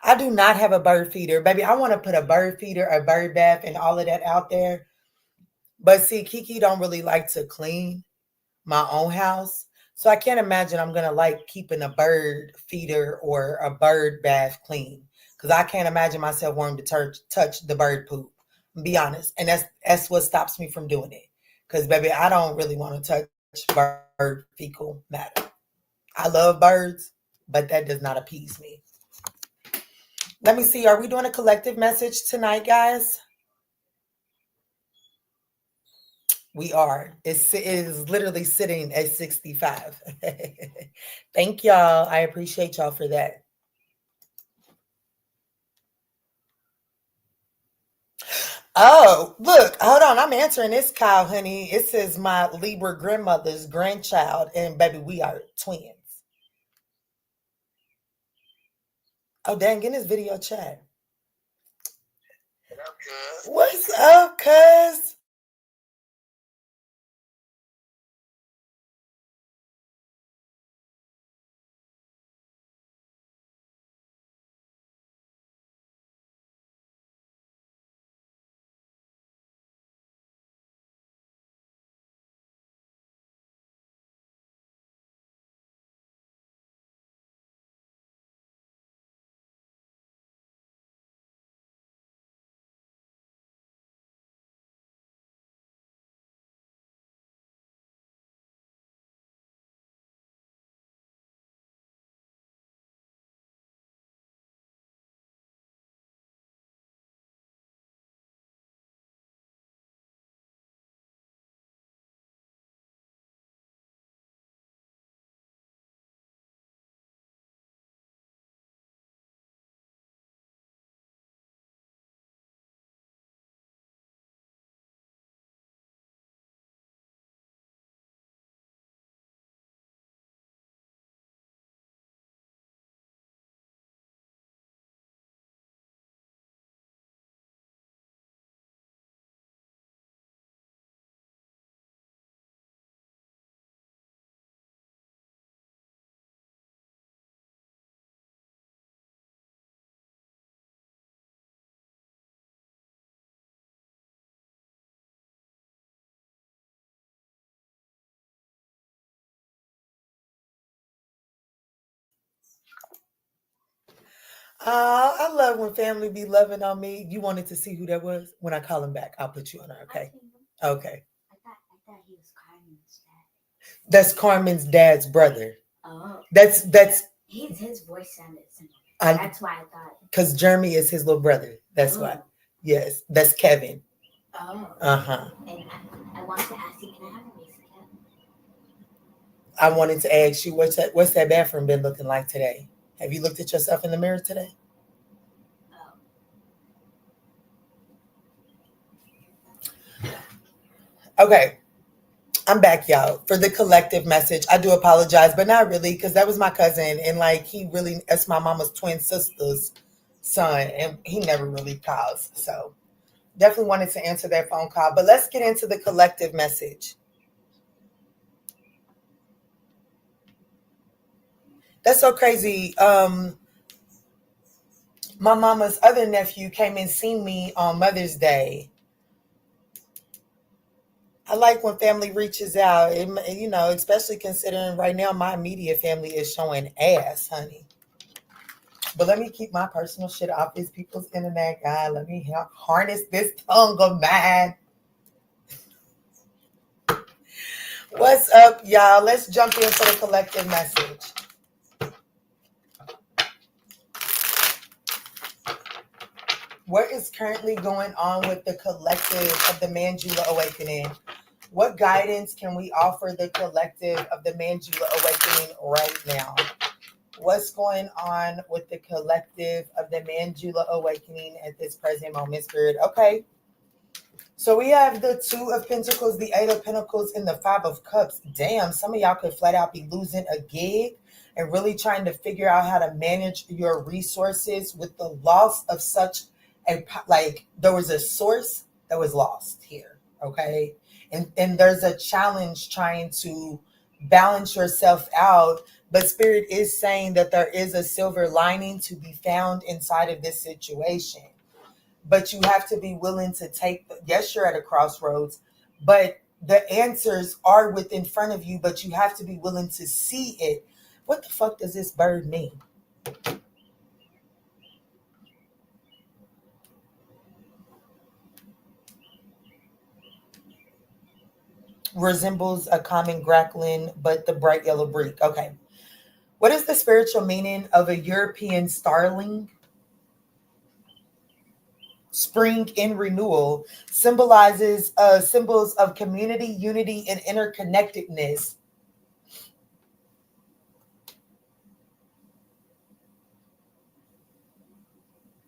A: I do not have a bird feeder. Baby, I want to put a bird feeder, a bird bath, and all of that out there. But see, Kiki don't really like to clean my own house. So I can't imagine I'm going to like keeping a bird feeder or a bird bath clean. Because I can't imagine myself wanting to touch the bird poop. Be honest. And that's what stops me from doing it. Because, baby, I don't really want to touch bird fecal matter. I love birds, but that does not appease me. Let me see. Are we doing a collective message tonight, guys? We are. It is literally sitting at 65. Thank y'all. I appreciate y'all for that. Oh, look. Hold on. I'm answering this call, honey. It says my Libra grandmother's grandchild. And baby, we are twins. Oh, dang. In this video chat. What's up, cuz? I love when family be loving on me. You wanted to see who that was? When I call him back, I'll put you on her, okay? Okay.
B: I thought he was Carmen's dad.
A: That's Carmen's dad's brother.
B: Oh.
A: That's
B: his voice sounded similar. That's why I thought.
A: Because Jeremy is his little brother. That's why. Yes, that's Kevin.
B: Oh.
A: Uh-huh.
B: And I wanted to ask you, can I have a basic cat?
A: I wanted to ask you, what's that bathroom been looking like today? Have you looked at yourself in the mirror today? Okay. I'm back, y'all, for the collective message. I do apologize, but not really, because that was my cousin, and like that's my mama's twin sister's son, and he never really calls. So definitely wanted to answer that phone call. But let's get into the collective message. That's so crazy. My mama's other nephew came and seen me on Mother's Day. I like when family reaches out, especially considering right now my immediate family is showing ass, honey. But let me keep my personal shit off these people's internet, guy. Let me harness this tongue of mine. What's up, y'all? Let's jump in for the collective message. What is currently going on with the collective of the Manjula Awakening? What guidance can we offer the collective of the Manjula Awakening right now? What's going on with the collective of the Manjula Awakening at this present moment, Spirit? Okay. So we have the 2 of Pentacles, the 8 of Pentacles, and the 5 of Cups. Damn, some of y'all could flat out be losing a gig and really trying to figure out how to manage your resources with the loss of such there was a source that was lost here, okay? And there's a challenge trying to balance yourself out, but Spirit is saying that there is a silver lining to be found inside of this situation. But you have to be willing to yes, you're at a crossroads, but the answers are within front of you, but you have to be willing to see it. What the fuck does this bird mean? Resembles a common grackling, but the bright yellow break. Okay. What is the spiritual meaning of a European starling? Spring in renewal symbolizes symbols of community, unity, and interconnectedness.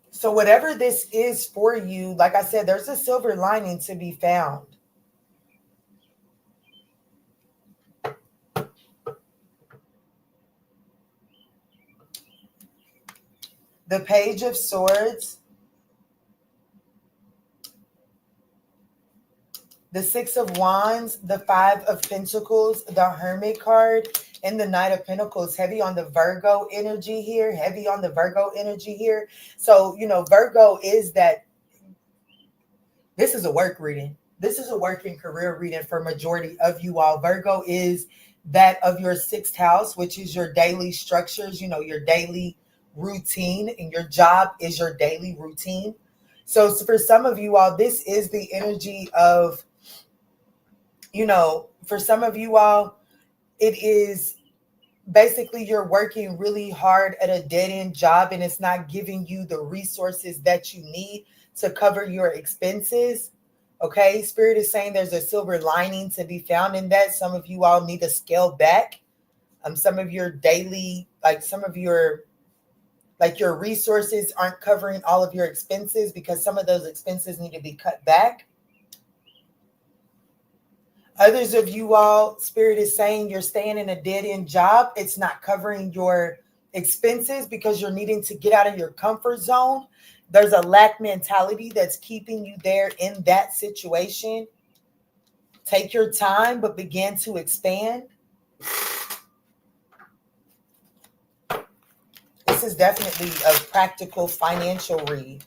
A: So whatever this is for you, like I said, there's a silver lining to be found. The Page of Swords, the 6 of Wands, the 5 of Pentacles, the Hermit card, and the Knight of Pentacles. Heavy on the Virgo energy here. So, Virgo is that. This is a work reading. This is a work and career reading for majority of you all. Virgo is that of your 6th house, which is your daily structures, your daily routine, and your job is your daily routine. So for some of you all, this is the energy of, for some of you all, it is basically you're working really hard at a dead-end job and it's not giving you the resources that you need to cover your expenses. Okay, Spirit is saying there's a silver lining to be found in that. Some of you all need to scale back. Some of your daily, your resources aren't covering all of your expenses because some of those expenses need to be cut back. Others of you all, Spirit is saying you're staying in a dead-end job. It's not covering your expenses because you're needing to get out of your comfort zone. There's a lack mentality that's keeping you there in that situation. Take your time, but begin to expand. This is definitely a practical financial read.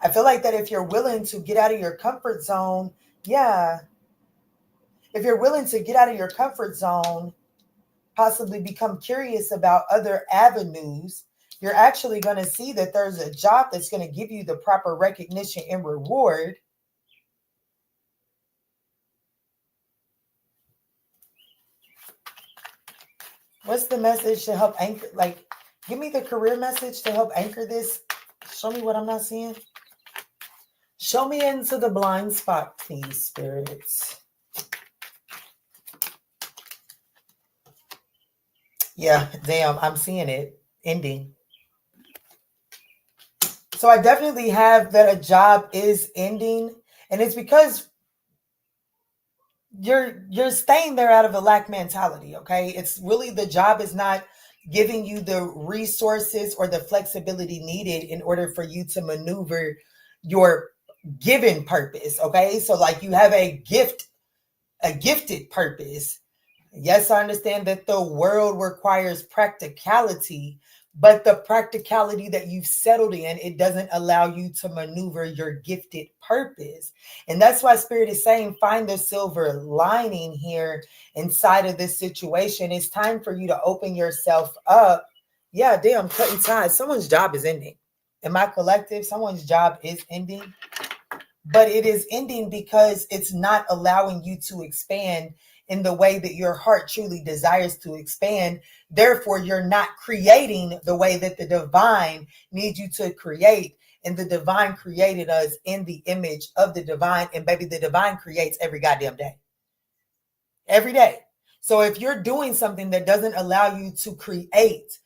A: I feel like that if you're willing to get out of your comfort zone, if you're willing to get out of your comfort zone, possibly become curious about other avenues, you're actually going to see that there's a job that's going to give you the proper recognition and reward. What's the message to help anchor? Like, give me the career message to help anchor this. Show me what I'm not seeing. Show me into the blind spot, please, spirits. Yeah, damn, I'm seeing it ending. So I definitely have that a job is ending, and it's because you're staying there out of a lack mentality, okay? It's really the job is not giving you the resources or the flexibility needed in order for you to maneuver your given purpose, okay? So like you have a gifted purpose. Yes, I understand that the world requires practicality, but the practicality that you've settled in, it doesn't allow you to maneuver your gifted purpose. And that's why Spirit is saying, find the silver lining here inside of this situation. It's time for you to open yourself up. Yeah, damn, cutting ties. Someone's job is ending. In my collective, someone's job is ending. But it is ending because it's not allowing you to expand in the way that your heart truly desires to expand. Therefore, you're not creating the way that the divine needs you to create. And the divine created us in the image of the divine. And baby, the divine creates every goddamn day. Every day. So if you're doing something that doesn't allow you to create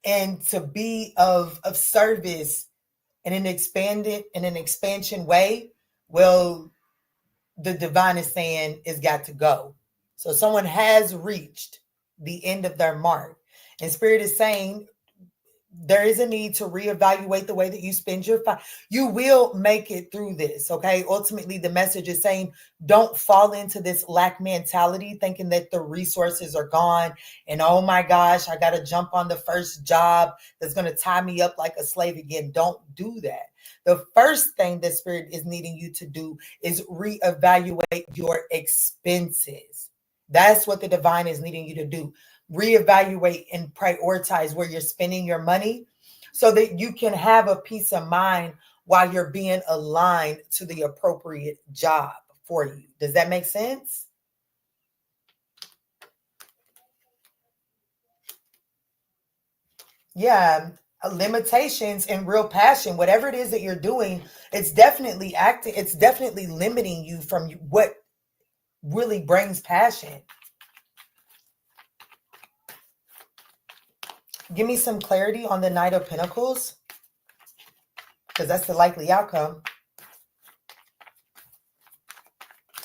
A: and to be of service in an expansion way, well, the divine is saying it's got to go. So someone has reached the end of their mark. And Spirit is saying there is a need to reevaluate the way that you spend your time. You will make it through this, okay? Ultimately, the message is saying don't fall into this lack mentality, thinking that the resources are gone. And oh my gosh, I got to jump on the first job that's going to tie me up like a slave again. Don't do that. The first thing that Spirit is needing you to do is reevaluate your expenses. That's what the divine is needing you to do. Reevaluate and prioritize where you're spending your money so that you can have a peace of mind while you're being aligned to the appropriate job for you. Does that make sense? Yeah. Limitations and real passion, whatever it is that you're doing, it's definitely acting. It's definitely limiting you from what really brings passion. Give me some clarity on the Knight of Pentacles, because that's the likely outcome.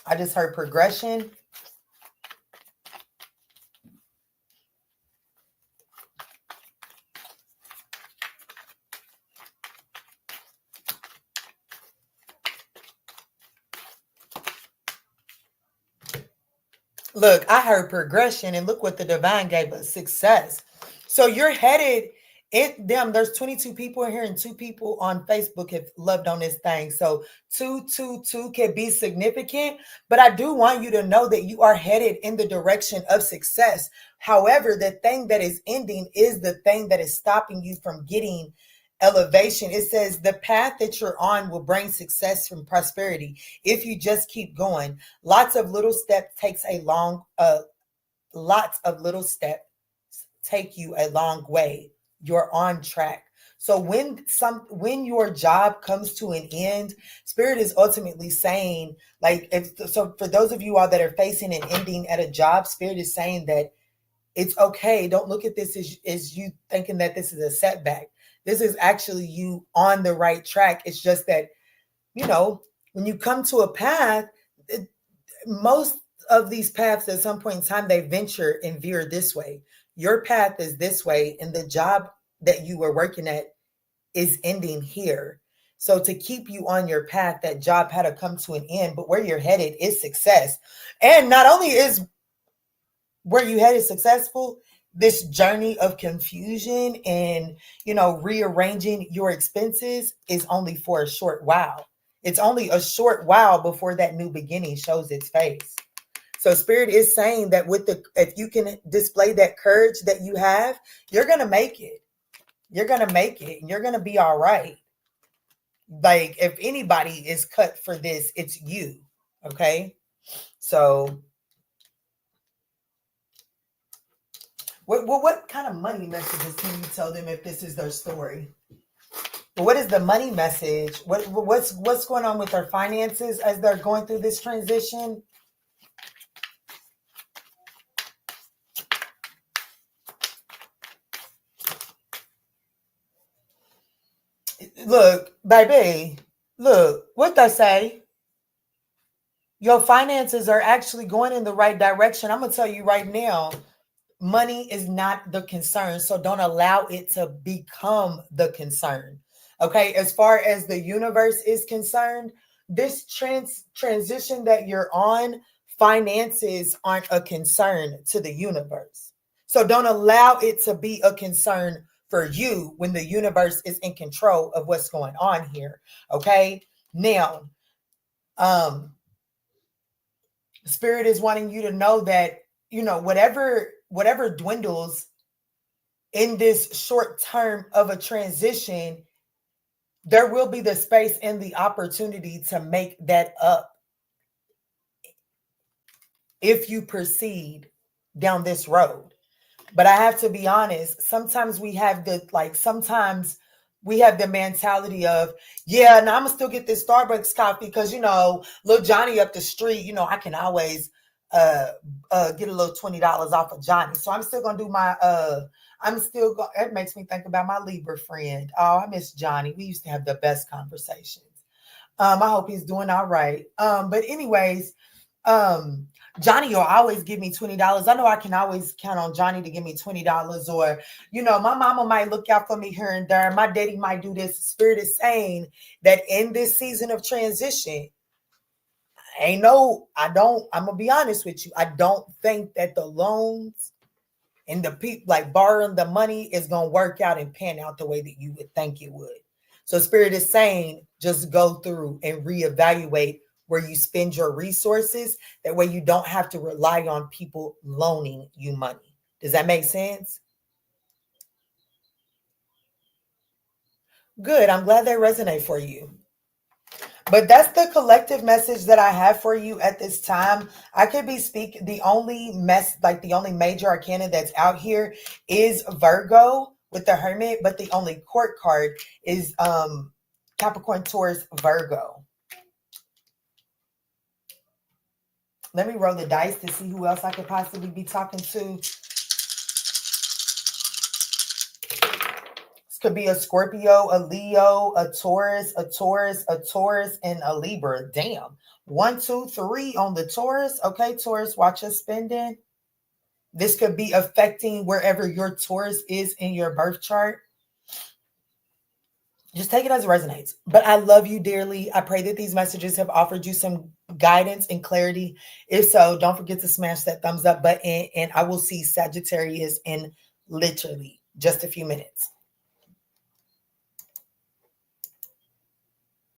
A: I just heard progression. Look, I heard progression, and look what the divine gave us, success. So you're headed in them. There's 22 people in here, and 2 people on Facebook have loved on this thing. So 222 can be significant, but I do want you to know that you are headed in the direction of success. However, the thing that is ending is the thing that is stopping you from getting elevation. It says the path that you're on will bring success and prosperity if you just keep going. Lots of little steps takes a long lots of little steps take you a long way. You're on track. So when your job comes to an end, Spirit is ultimately saying, like, so for those of you all that are facing an ending at a job, Spirit is saying that it's okay. Don't look at this as you thinking that this is a setback. This is actually you on the right track. It's just that, when you come to a path, most of these paths at some point in time, they venture and veer this way. Your path is this way, and the job that you were working at is ending here. So to keep you on your path, that job had to come to an end, but where you're headed is success. And not only is where you headed successful, this journey of confusion and, rearranging your expenses is only for a short while. It's only a short while before that new beginning shows its face. So Spirit is saying that if you can display that courage that you have, you're going to make it. You're going to make it and you're going to be all right. Like if anybody is cut for this, it's you. Okay. So what kind of money messages can you tell them if this is their story? What is the money message? What's going on with their finances as they're going through this transition? Look, baby, look, what they say. Your finances are actually going in the right direction. I'm going to tell you right now, money is not the concern. So don't allow it to become the concern. Okay. As far as the universe is concerned, this transition that you're on, finances aren't a concern to the universe. So don't allow it to be a concern for you when the universe is in control of what's going on here. Okay. Now, Spirit is wanting you to know that, whatever dwindles in this short term of a transition, there will be the space and the opportunity to make that up if you proceed down this road. But I have to be honest, sometimes we have the mentality of, yeah, now I'm gonna still get this Starbucks coffee because little Johnny up the street, I can always get a little $20 off of Johnny. So I'm still gonna do my it makes me think about my Libra friend. Oh, I miss Johnny. We used to have the best conversations. I hope he's doing all right. But anyways, Johnny will always give me $20. I know I can always count on Johnny to give me $20, or, my mama might look out for me here and there. My daddy might do this. Spirit is saying that in this season of transition, I'm going to be honest with you. I don't think that the loans and the people like borrowing the money is going to work out and pan out the way that you would think it would. So Spirit is saying, just go through and reevaluate where you spend your resources. That way you don't have to rely on people loaning you money. Does that make sense? Good. I'm glad they resonate for you. But that's the collective message that I have for you at this time. I could be speaking, the only major arcana that's out here is Virgo with the Hermit, but the only court card is Capricorn, Taurus, Virgo. Let me roll the dice to see who else I could possibly be talking to. This could be a Scorpio, a Leo, a Taurus, and a Libra. Damn. 1, 2, 3 on the Taurus. Okay, Taurus, watch us spending. This could be affecting wherever your Taurus is in your birth chart. Just take it as it resonates. But I love you dearly. I pray that these messages have offered you some guidance and clarity. If so, don't forget to smash that thumbs up button. And I will see Sagittarius in literally just a few minutes.